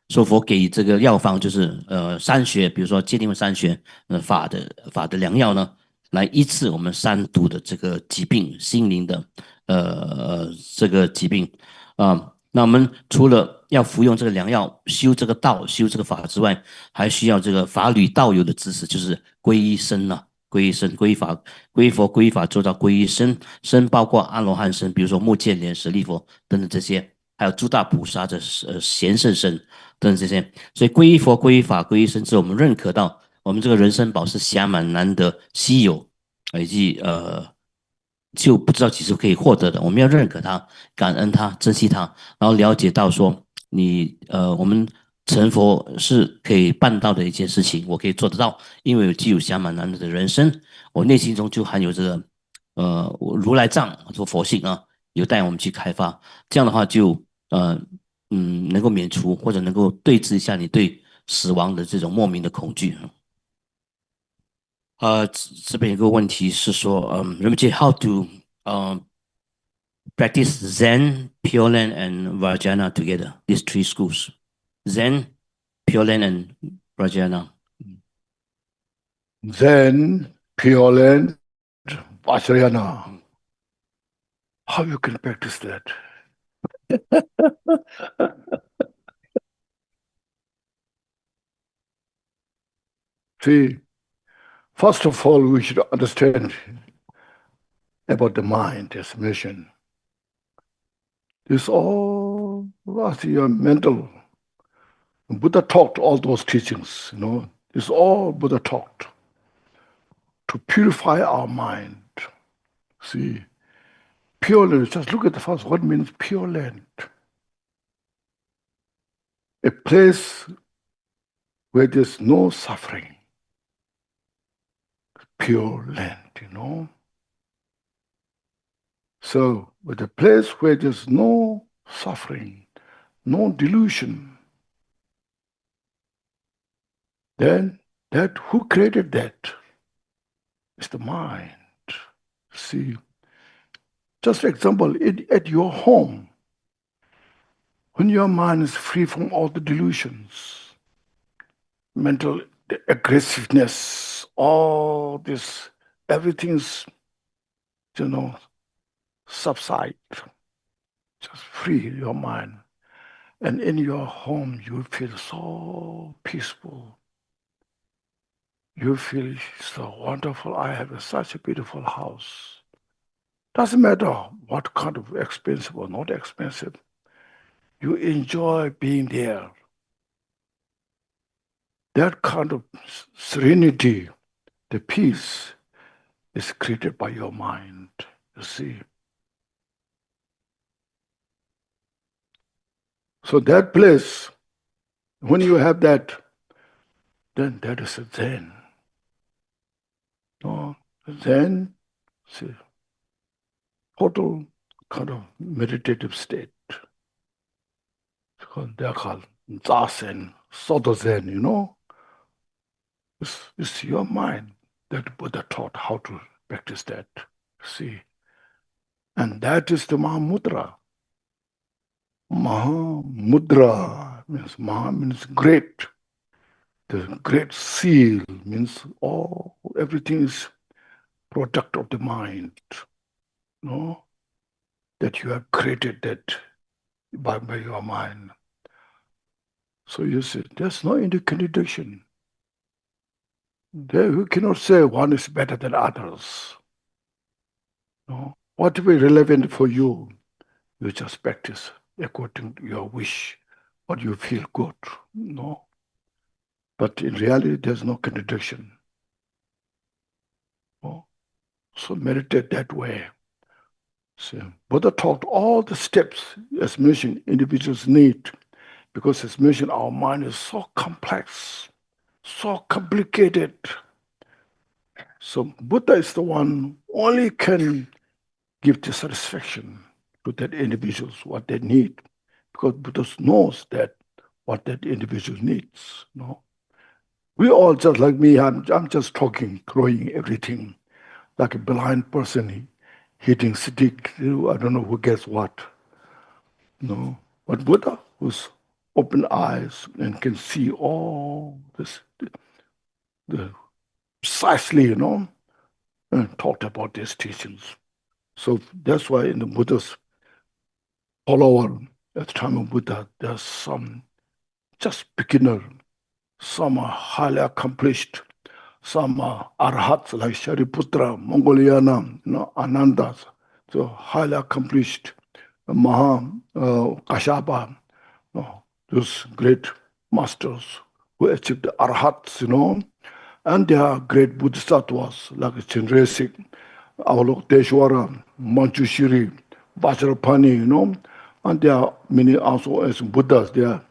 说佛给这个药方就是三学，比如说戒定三学，法的良药呢，来医治我们三毒的这个疾病，心灵的这个疾病那我们除了要服用这个良药，修这个道，修这个法之外，还需要这个法侣道友的知识，就是皈依身皈依身、皈依法、皈依佛、皈依法，做到皈依身。身包括阿罗汉身，比如说目犍连、舍利佛等等这些，还有诸大菩萨的贤圣身。等这些，所以皈依佛、皈依法、皈依身之后，我们认可到我们这个人生宝是暇满难得、稀有，以及就不知道几时可以获得的。我们要认可它、感恩它、珍惜它，然后了解到说我们成佛是可以办到的一件事情，我可以做得到，因为我具有暇满难得的人生，我内心中就含有这个如来藏或佛性有带我们去开发，这样的话就能够免除或者能够对治一下你对死亡的这种莫名的恐惧。这边有个问题是说Rinpoche, how to practice Zen, Pure Land and Vajrayana together? These three schools, Zen, Pure Land and Vajrayana. Zen, Pure Land, Vajrayana. How you can practice that? See, first of all, we should understand about the mind as mentioned. It's all your mental. Buddha taught all those teachings, It's all Buddha taught to purify our mind. See, pure land, just look at the first, what means pure land? A place where there's no suffering. Pure land, So, with a place where there's no suffering, no delusion, then who created that? It's the mind. See, just for example, at your home, when your mind is free from all the delusions, mental aggressiveness, all this, everything's, subside. Just free your mind. And in your home, you feel so peaceful. You feel so wonderful. I have such a beautiful house. Doesn't matter what kind of expensive or not expensive. You enjoy being there. That kind of serenity, the peace, is created by your mind, you see. So that place, when you have that, then that is a Zen. Zen, see, total kind of meditative state. They're called Zazen, Soto Zen, It's your mind that Buddha taught how to practice that, see. And that is the Mahamudra. Mahamudra means Maha means great. The great seal means everything is product of the mind, that you have created that by your mind. So you see, there's no contradiction. There you cannot say one is better than others. Whatever is relevant for you, you just practice according to your wish, what you feel good, But in reality, there's no contradiction. So meditate that way. See, Buddha taught all the steps, as mentioned, individuals need, because as mentioned, our mind is so complex, so complicated. So Buddha is the one only can give the satisfaction to that individuals, what they need, because Buddha knows that what that individual needs. We all just like me, I'm just talking, throwing everything, like a blind person hitting stick, I don't know who gets what. But Buddha, who's open eyes and can see all this, precisely, and talked about these teachings. So that's why in the Buddha's follower at the time of Buddha, there's some just beginner, some are highly accomplished, some are arhats like Shariputra, Mongoliana, Anandas, so highly accomplished, Kashyapa, those great masters who achieved the arhats, and they are great bodhisattvas like Chenresik, Avalokiteshvara, Manjushri, Vajrapani, and there are many also as Buddhas there.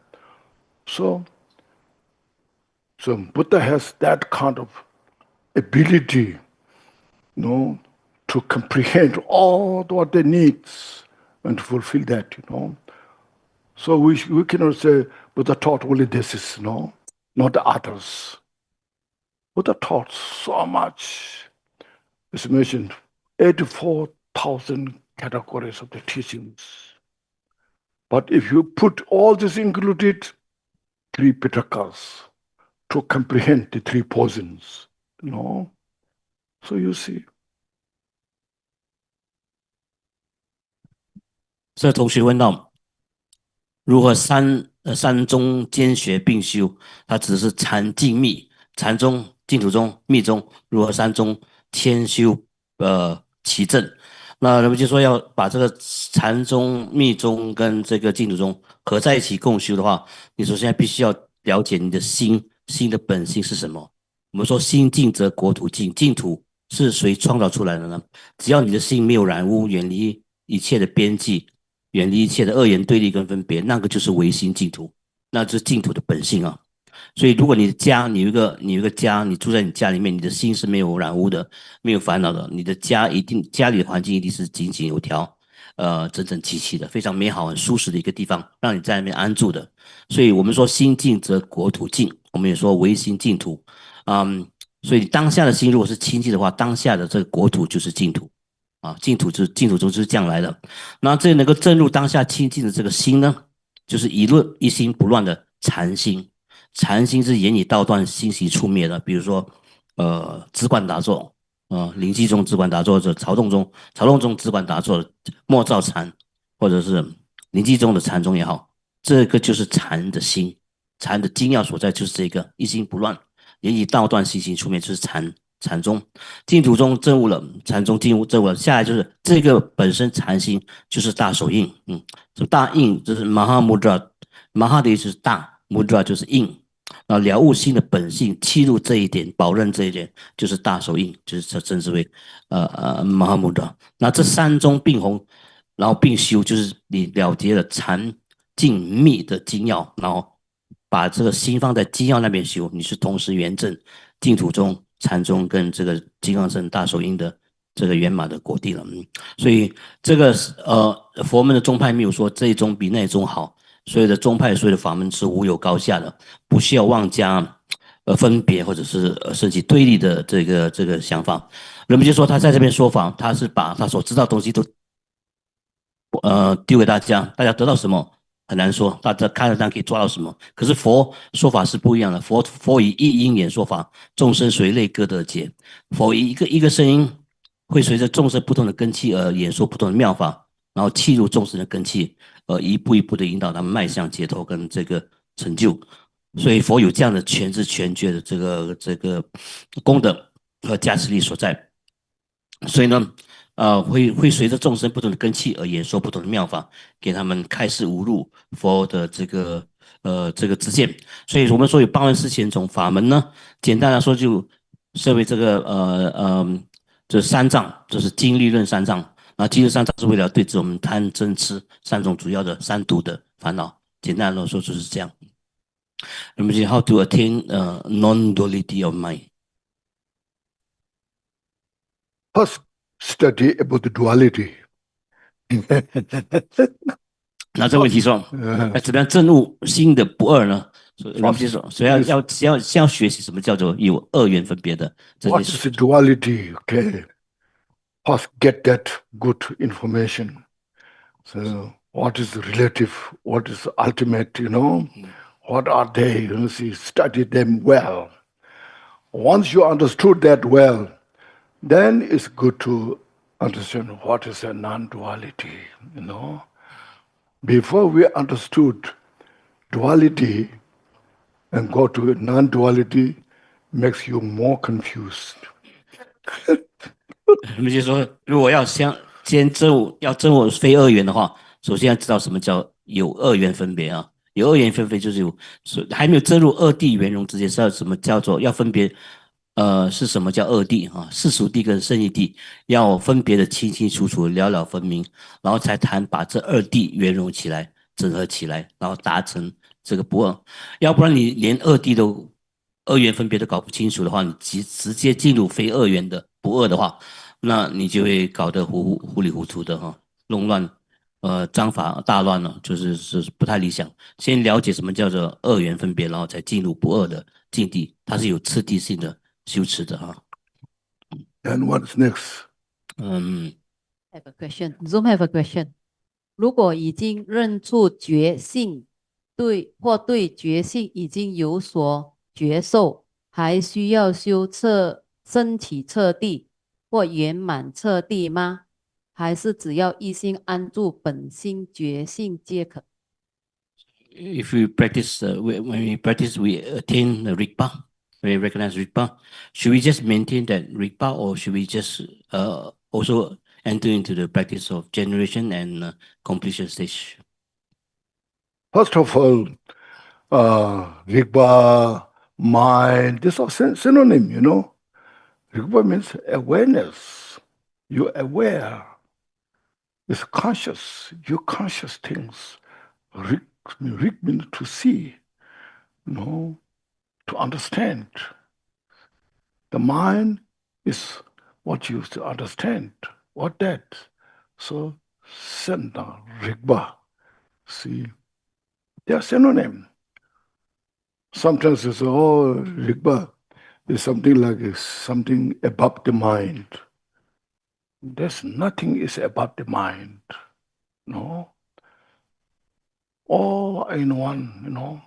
So Buddha has that kind of ability, to comprehend all what they need and to fulfill that, So we cannot say Buddha taught only this, not the others. Buddha taught so much. As mentioned, 84,000 categories of the teachings. But if you put all this included, 3 Pitakas to comprehend the 3 portions, So you see. 这同学问到，如何三中兼学并修？它只是禅净密，禅中、净土中、密中，如何三中兼修其正？那人们就说要把这个禅中、密中跟这个净土中合在一起共修的话，你首先必须要了解你的心的本性是什么。我们说心净则国土净，净土是谁创造出来的呢？只要你的心没有染污，远离一切的边际，远离一切的恶言对立跟分别，那个就是唯心净土，那就是净土的本性啊。所以如果你的家，你有一个家，你住在你家里面，你的心是没有染污的，没有烦恼的，你的家里的环境一定是井井有条，整整齐齐的，非常美好、很舒适的一个地方，让你在那边安住的。所以我们说心净则国土净，我们也说唯心净土，所以当下的心如果是清净的话，当下的这个国土就是净土。啊，净土中就是这样来的。那这能够证入当下清净的这个心呢，就是一心不乱的禅心。禅心是言语道断，心习处灭的。比如说，止观打坐，临济中止观打坐，或者曹洞中止观打坐，莫造禅，或者是临济中的禅宗也好，这个就是禅的心，禅的精要所在就是这个一心不乱，言语道断，心习处灭，就是禅宗。净土中证悟了，禅宗证悟了，下来就是这个本身禅心就是大手印，这大印就是 Mahamudra，Maha 的意思是大，Mudra 就是印。了悟心的本性，契入这一点，保任这一点，就是大手印，就是称之为Mahamudra。那这三宗并弘，然后并修，就是你了结了禅净密的精要，然后把这个心放在精要那边修，你是同时圆证净土中、禅宗跟这个金刚乘大手印的这个圆满的果地了。所以这个佛门的宗派没有说这一宗比那一宗好。所有的宗派、所有的法门是无有高下的，不需要妄加分别或者是升起对立的这个想法。人们就说他在这边说法，他是把他所知道的东西都丢给大家，大家得到什么很难说，大家看得到可以抓到什么。可是佛说法是不一样的，佛以一因缘说法，众生随类各得解。佛以一个声音会随着众生不同的根器而演说不同的妙法，然后契入众生的根器。一步一步的引导他们迈向解脱跟这个成就，所以佛有这样的全知全觉的这个功德和加持力所在，所以呢，会随着众生不同的根器而演说不同的妙法，给他们开示悟入佛的这个知见。所以我们说有84000种法门呢，简单来说就设为这个这三藏，就是经律论三藏。那其实三藏是为了对治我们贪嗔痴3种主要的3毒的烦恼，简单来说就是这样。那么 how to attain non-duality of mind? First, study about the duality. 那这个问题说，怎么样证悟心的不二呢？人们就说，所以要学习什么叫做有二元分别的这些 What is the duality? Okay. First, get that good information. So, what is relative? What is ultimate? What are they? See, study them well. Once you understood that well, then it's good to understand what is a non-duality. Before we understood duality and go to non-duality, makes you more confused. 我们就说，如果要先证悟非二元的话，首先要知道什么叫有二元分别啊。有二元分别就是还没有证入二谛圆融之前，是要什么叫做要分别是什么叫二谛啊？世俗谛跟胜义谛要分别的清清楚楚、了了分明，然后才谈把这二谛圆融起来、整合起来，然后达成这个不二。要不然你连二谛都二元分别都搞不清楚的话，你直接进入非二元的不二的话，那你就会搞得糊里糊涂的哈，弄乱章法大乱了，是不太理想。先了解什么叫做二元分别，然后才进入不二的境地，它是有次第性的修持的哈。And what's next? Have a question. Zoom have a question. 如果已经认出觉性，对觉性已经有所觉受，还需要修升起彻地或圆满彻地吗？还是只要一心安住本心觉性皆可？ If we practice, when we practice, we attain the Drikpa, we recognize Drikpa. Should we just maintain that Drikpa, or should we just also enter into the practice of generation and completion stage? First of all, Rigpa, mind, these are synonym, Rigpa means awareness. You're aware. It's conscious. You're conscious things. Rig means to see, to understand. The mind is what you to understand. What that? So, Senda, Rigpa. See, they are synonym. Sometimes it's Rigpa is something like something above the mind. there's nothing is about the mind. No, all in one.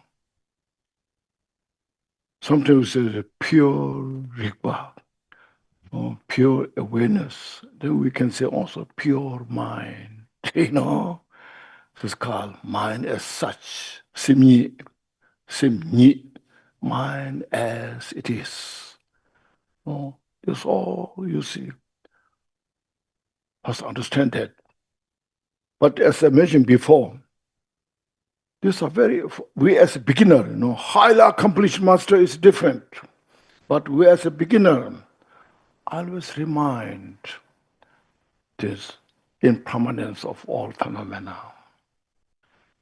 Sometimes it's pure Rigpa, pure awareness. Then we can say also pure mind. It's called mind as such. Simni, mind as it is. That's all you see. Must understand that. But as I mentioned before, these are we as a beginner, highly accomplished master is different. But we as a beginner, always remind this impermanence of all phenomena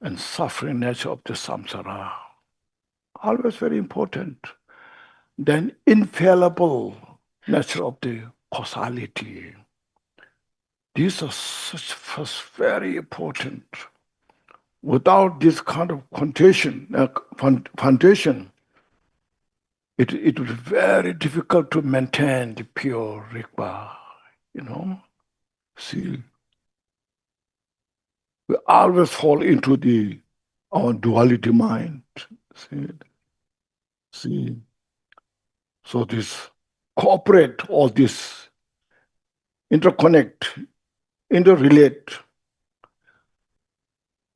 and suffering nature of the samsara. Always very important. Then infallible nature of the causality. These are very important. Without this kind of foundation, it would be very difficult to maintain the pure Rigpa, See, we always fall into our duality mind. See. So this cooperate, all this interconnect, interrelate.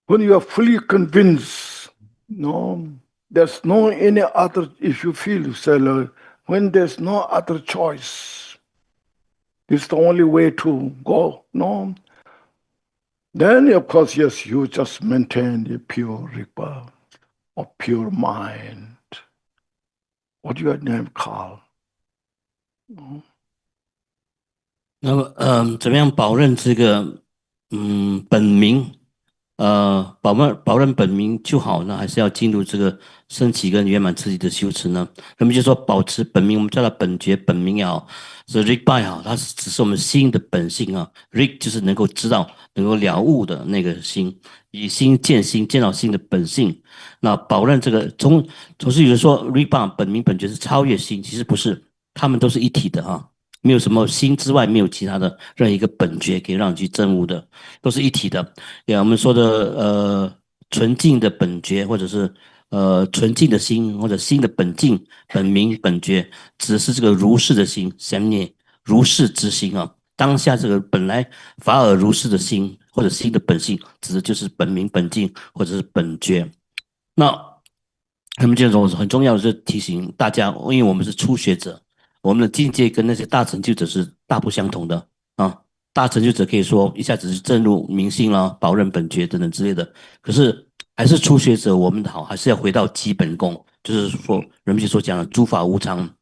When you are fully convinced, there's no any other, if you feel, when there's no other choice, it's the only way to go, then of course, yes, you just maintain the pure Rigpa or pure mind. What do your name call? 那么，怎么样保任这个本名？保任本名就好呢，还是要进入这个升起跟圆满自己的修持呢？那么就说保持本名，我们叫它本觉本名也好，是 Rigpa 也好，它只是我们心的本性啊。Rig 就是能够知道、能够了悟的那个心，以心见心，见到心的本性。那保任这个总是有人说 Rigpa 本名本觉是超越心，其实不是，他们都是一体的啊。没有什么心之外，没有其他的任何一个本觉可以让你去证悟的，都是一体的。我们说的纯净的本觉，或者是纯净的心，或者心的本净、本明、本觉，指的是这个如是的心，三念如是之心啊。当下这个本来法尔如是的心，或者心的本性，指的就是本明、本净，或者是本觉。那么这种很重要的是提醒大家，因为我们是初学者。我们的境界跟那些大成就者是大不相同的啊！大成就者可以说一下子是证入明性啦、保任本觉等等之类的，可是还是初学者，我们好还是要回到基本功，就是说人们所讲的诸法无常，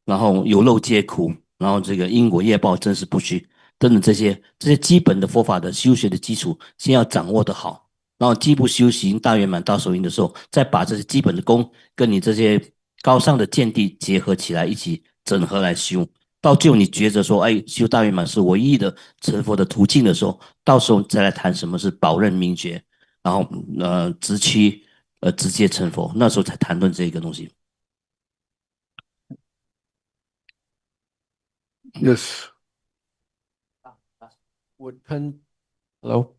然后有漏皆苦，然后这个因果业报真实不虚等等这些基本的佛法的修学的基础，先要掌握的好，然后进一步修行大圆满大手印的时候，再把这些基本的功跟你这些高尚的见地结合起来，一起整合来修，到最后你觉着说，哎，修大圆满是唯一的成佛的途径的时候，到时候再来谈什么是保任明觉，然后直趋直接成佛，那时候才谈论这个东西。Yes. Hello.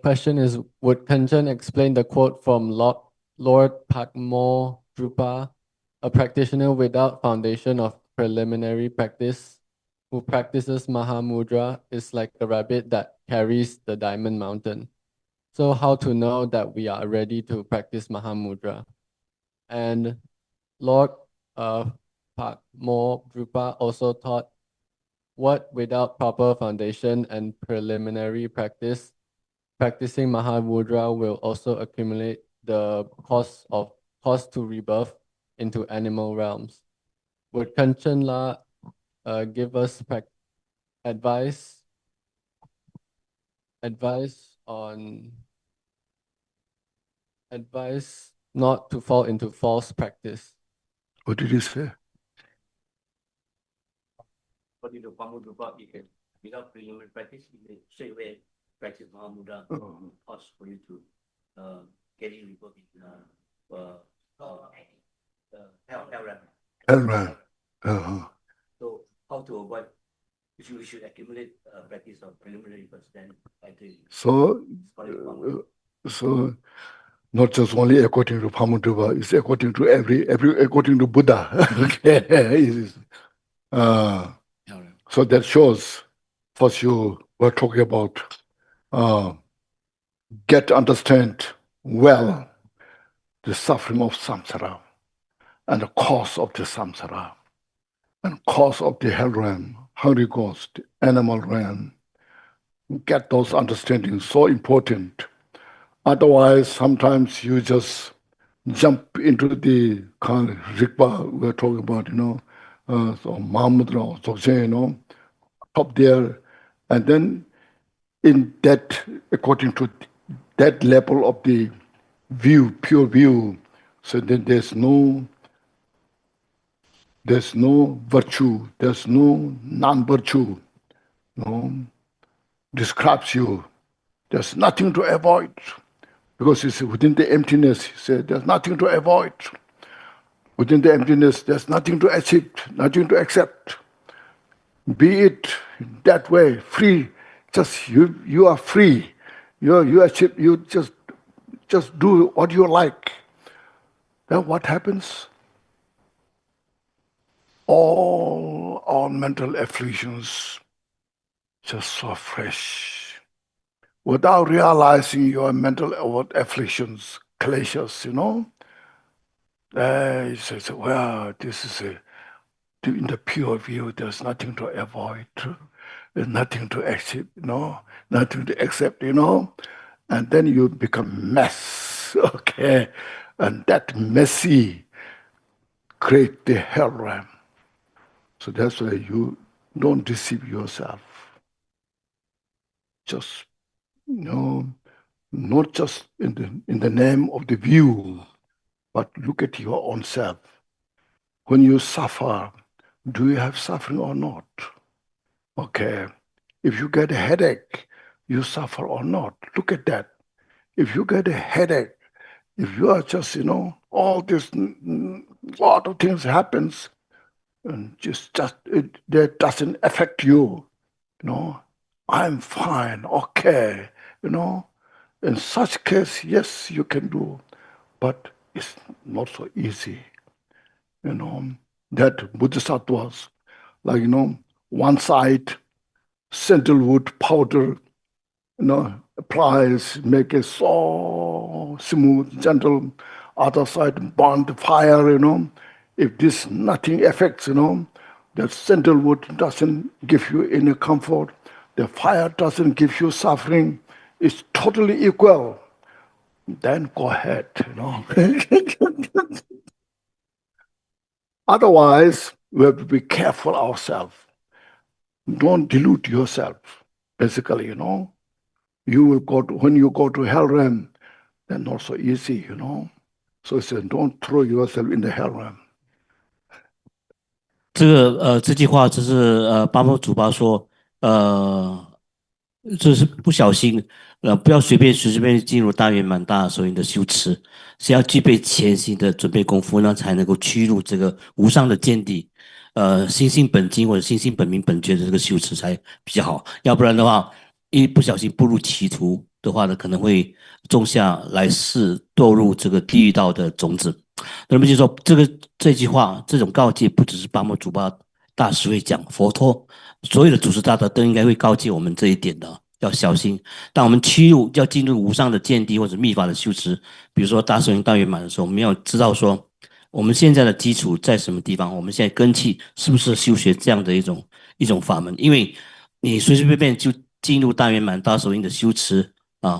Question is, would Khenchen explain the quote from Lord Mahamudra, a practitioner without foundation of preliminary practice, who practices Mahamudra is like a rabbit that carries the diamond mountain. So how to know that we are ready to practice Mahamudra? And Lord Mahamudra also taught, what without proper foundation and preliminary practice, practicing Mahamudra will also accumulate the cost to rebirth into animal realms. Would Khenchen La give us advice not to fall into false practice? What did he say? Without preliminary practice, you may straight away practice Mahamudra, cause for you to get in rebirth in hell realm. Hell realm. So how to avoid We should accumulate practice of preliminary first, then so not just only according to Mahamudra, it's according to every according to Buddha. Okay. So that shows, first you were talking about get to understand well the suffering of samsara and the cause of the samsara and cause of the hell realm, hungry ghost, animal realm. Get those understandings, so important. Otherwise, sometimes you just jump into the kind of Drakpa we're talking about, so Mahamudra, Dorje, up there, and then in that, according to that level of the view, pure view, so then there's no virtue, there's no non-virtue, describes you. There's nothing to avoid. Because it's within the emptiness, he said, there's nothing to avoid. Within the emptiness, there's nothing to achieve, nothing to accept. Be it that way, free. Just you are free. You achieve. You just do what you like. Then what happens? All mental afflictions just so fresh. Without realizing your mental afflictions, clashes, you say, well, this is in the pure view, there's nothing to avoid, there's nothing to accept, nothing to accept, and then you become mess, okay, and that messy create the hell realm. So that's why you don't deceive yourself. Just not just in the name of the view, but look at your own self. When you suffer, do you have suffering or not? Okay. If you get a headache, you suffer or not? Look at that. If you get a headache, if you are just, all this, lot of things happens, and that doesn't affect you, I'm fine, okay, In such case, yes, you can do, but it's not so easy. That bodhisattvas, like, one side, sandalwood powder, applies, make it so smooth, gentle. Other side, burn the fire, If this nothing affects, that sandalwood doesn't give you any comfort. The fire doesn't give you suffering. It's totally equal. Then go ahead, Otherwise, we have to be careful ourselves. Don't delude yourself, basically, You will when you go to hell realm, then not so easy, So he said, don't throw yourself in the hell realm. 这句话就是巴莫祖巴说，就是不小心，不要随便进入大圆满大手印的修持，是要具备潜心的准备功夫呢，才能够趋入这个无上的见地，心性本精或者心性本明本觉的这个修持才比较好，要不然的话，一不小心步入歧途的话呢，可能会种下来世堕入这个地狱道的种子。那么就说这句话，这种告诫不只是巴莫祖巴大师会讲，佛陀所有的祖师大德都应该会告诫我们这一点的，要小心。当我们要进入无上的见地或者密法的修持，比如说大手印大圆满的时候，我们要知道说我们现在的基础在什么地方，我们现在根器是不是修学这样的一种法门？因为你随随便便就进入大圆满大手印的修持。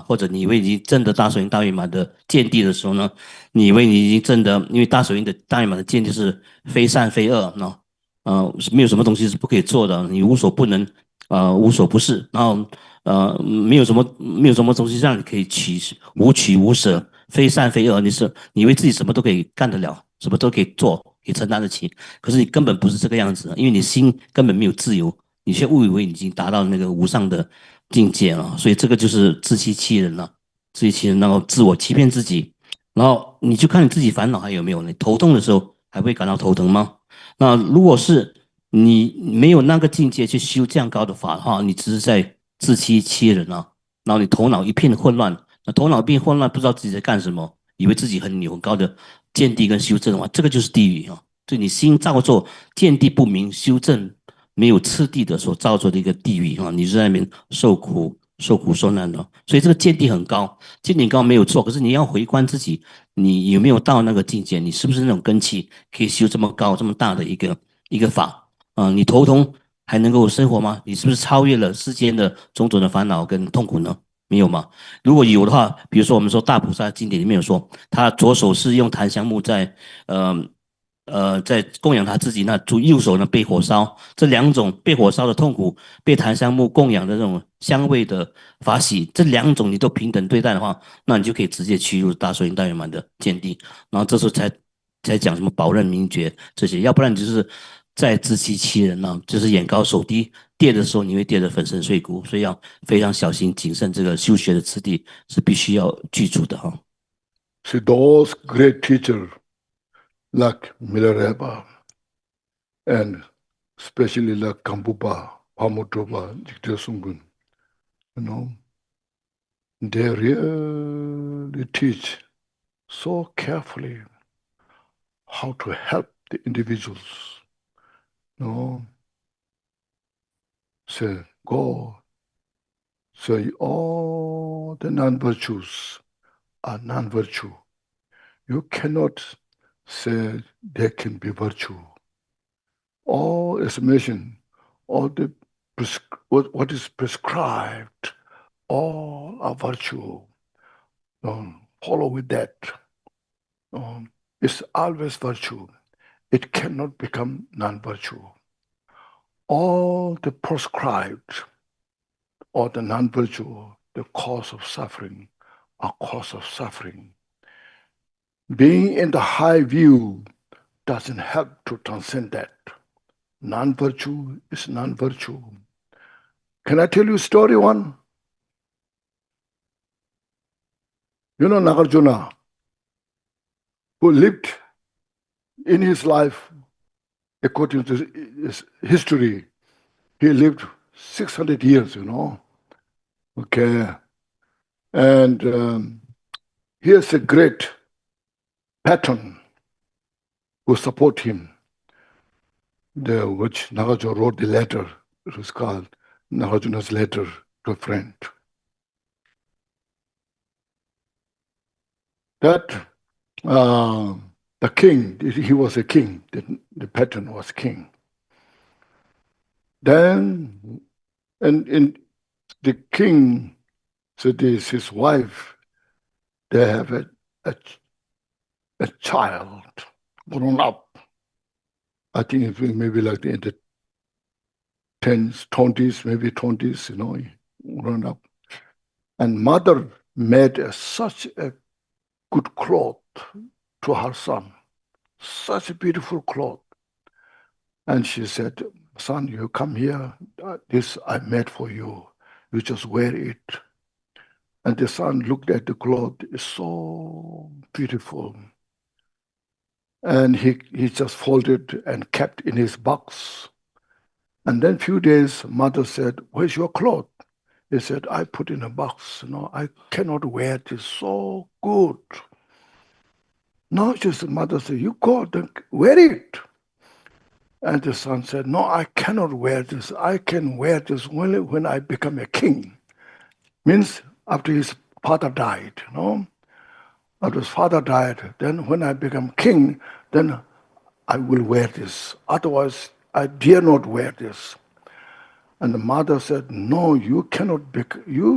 或者你以为已经证得大手印大圆满的见地的时候呢，你以为你已经证得，因为大手印的大圆满的见地是非善非恶，没有什么东西是不可以做的，你无所不能，无所不是，然后没有什么东西让你可以无取无舍，非善非恶，你以为自己什么都可以干得了，什么都可以做，可以承担得起，可是你根本不是这个样子，因为你心根本没有自由，你却误以为你已经达到那个无上的境界了，所以这个就是自欺欺人了，然后自我欺骗自己，然后你就看你自己烦恼还有没有，你头痛的时候还会感到头疼吗？那如果是你没有那个境界去修这样高的法的话，你只是在自欺欺人啊，然后你头脑一片混乱，那头脑一片混乱，不知道自己在干什么，以为自己很高的见地跟修正的话，这个就是地狱啊！就你心造作见地不明，修正没有次第的所造作的一个地狱啊，你是在那边受苦受难的，所以这个见地很高，见地高没有错，可是你要回观自己，你有没有到那个境界？你是不是那种根器可以修这么高这么大的一个法？你头痛还能够生活吗？你是不是超越了世间的种种的烦恼跟痛苦呢？没有吗？如果有的话，比如说我们说大菩萨经典里面有说，他左手是用檀香木在供养他自己，那右手呢被火烧，这两种被火烧的痛苦，被檀香木供养的这种香味的法喜，这两种你都平等对待的话，那你就可以直接趋入大寿大圆满的见地，然后这时候才讲什么宝刃明觉这些，要不然你就是在自欺欺人啊，就是眼高手低，跌的时候你会跌得粉身碎骨，所以要非常小心谨慎，这个修学的次第是必须要具足的哈。See, those great teachers like Milarepa and especially like Kampupa, Mahamudra, Jigten Sumgön, they really teach so carefully how to help the individuals. Say, go. Say, all the non-virtues are non-virtue. You cannot say they can be virtue. All estimation, all the what is prescribed, all are virtue. Follow with that. It's always virtue. It cannot become non-virtue. All the prescribed or the non-virtue, the cause of suffering, are cause of suffering. Being in the high view doesn't help to transcend that. Non-virtue is non-virtue. Can I tell you a story one? You know Nagarjuna, who lived in his life, according to his history, he lived 600 years, Okay. And here's a great pattern who support him. Which Nagarjuna wrote the letter. It was called Nagarjuna's letter to a friend. That the king, he was a king. The pattern was king. Then, and in the king, so this his wife, they have a child grown up. I think it will maybe like in the 10s, 20s, maybe 20s, grown up. And mother made such a good cloth to her son, such a beautiful cloth. And she said, son, you come here, this I made for you. You just wear it. And the son looked at the cloth, it's so beautiful. And he just folded and kept in his box. And then a few days, mother said, where's your cloth? He said, I put in a box. I cannot wear this, so good. No, mother said, you go, then wear it. And the son said, no, I cannot wear this. I can wear this only when I become a king. Means after his father died, After his father died, then when I become king, then I will wear this. Otherwise, I dare not wear this. And the mother said, no, you cannot you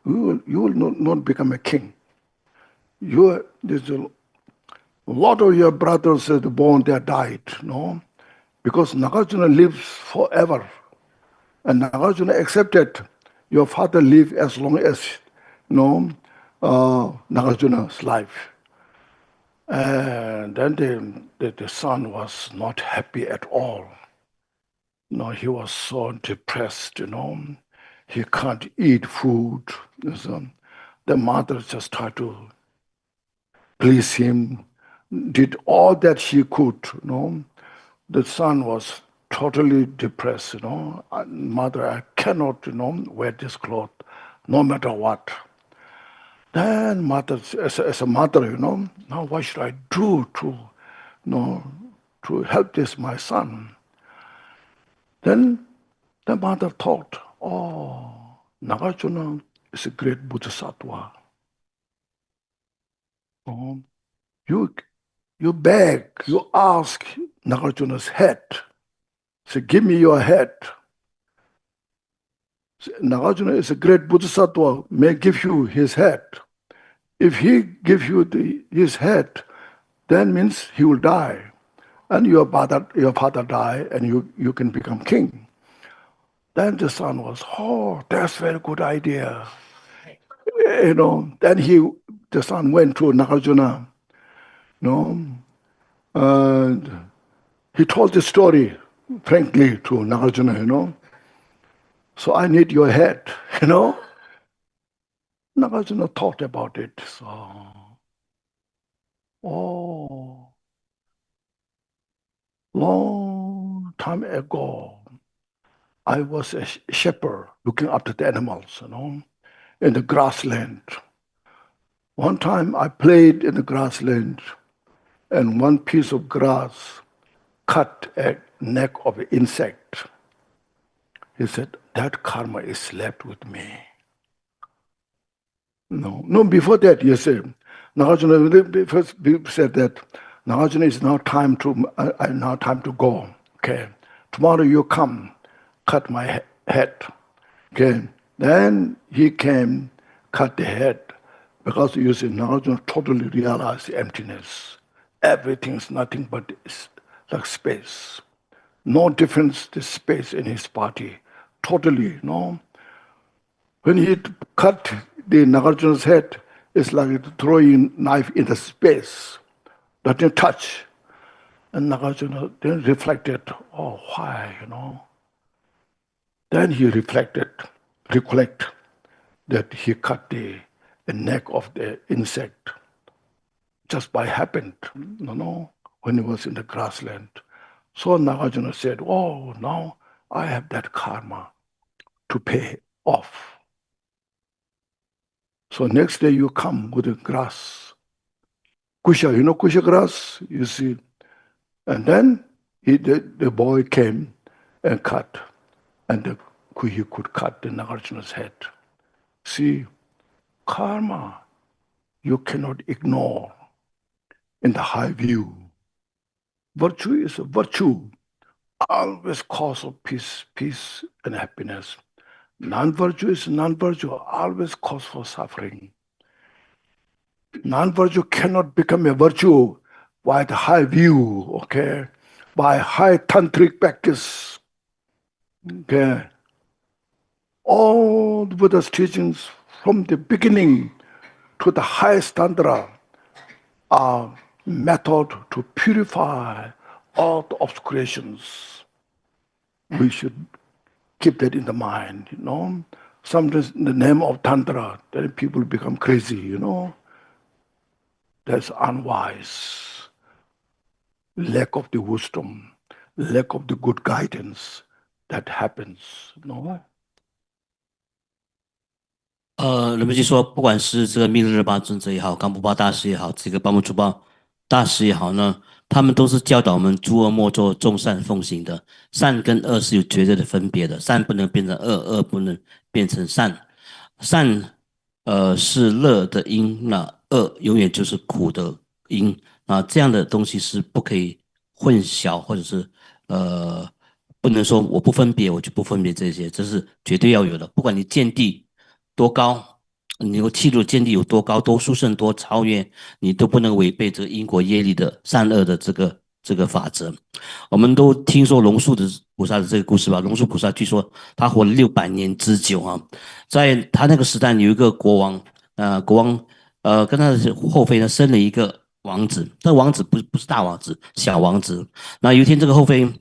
will not become a king. There's a lot of your brothers that were born there died, because Nagarjuna lives forever. And Nagarjuna accepted your father live as long as, Nagarjuna's life. And then the son was not happy at all. He was so depressed, He can't eat food. So the mother just tried to please him, did all that she could, The son was totally depressed, Mother, I cannot, wear this cloth, no matter what. Then mother, as a mother, now what should I do to help this my son? Then the mother thought, Nagarjuna is a great Bodhisattva. You beg, you ask Nagarjuna's head. Say, give me your head. Nagarjuna is a great Bodhisattva, may give you his head. If he gives you his head, then means he will die. And your father die, and you can become king. Then the son was, that's a very good idea. Then the son went to Nagarjuna, and he told the story, frankly, to Nagarjuna, So I need your head, Nagarjuna thought about it. So, long time ago, I was a shepherd looking after the animals, in the grassland. One time I played in the grassland, and one piece of grass cut a neck of an insect. He said, that karma is left with me. No, before that, you said, Nagarjuna first said that, Nagarjuna, it's now time to go. Okay, tomorrow you come, cut my head. Okay, then he came, cut the head, because you see, Nagarjuna totally realized the emptiness. Everything's nothing but like space. No difference, the space in his body. Totally, When he cut the Nagarjuna's head, it's like throwing knife in the space. Doesn't touch. And Nagarjuna then reflected, why, Then he recollect that he cut the neck of the insect just by happened, when he was in the grassland. So Nagarjuna said, now I have that karma to pay off. So next day you come with the grass. Kusha, kusha grass, you see. And then the boy came and cut, and he could cut the Nagarjuna's head. See, karma, you cannot ignore in the high view. Virtue is a virtue, always cause of peace and happiness. Non-virtue is non-virtue, always cause for suffering. Non-virtue cannot become a virtue by the high view, okay, by high tantric practice. Okay. All the Buddha's teachings from the beginning to the highest tantra are method to purify all the obscurations. We should keep that in the mind, Sometimes in the name of tantra, then people become crazy, That's unwise. Lack of the wisdom, lack of the good guidance, that happens,人们就说，不管是这个密勒日巴尊者也好，冈布巴大师也好，这个巴木珠巴大师也好呢，他们都是教导我们诸恶莫作，众善奉行的。善跟恶是有绝对的分别的，善不能变成恶，恶不能变成善。善，是乐的因，那恶永远就是苦的因啊。这样的东西是不可以混淆，或者是不能说我不分别，我就不分别这些，这是绝对要有的。不管你见地多高，你能够气度见地有多高，多殊胜，多超越，你都不能违背这个因果业力的善恶的这个法则。我们都听说龙树的菩萨的这个故事吧？龙树菩萨据说他活了600年之久啊，在他那个时代有一个国王，跟他的后妃呢生了一个王子，这王子不是大王子，小王子。那有一天这个后妃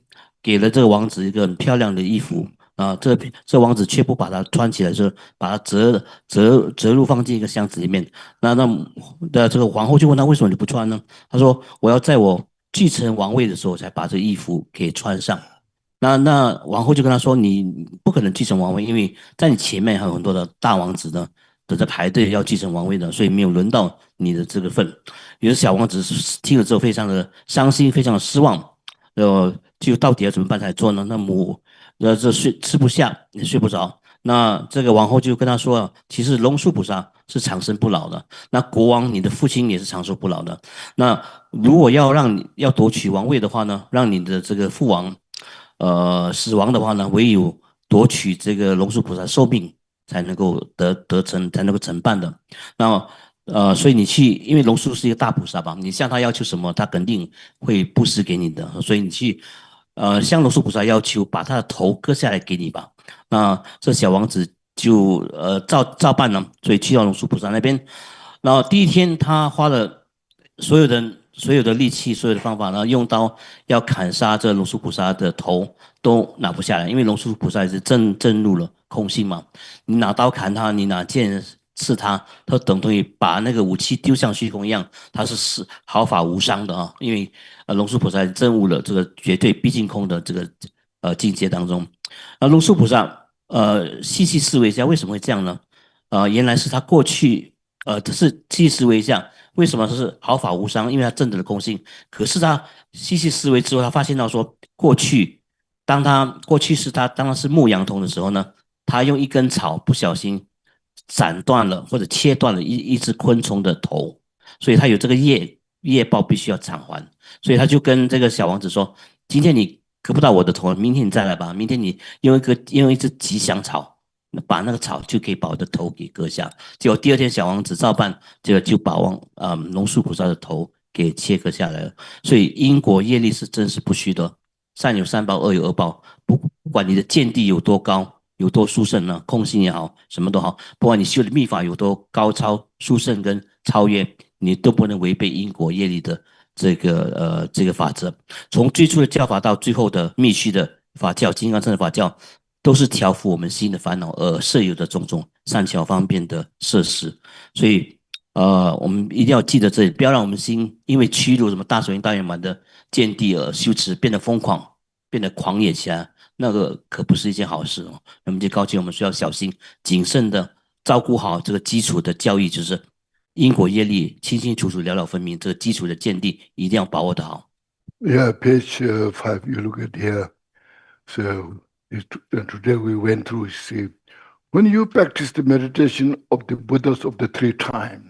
给了这个王子一个很漂亮的衣服。这王子却不把它穿起来，就把它折入放进一个箱子里面。那这个皇后就问他为什么你不穿呢？他说我要在我继承王位的时候才把这衣服给穿上。那王后就跟他说，你不可能继承王位，因为在你前面还有很多的大王子呢，都在排队要继承王位的，所以没有轮到你的这个份。于是小王子听了之后非常的伤心，非常的失望，就到底要怎么办才做呢？这吃不下也睡不着。那这个王后就跟他说，其实龙树菩萨是长生不老的，那国王你的父亲也是长寿不老的。那如果要夺取王位的话呢，让你的这个父王死亡的话呢，唯有夺取这个龙树菩萨寿命才能够得成，才能够承办的。那所以你去，因为龙树是一个大菩萨吧，你向他要求什么，他肯定会布施给你的。所以你去向龙树菩萨要求把他的头割下来给你吧。那这小王子就照办了，所以去到龙树菩萨那边。然后第一天他花了所有的力气，所有的方法呢，用刀要砍杀这龙树菩萨的头都拿不下来，因为龙树菩萨是证入了空性嘛。你拿刀砍他，你拿剑刺他，他等同于把那个武器丢向虚空一样，他是毫发无伤的啊。因为龙树菩萨证悟了这个绝对毕竟空的这个境界当中。龙树菩萨细细思维一下，为什么会这样呢？原来是他过去只是细细思维一下。为什么是毫发无伤？因为他证得了空性。可是他细细思维之后，他发现到说，当他是牧羊童的时候呢，他用一根草不小心斩断了或者切断了一只昆虫的头，所以他有这个业报必须要偿还。所以他就跟这个小王子说：“今天你割不到我的头，明天你再来吧。明天你用一只吉祥草。”把那个草就可以把我的头给割下，结果第二天小王子照办，就把龙树菩萨的头给切割下来了。所以因果业力是真实不虚的，善有善报，恶有恶报。不管你的见地有多高，有多殊胜呢，空性也好，什么都好，不管你修的密法有多高超、殊胜跟超越，你都不能违背因果业力的这个法则。从最初的教法到最后的密续的法教、金刚乘的法教。都是调伏我们心的烦恼而设有的种种善巧方便的设施，所以我们一定要记得这里，不要让我们心因为屈辱什么大手印大圆满的见地而修持变得疯狂，变得狂野起来，那个可不是一件好事哦。我们就告诫我们需要小心谨慎的照顾好这个基础的教育，就是因果业力清清楚楚了了分明，这个基础的见地一定要把握得好。Yeah, page 5, you look at here. So today we went through, see, when you practice the meditation of the Buddhas of the three times,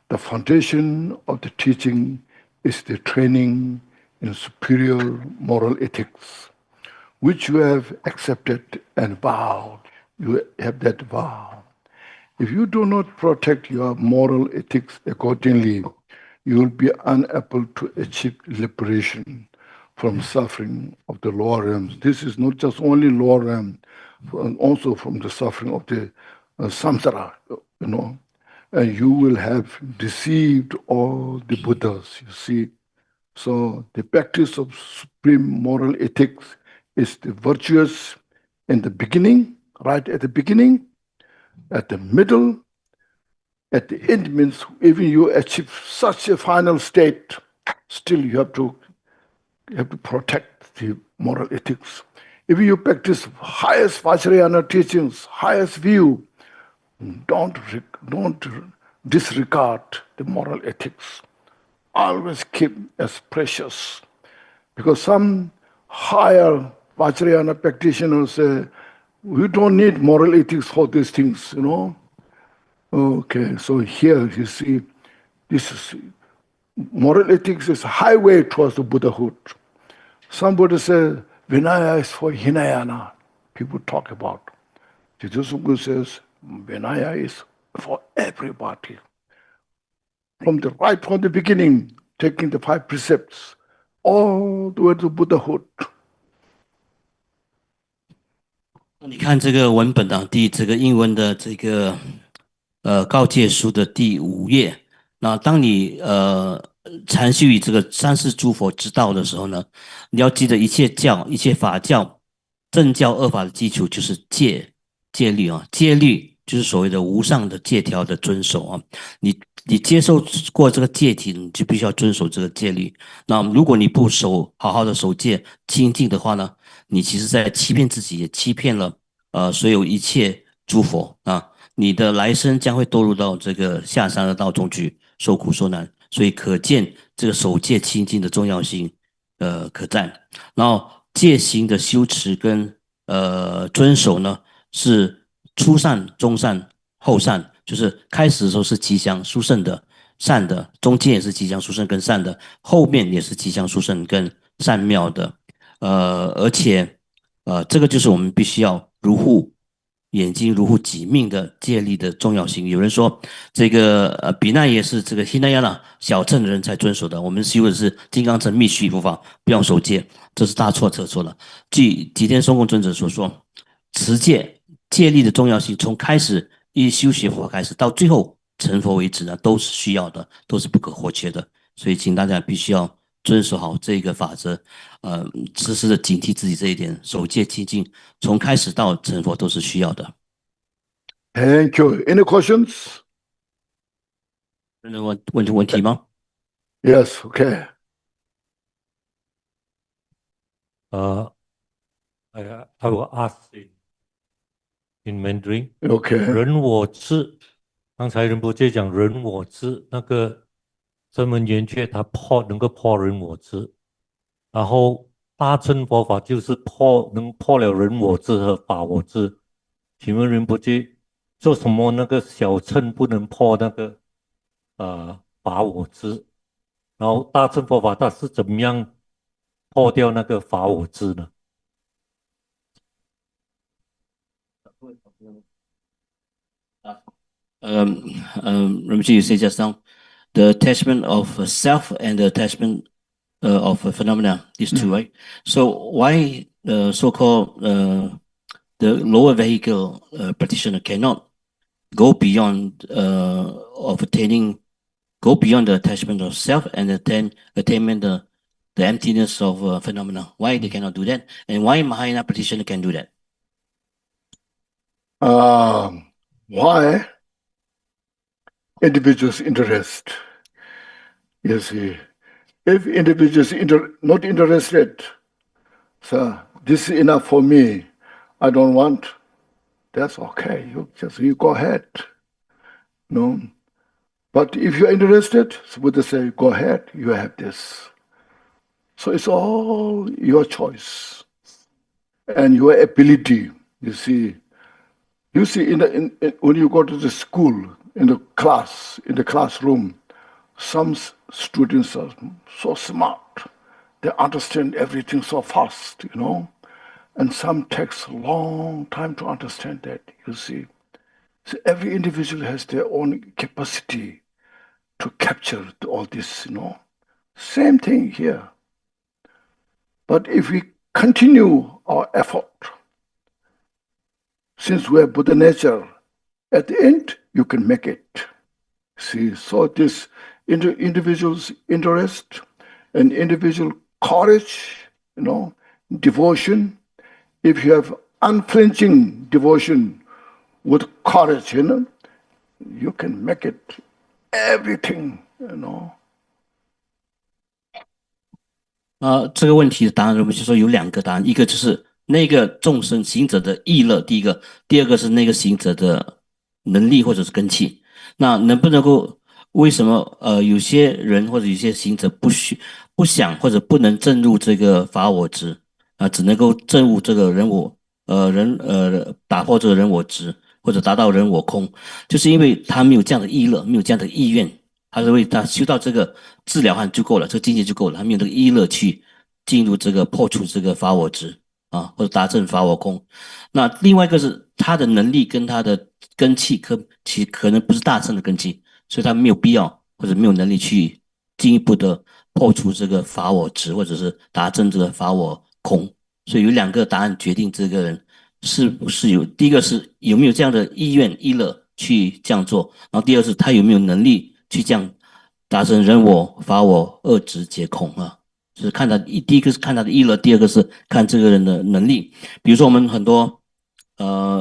the foundation of the teaching is the training in superior moral ethics, which you have accepted and vowed. You have that vow. If you do not protect your moral ethics accordingly, you will be unable to achieve liberation from suffering of the lower realms. This is not just only lower realm, also from the suffering of the samsara, and you will have deceived all the Buddhas, you see. So the practice of supreme moral ethics is the virtuous in the beginning, right at the beginning, at the middle, at the end. Means even you achieve such a final state, still you have to protect the moral ethics. If you practice highest Vajrayana teachings, highest view, don't disregard the moral ethics. Always keep as precious. Because some higher Vajrayana practitioners say, we don't need moral ethics for these things, Okay, so here you see, this is moral ethics is a highway towards the Buddhahood. Somebody says, Vinaya is for Hinayana. People talk about. Jesus says, Vinaya is for everybody. From the beginning, taking the 5 precepts, all the way to Buddhahood. 你看这个文本啊，这个英文的这个告诫书的第5页，那当你禅修于这个三世诸佛之道的时候呢，你要记得一切教、一切法教、正教恶法的基础就是戒律啊，戒律就是所谓的无上的戒条的遵守啊。你接受过这个戒体，你就必须要遵守这个戒律。那如果你不好好的守戒清净的话呢，你其实在欺骗自己，也欺骗了所有一切诸佛啊。你的来生将会堕入到这个下山的道中去受苦受难，所以可见这个守戒清净的重要性可在。然后戒行的修持跟遵守呢，是初善、中善、后善，就是开始的时候是吉祥殊胜的善的，中间也是吉祥殊胜跟善的，后面也是吉祥殊胜跟善妙的。而且这个就是我们必须要如护眼睛如护己命的戒律的重要性。有人说这个比那也是这个 Hinayana 小乘的人才遵守的，我们修的是金刚乘密续佛法，不要守戒，这是大错特错了。据吉天松贡尊者所说，持戒戒律的重要性，从开始一修学佛法开始，到最后成佛为止呢，都是需要的，都是不可或缺的。所以，请大家必须要遵守好这个法则，时时的警惕自己这一点，守戒清净，从开始到成佛都是需要的。Thank you. Any questions? 有人问题吗？ Yes, okay. I will ask in Mandarin. Okay. 人我智，刚才仁波切讲人我智，那个声闻缘觉它能够破人我智，然后大乘佛法就是能破了人我智和法我智。请问仁波切，做什么那个小乘不能破那个法我智？然后大乘佛法它是怎么样破掉那个法我智呢？Rinpoche, you say just now, the attachment of self and the attachment of phenomena, these two, right? So why so-called the lower vehicle practitioner cannot go beyond of attaining, go beyond the attachment of self and attainment the emptiness of phenomena? Why they cannot do that? And why Mahayana practitioner can do that? Why? Individuals' interest. You see, if individuals not interested, so this is enough for me, I don't want, that's okay. You go ahead. No. But if you're interested, so Buddha say, go ahead, you have this. So it's all your choice and your ability. You see, when you go to the school, in the classroom, some students are so smart. They understand everything so fast, and some takes a long time to understand that, you see. So every individual has their own capacity to capture all this, Same thing here. But if we continue our effort, since we are Buddha nature, at the end, you can make it. See, so this individual's interest and individual courage, devotion, if you have unflinching devotion with courage, you can make it everything, 这个问题的答案，我们就说有两个答案，一个就是那个众生行者的意乐，第二个是那个行者的能力或者是根器。那能不能够，为什么有些人或者有些行者不想或者不能证入这个法我执只能够证入这个人我打破这个人我执或者达到人我空，就是因为他没有这样的意乐，没有这样的意愿，他认为他修到这个治疗汉就够了，这个境界就够了，他没有这个意乐去进入这个破除这个法我执或者达证法我空。那另外一个是他的能力跟他的根器可能不是大乘的根器，所以他没有必要或者没有能力去进一步的破除这个法我执或者是达证这个法我空。所以有两个答案决定这个人是不是有，第一个是有没有这样的意愿意乐去这样做，然后第二是他有没有能力去这样达成人我法我二执皆空就是看他第一个是看他的意乐，第二个是看这个人的能力。比如说我们很多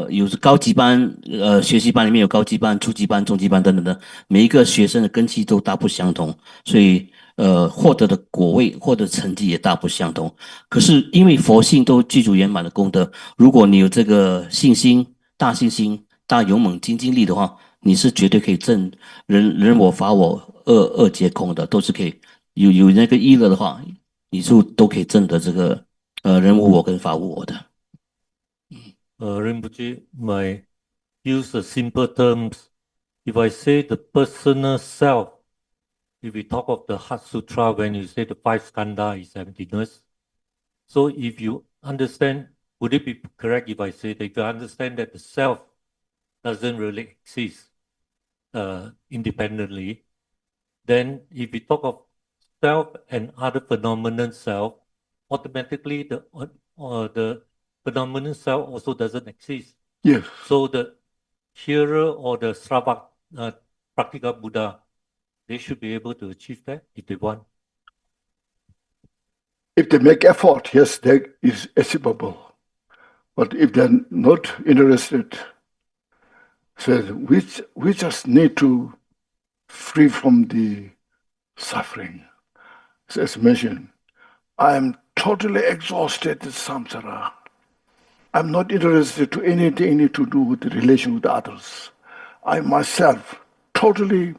有高级班学习班里面有高级班、初级班、中级班等等的，每一个学生的根基都大不相同，所以获得的果位或者成绩也大不相同。可是因为佛性都具足圆满的功德，如果你有这个信心、大信心、大勇猛、精进力的话，你是绝对可以证人我法我二皆空的，都是可以有那个意乐的话，你就都可以证得这个人无我跟法无我的。Rinpoche, my use the simple terms. If I say the personal self, if we talk of the Heart Sutra, when you say the 5 skandha is emptiness, so if you understand, would it be correct if I say that if you understand that the self doesn't really exist independently, then if we talk of self and other phenomenon self, automatically the phenomenon self also doesn't exist. Yes. So the hearer or the Sravak, practical Buddha, they should be able to achieve that if they want. If they make effort, yes, that is achievable. But if they're not interested, so we just need to free from the suffering. So as mentioned, I am totally exhausted in samsara. I'm not interested to anything to do with the relation with others. I myself totally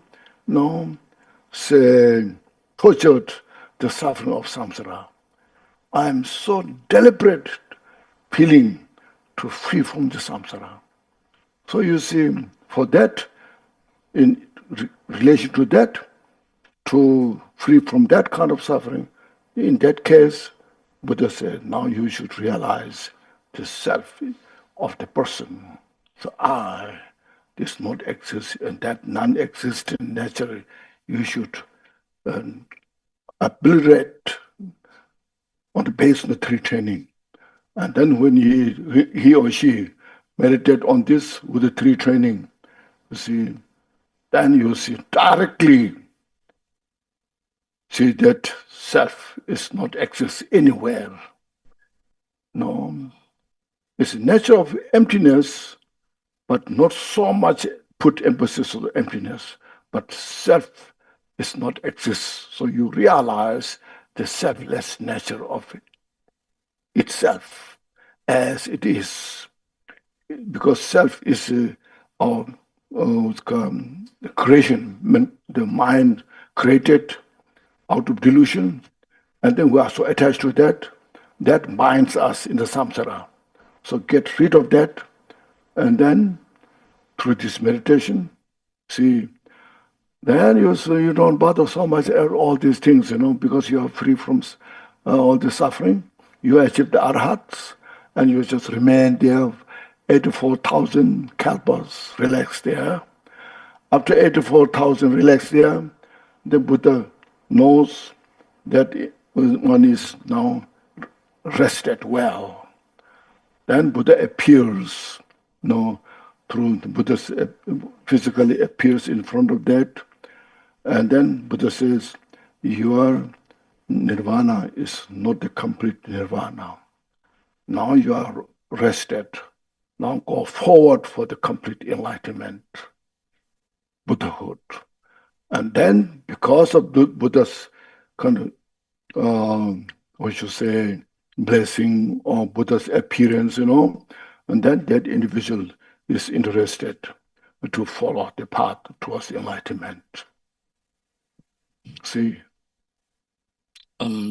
tortured the suffering of samsara. I'm so deliberate feeling to free from the samsara. So you see, for that, in relation to that, to free from that kind of suffering, in that case, Buddha said, now you should realize the self of the person. So I, this not exist, and that non-existent nature, you should obliterate on the basis of the 3 training. And then when he or she meditate on this with the 3 training, you see, then you see directly see that self is not exist anywhere. No. It's the nature of emptiness, but not so much put emphasis on the emptiness, but self is not exist. So you realize the selfless nature of itself as it is. Because self is our creation, the mind created out of delusion, and then we are so attached to that, that binds us in the samsara. So get rid of that, and then through this meditation, see, then you don't bother so much all these things, because you are free from all the suffering. You achieve the arhats, and you just remain there, 84,000 kalpas, relaxed there. After 84,000 relaxed there, the Buddha knows that one is now rested well. Then Buddha appears, through the Buddha physically appears in front of that. And then Buddha says, your nirvana is not the complete nirvana. Now you are rested. Now go forward for the complete enlightenment, Buddhahood. And then because of the Buddha's kind of, blessing or Buddha's appearance, and then that individual is interested to follow the path towards enlightenment. See?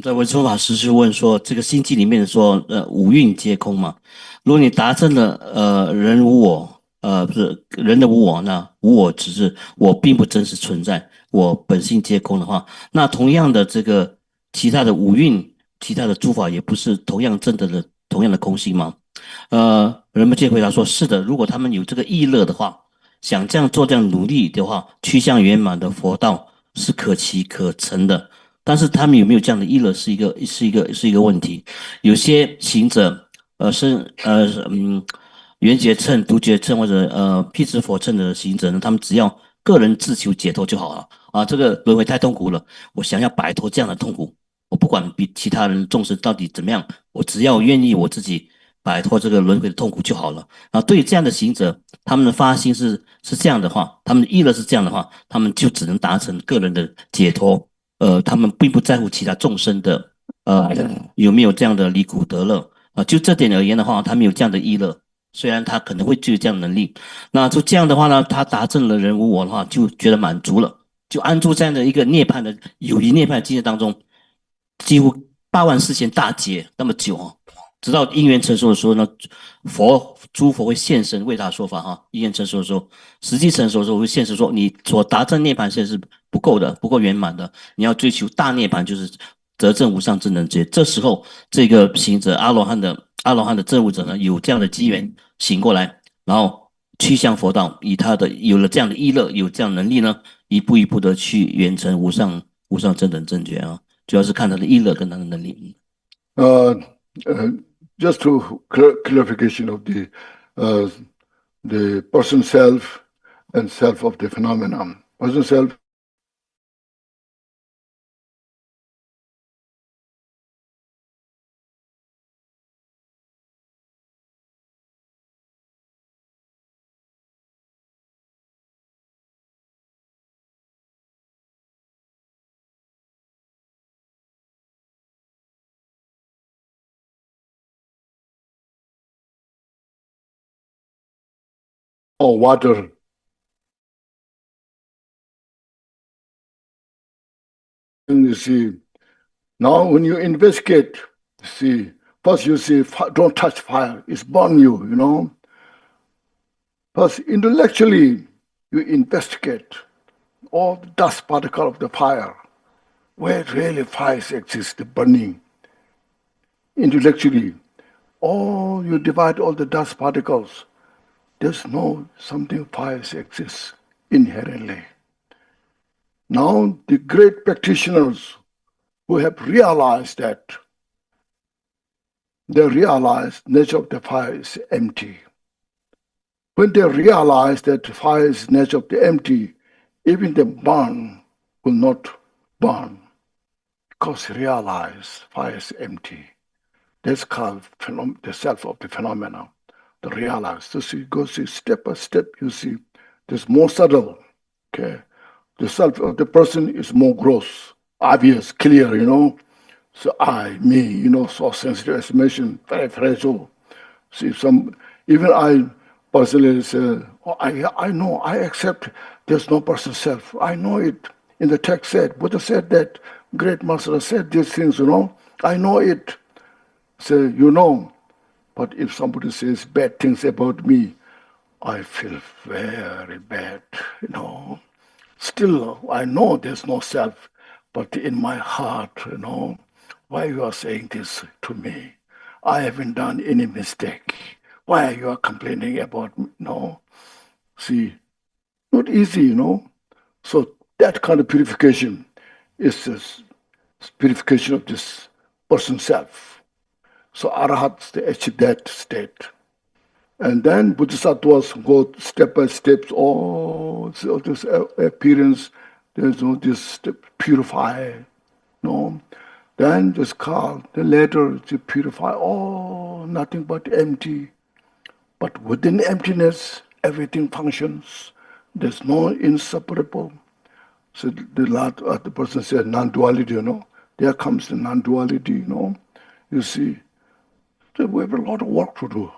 在文殊法师是问说，这个心经里面说，五蕴皆空嘛。如果你达证了人无我，不是人的无我，那无我只是我并不真实存在，我本性皆空的话，那同样的这个其他的五蕴。其他的诸法也不是同样证得的同样的空性吗？人们就回答说，是的，如果他们有这个意乐的话，想这样做这样努力的话，趋向圆满的佛道是可期可成的。但是他们有没有这样的意乐是一个问题。有些行者圆觉乘、独觉乘或者辟支佛乘的行者呢，他们只要个人自求解脱就好了啊，这个轮回太痛苦了，我想要摆脱这样的痛苦。我不管比其他人众生到底怎么样，我只要愿意我自己摆脱这个轮回的痛苦就好了。然后对于这样的行者，他们的发心是这样的话，他们的意乐是这样的话，他们就只能达成个人的解脱。他们并不在乎其他众生的有没有这样的离苦得乐就这点而言的话，他没有这样的意乐，虽然他可能会具有这样的能力，那就这样的话呢，他达证了人无我的话，就觉得满足了，就安住这样的一个涅槃的友谊涅槃的境界当中，几乎8万4千大劫那么久直到因缘成熟的时候呢，诸佛会现身为他说法因缘成熟的时候，实际成熟的时候会现身说，你所达证涅槃现在是不够的，不够圆满的，你要追求大涅槃，就是得证无上正等觉。这时候这个行者阿罗汉的证悟者呢，有这样的机缘醒过来，然后趋向佛道，以他的有了这样的意乐，有这样的能力呢，一步一步的去圆成无上正等正觉主要是看他的意乐跟他的能力。Just to clarification of the person self and self of the phenomenon. Person self or water. And you see, now when you investigate, see, first you see, don't touch fire, it's burn you, you know. First, intellectually, you investigate all the dust particle of the fire, where really fire exists, the burning. Intellectually, you divide all the dust particles. There's no something fire exists inherently. Now the great practitioners who have realized that, they realize nature of the fire is empty. When they realize that the fire is nature of the empty, even the burn will not burn, because they realize fire is empty. That's called the self of the phenomena. To realize. So you go see step by step, you see there's more subtle. Okay. The self of the person is more gross, obvious, clear, you know. So I, me, you know, so sensitive estimation, very fragile. See even I personally say, I know, I accept there's no person self. I know it. In the text said, Buddha said that, great master said these things, you know. I know it. Say, you know. But if somebody says bad things about me, I feel very bad, you know. Still, I know there's no self, but in my heart, you know, why you are saying this to me? I haven't done any mistake. Why you are complaining about me? No. See, not easy, you know. So that kind of purification is this purification of this person's self. So arahats, they achieve that state. And then bodhisattvas go step by step, so this appearance, there's no this purify, no. Then just call, then later to purify, nothing but empty. But within emptiness, everything functions. There's no inseparable. So the person said non-duality, you know. There comes the non-duality, you know. You see, we have a lot of work to do.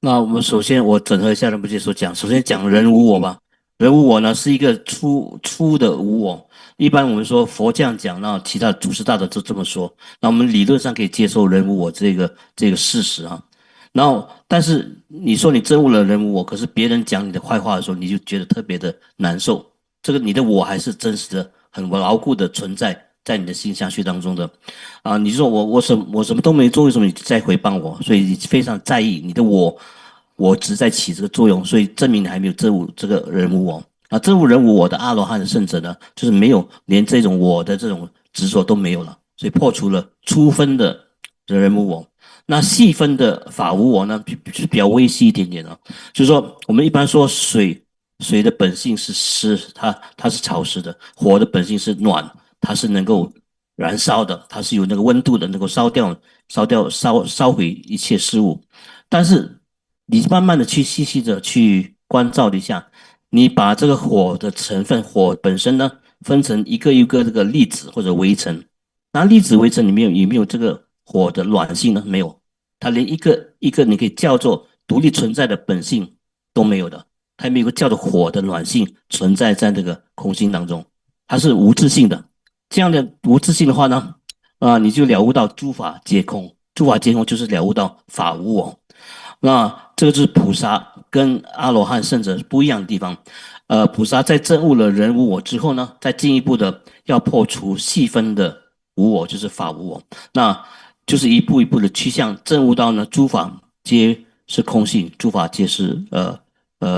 那我们首先我整合一下仁波切所讲，首先讲人无我吧。人无我呢是一个粗的无我，一般我们说佛这样讲，那其他祖师大德都这么说，那我们理论上可以接受人无我这个事实然后但是你说你证悟了人无我，可是别人讲你的坏话的时候，你就觉得特别的难受。这个你的我还是真实的、很牢固的存在你的心相续当中的你说我什么都没做，为什么你在诽谤我？所以你非常在意你的我只在起这个作用，所以证明你还没有证悟这个人无我证悟人无我的阿罗汉的圣者呢，就是没有连这种我的这种执着都没有了，所以破除了粗分的人无我。那细分的法无我呢，就是比较微细一点点就是说我们一般说水的本性是湿，它是潮湿的；火的本性是暖，它是能够燃烧的，它是有那个温度的，能够烧毁一切事物。但是你慢慢的去细细的去关照一下，你把这个火的成分，火本身呢，分成一个一个这个粒子或者微尘。那粒子微尘里面有没有这个火的卵性呢？没有，它连一个一个你可以叫做独立存在的本性都没有的，它没有个叫做火的卵性存在在这个空性当中，它是无自性的。这样的无自性的话呢，你就了悟到诸法皆空，诸法皆空就是了悟到法无我。那这个就是菩萨跟阿罗汉圣者不一样的地方。菩萨在证悟了人无我之后呢，再进一步的要破除细分的无我，就是法无我，那就是一步一步的趋向证悟到呢，诸法皆是空性，诸法皆是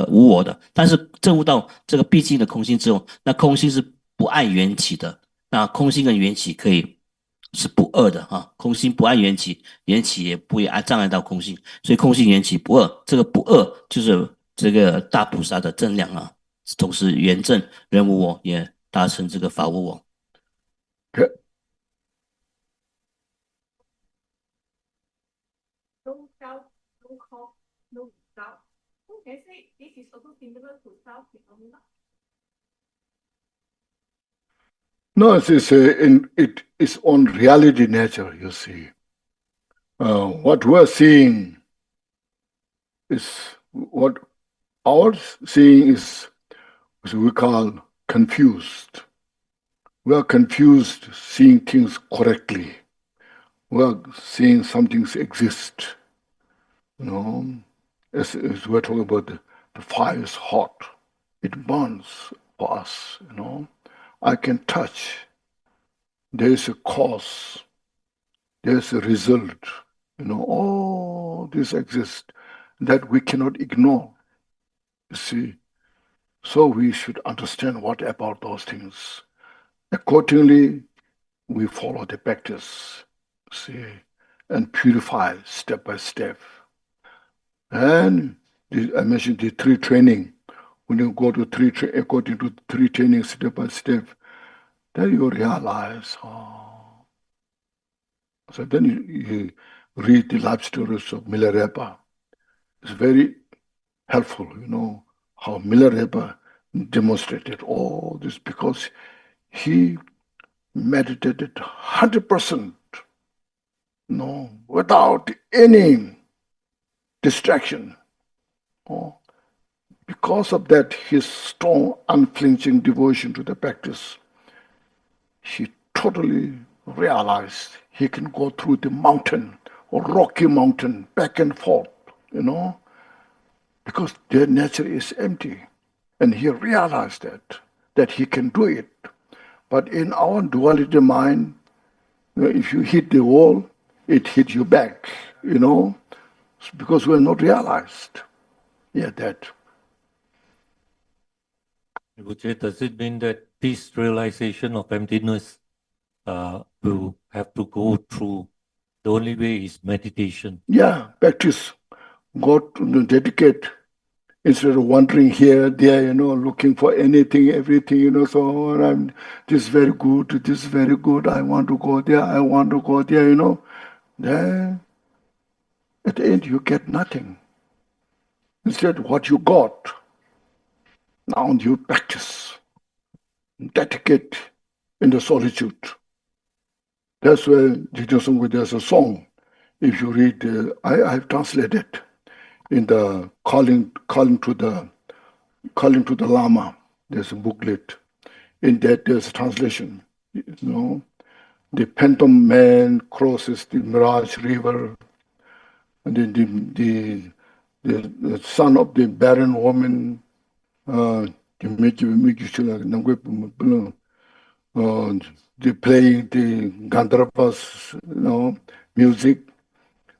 无我的。但是证悟到这个毕竟的空性之后，那空性是不爱缘起的，那空性跟缘起可以是不二的啊，空性不爱缘起，缘起也不会障碍到空性，所以空性缘起不二，这个不二就是这个大菩萨的正量啊，同时圆证人无我，也达成这个法无我。No self, no cause, no result. So can I say this is also similar to self-phenomena? No, it is on reality nature, you see. What we're seeing is what our seeing is what we call confused. We are confused seeing things correctly. We are seeing some things exist. You know, as we're talking about the fire is hot. It burns for us, you know. I can touch. There is a cause. There is a result. You know, all this exists that we cannot ignore. You see, so we should understand what about those things. Accordingly, we follow the practice, see, and purify step by step. And I mentioned the three training. When you go to according to three training step by step, then you realize, So then you read the life stories of Milarepa. It's very helpful, you know, how Milarepa demonstrated all this because he meditated 100%, you know, without any distraction. Because of that, his strong, unflinching devotion to the practice, he totally realized he can go through the mountain or rocky mountain back and forth, you know, because their nature is empty. And he realized that he can do it. But in our duality mind, you know, if you hit the wall, it hits you back, you know, because we're not realized. Yeah, that. Does it mean that this realization of emptiness will have to go through? The only way is meditation. Yeah, practice. Go to dedicate instead of wandering here, there, you know, looking for anything, everything, you know. So this is very good, this is very good. I want to go there, I want to go there, you know. Then at the end you get nothing. Instead, what you got, now you practice, dedicate in the solitude. That's where Jigten Sumgön, there's a song. If you read, I've translated in the calling to the Lama. There's a booklet. In that, there's a translation. You know, the phantom man crosses the mirage river, and then the son of the barren woman, they playing the Gandharvas, you know, music,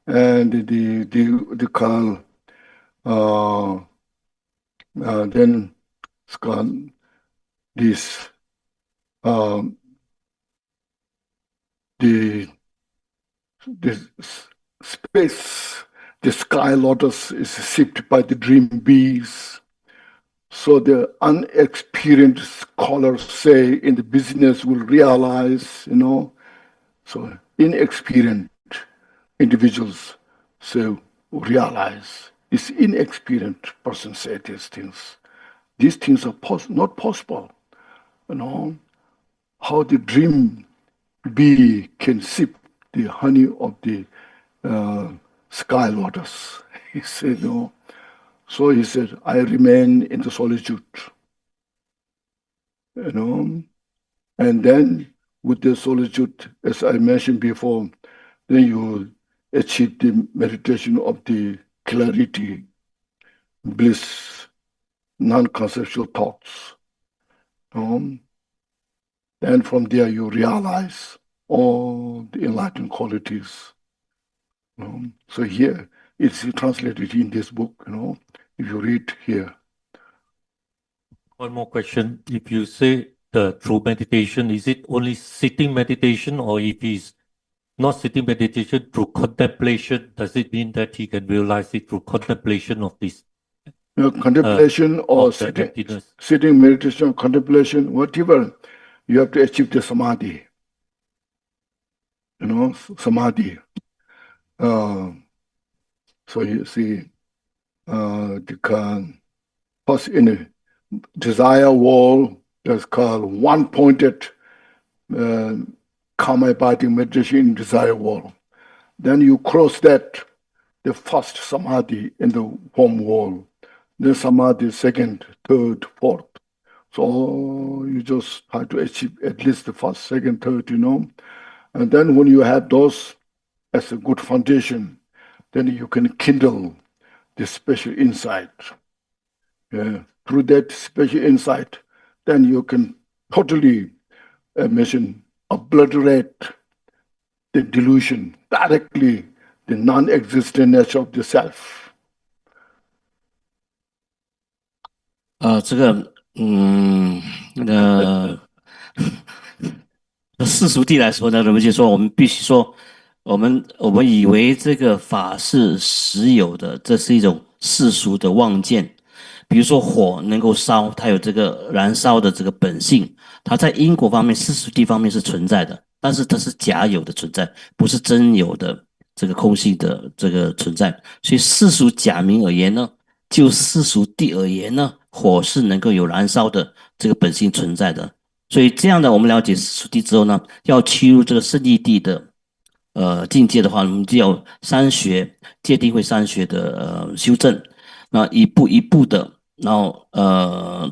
and the call. Then it's called this. The space, the sky lotus is sipped by the dream bees. So the unexperienced scholars say in the business will realize, you know. So inexperienced individuals say realize. This inexperienced person say these things. these things are not possible. You know, how the dream bee can sip the honey of the sky lotus. He said, no. So he said, I remain in the solitude. You know, and then with the solitude, as I mentioned before, then you achieve the meditation of the clarity, bliss, non-conceptual thoughts. Then from there you realize all the enlightened qualities. So here it's translated in this book, if you read here. One more question. If you say the true meditation, is it only sitting meditation, or if he's not sitting meditation through contemplation, does it mean that he can realize it through contemplation of this? Contemplation or sitting meditation, contemplation, whatever, you have to achieve the samadhi. Samadhi. So you see, first in a desire wall, that's called one-pointed karma abiding meditation in desire wall. Then you cross that, the first samadhi in the home wall. Then samadhi, second, third, fourth. So you just try to achieve at least the first, second, third, And then when you have those as a good foundation, then you can kindle the special insight. Through that special insight, then you can totally obliterate the delusion, directly the non-existent nature of the self. 世俗地来说呢，人们就说我们必须说，我们以为这个法是实有的，这是一种世俗的妄见。比如说火能够烧，它有这个燃烧的这个本性，它在因果方面、世俗地方面是存在的，但是它是假有的存在，不是真有的这个空性的这个存在。所以世俗假名而言呢，就世俗地而言呢，火是能够有燃烧的这个本性存在的。所以这样的我们了解世俗地之后呢，要趋入这个圣义地的境界的话，我们就要三学戒定慧三学的修正，那一步一步的，然后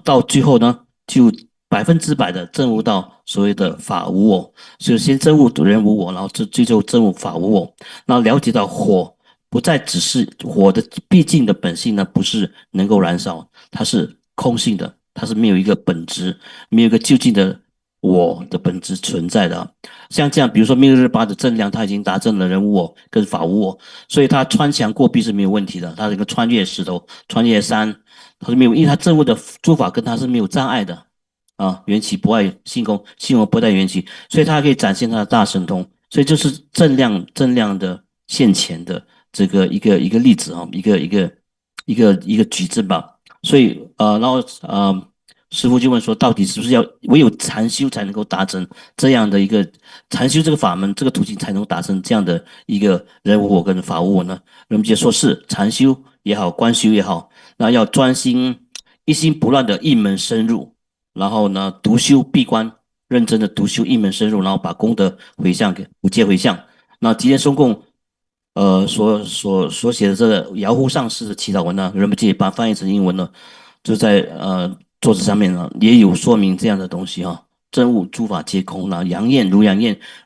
到最后呢，就100%的证悟到所谓的法无我。所以先证悟人无我，然后最后证悟法无我，然后了解到火不再只是火的毕竟的本性呢，不是能够燃烧，它是空性的，它是没有一个本质，没有一个究竟的我的本质存在的。像这样，比如说密日巴的正量，他已经达证了人无我跟法无我，所以他穿墙过壁是没有问题的。他这个穿越石头、穿越山，他是没有，因为他证悟的诸法跟他是没有障碍的啊。缘起不碍性空，性空不带缘起，所以他可以展现他的大神通。所以就是正量的现前的这个一个例子啊，一个举证吧。所以然后师父就问说，到底是不是要唯有禅修才能够达成这样的一个禅修这个法门这个途径才能够达成这样的一个人无我跟法无我呢？人们就说是禅修也好，观修也好，那要专心一心不乱的一门深入，然后呢独修闭关，认真的独修一门深入，然后把功德回向给五戒回向。那吉田松贡所写的这个遥呼上师的祈祷文呢，人们就把翻译成英文呢，就在桌子上面呢也有说明这样的东西哈，真悟诸法皆空，然后扬焰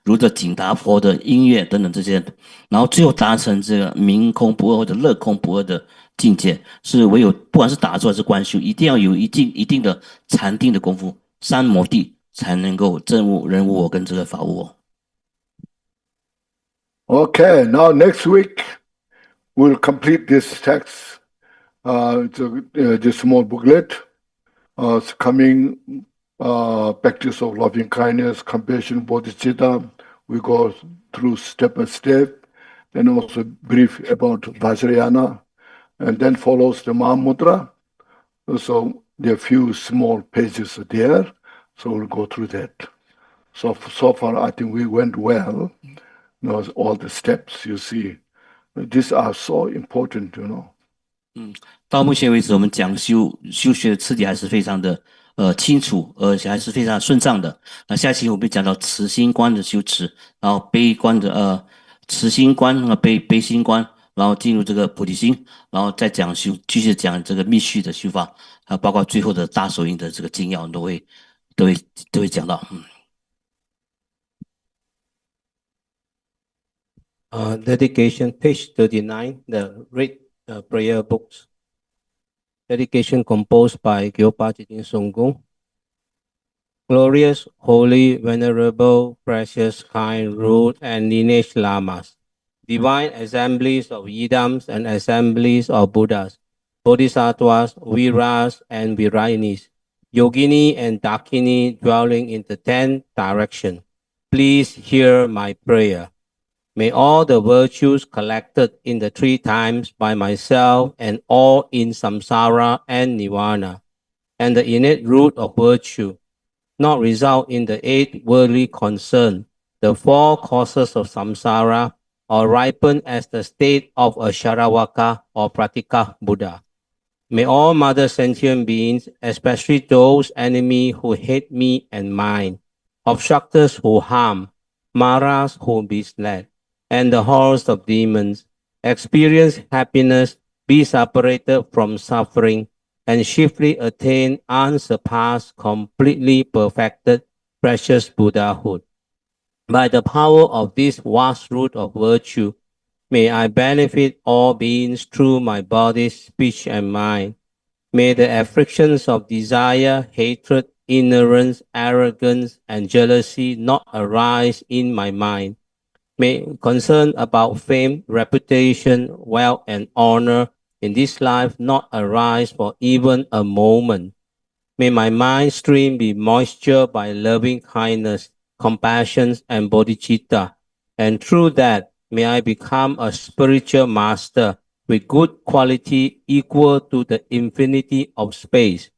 如这紧达婆的音乐等等这些，然后最后达成这个明空不二或者乐空不二的境界，是唯有不管是打坐还是观修，一定要有一定的禅定的功夫，三摩地才能够证悟人无我跟这个法无我。Okay, now next week we'll complete this text. It's a small booklet. It's coming practice of loving kindness, compassion, bodhicitta. We go through step by step, and also brief about Vajrayana, and then follows the Mahamudra. So there are few small pages there, so we'll go through that. So far, I think we went well. All the steps you see, these are so important, 到目前为止，我们讲修学的次第还是非常的清楚，而且还是非常顺畅的。那下期我们讲到慈心观的修持，然后悲观的慈心观悲心观，然后进入这个菩提心，然后再讲继续讲这个密续的修法，还有包括最后的大手印的这个精要都会讲到。Dedication, page 39, the Red prayer books. Dedication composed by Lord Jigten Sumgön. Glorious, holy, venerable, precious, kind, root, and lineage lamas, divine assemblies of yidams and assemblies of Buddhas, bodhisattvas, viras, and virayinis, yogini and dakini dwelling in the 10th direction. Please hear my prayer. May all the virtues collected in the 3 times by myself and all in samsara and nirvana, and the innate root of virtue, not result in the 8 worldly concern, the 4 causes of samsara, or ripen as the state of a Sharavaka or Pratika Buddha. May all mother sentient beings, especially those enemies who hate me and mine, obstructors who harm, maras who misled, and the hordes of demons, experience happiness, be separated from suffering, and chiefly attain unsurpassed, completely perfected, precious Buddhahood. By the power of this vast root of virtue, may I benefit all beings through my body, speech, and mind. May the afflictions of desire, hatred, ignorance, arrogance, and jealousy not arise in my mind. May concern about fame, reputation, wealth, and honor in this life not arise for even a moment. May my mind stream be moistured by loving kindness, compassion, and bodhicitta, and through that may I become a spiritual master with good quality equal to the infinity of space.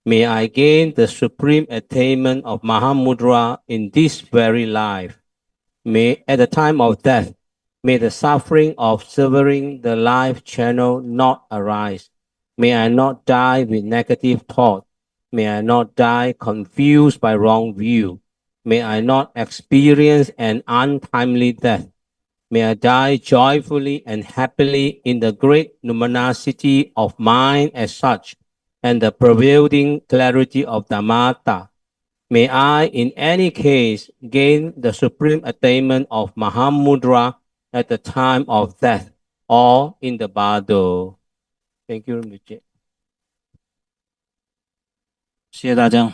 May I gain the supreme attainment of Mahamudra in this very life. May at the time of death, may the suffering of severing the life channel not arise. May I not die with negative thought. May I not die confused by wrong view. May I not experience an untimely death. May I die joyfully and happily in the great luminosity of mind as such, and the prevailing clarity of Dhammatta. May I, in any case, gain the supreme attainment of Mahamudra at the time of death or in the bardo. Thank you, Rinpoche. 谢谢大家。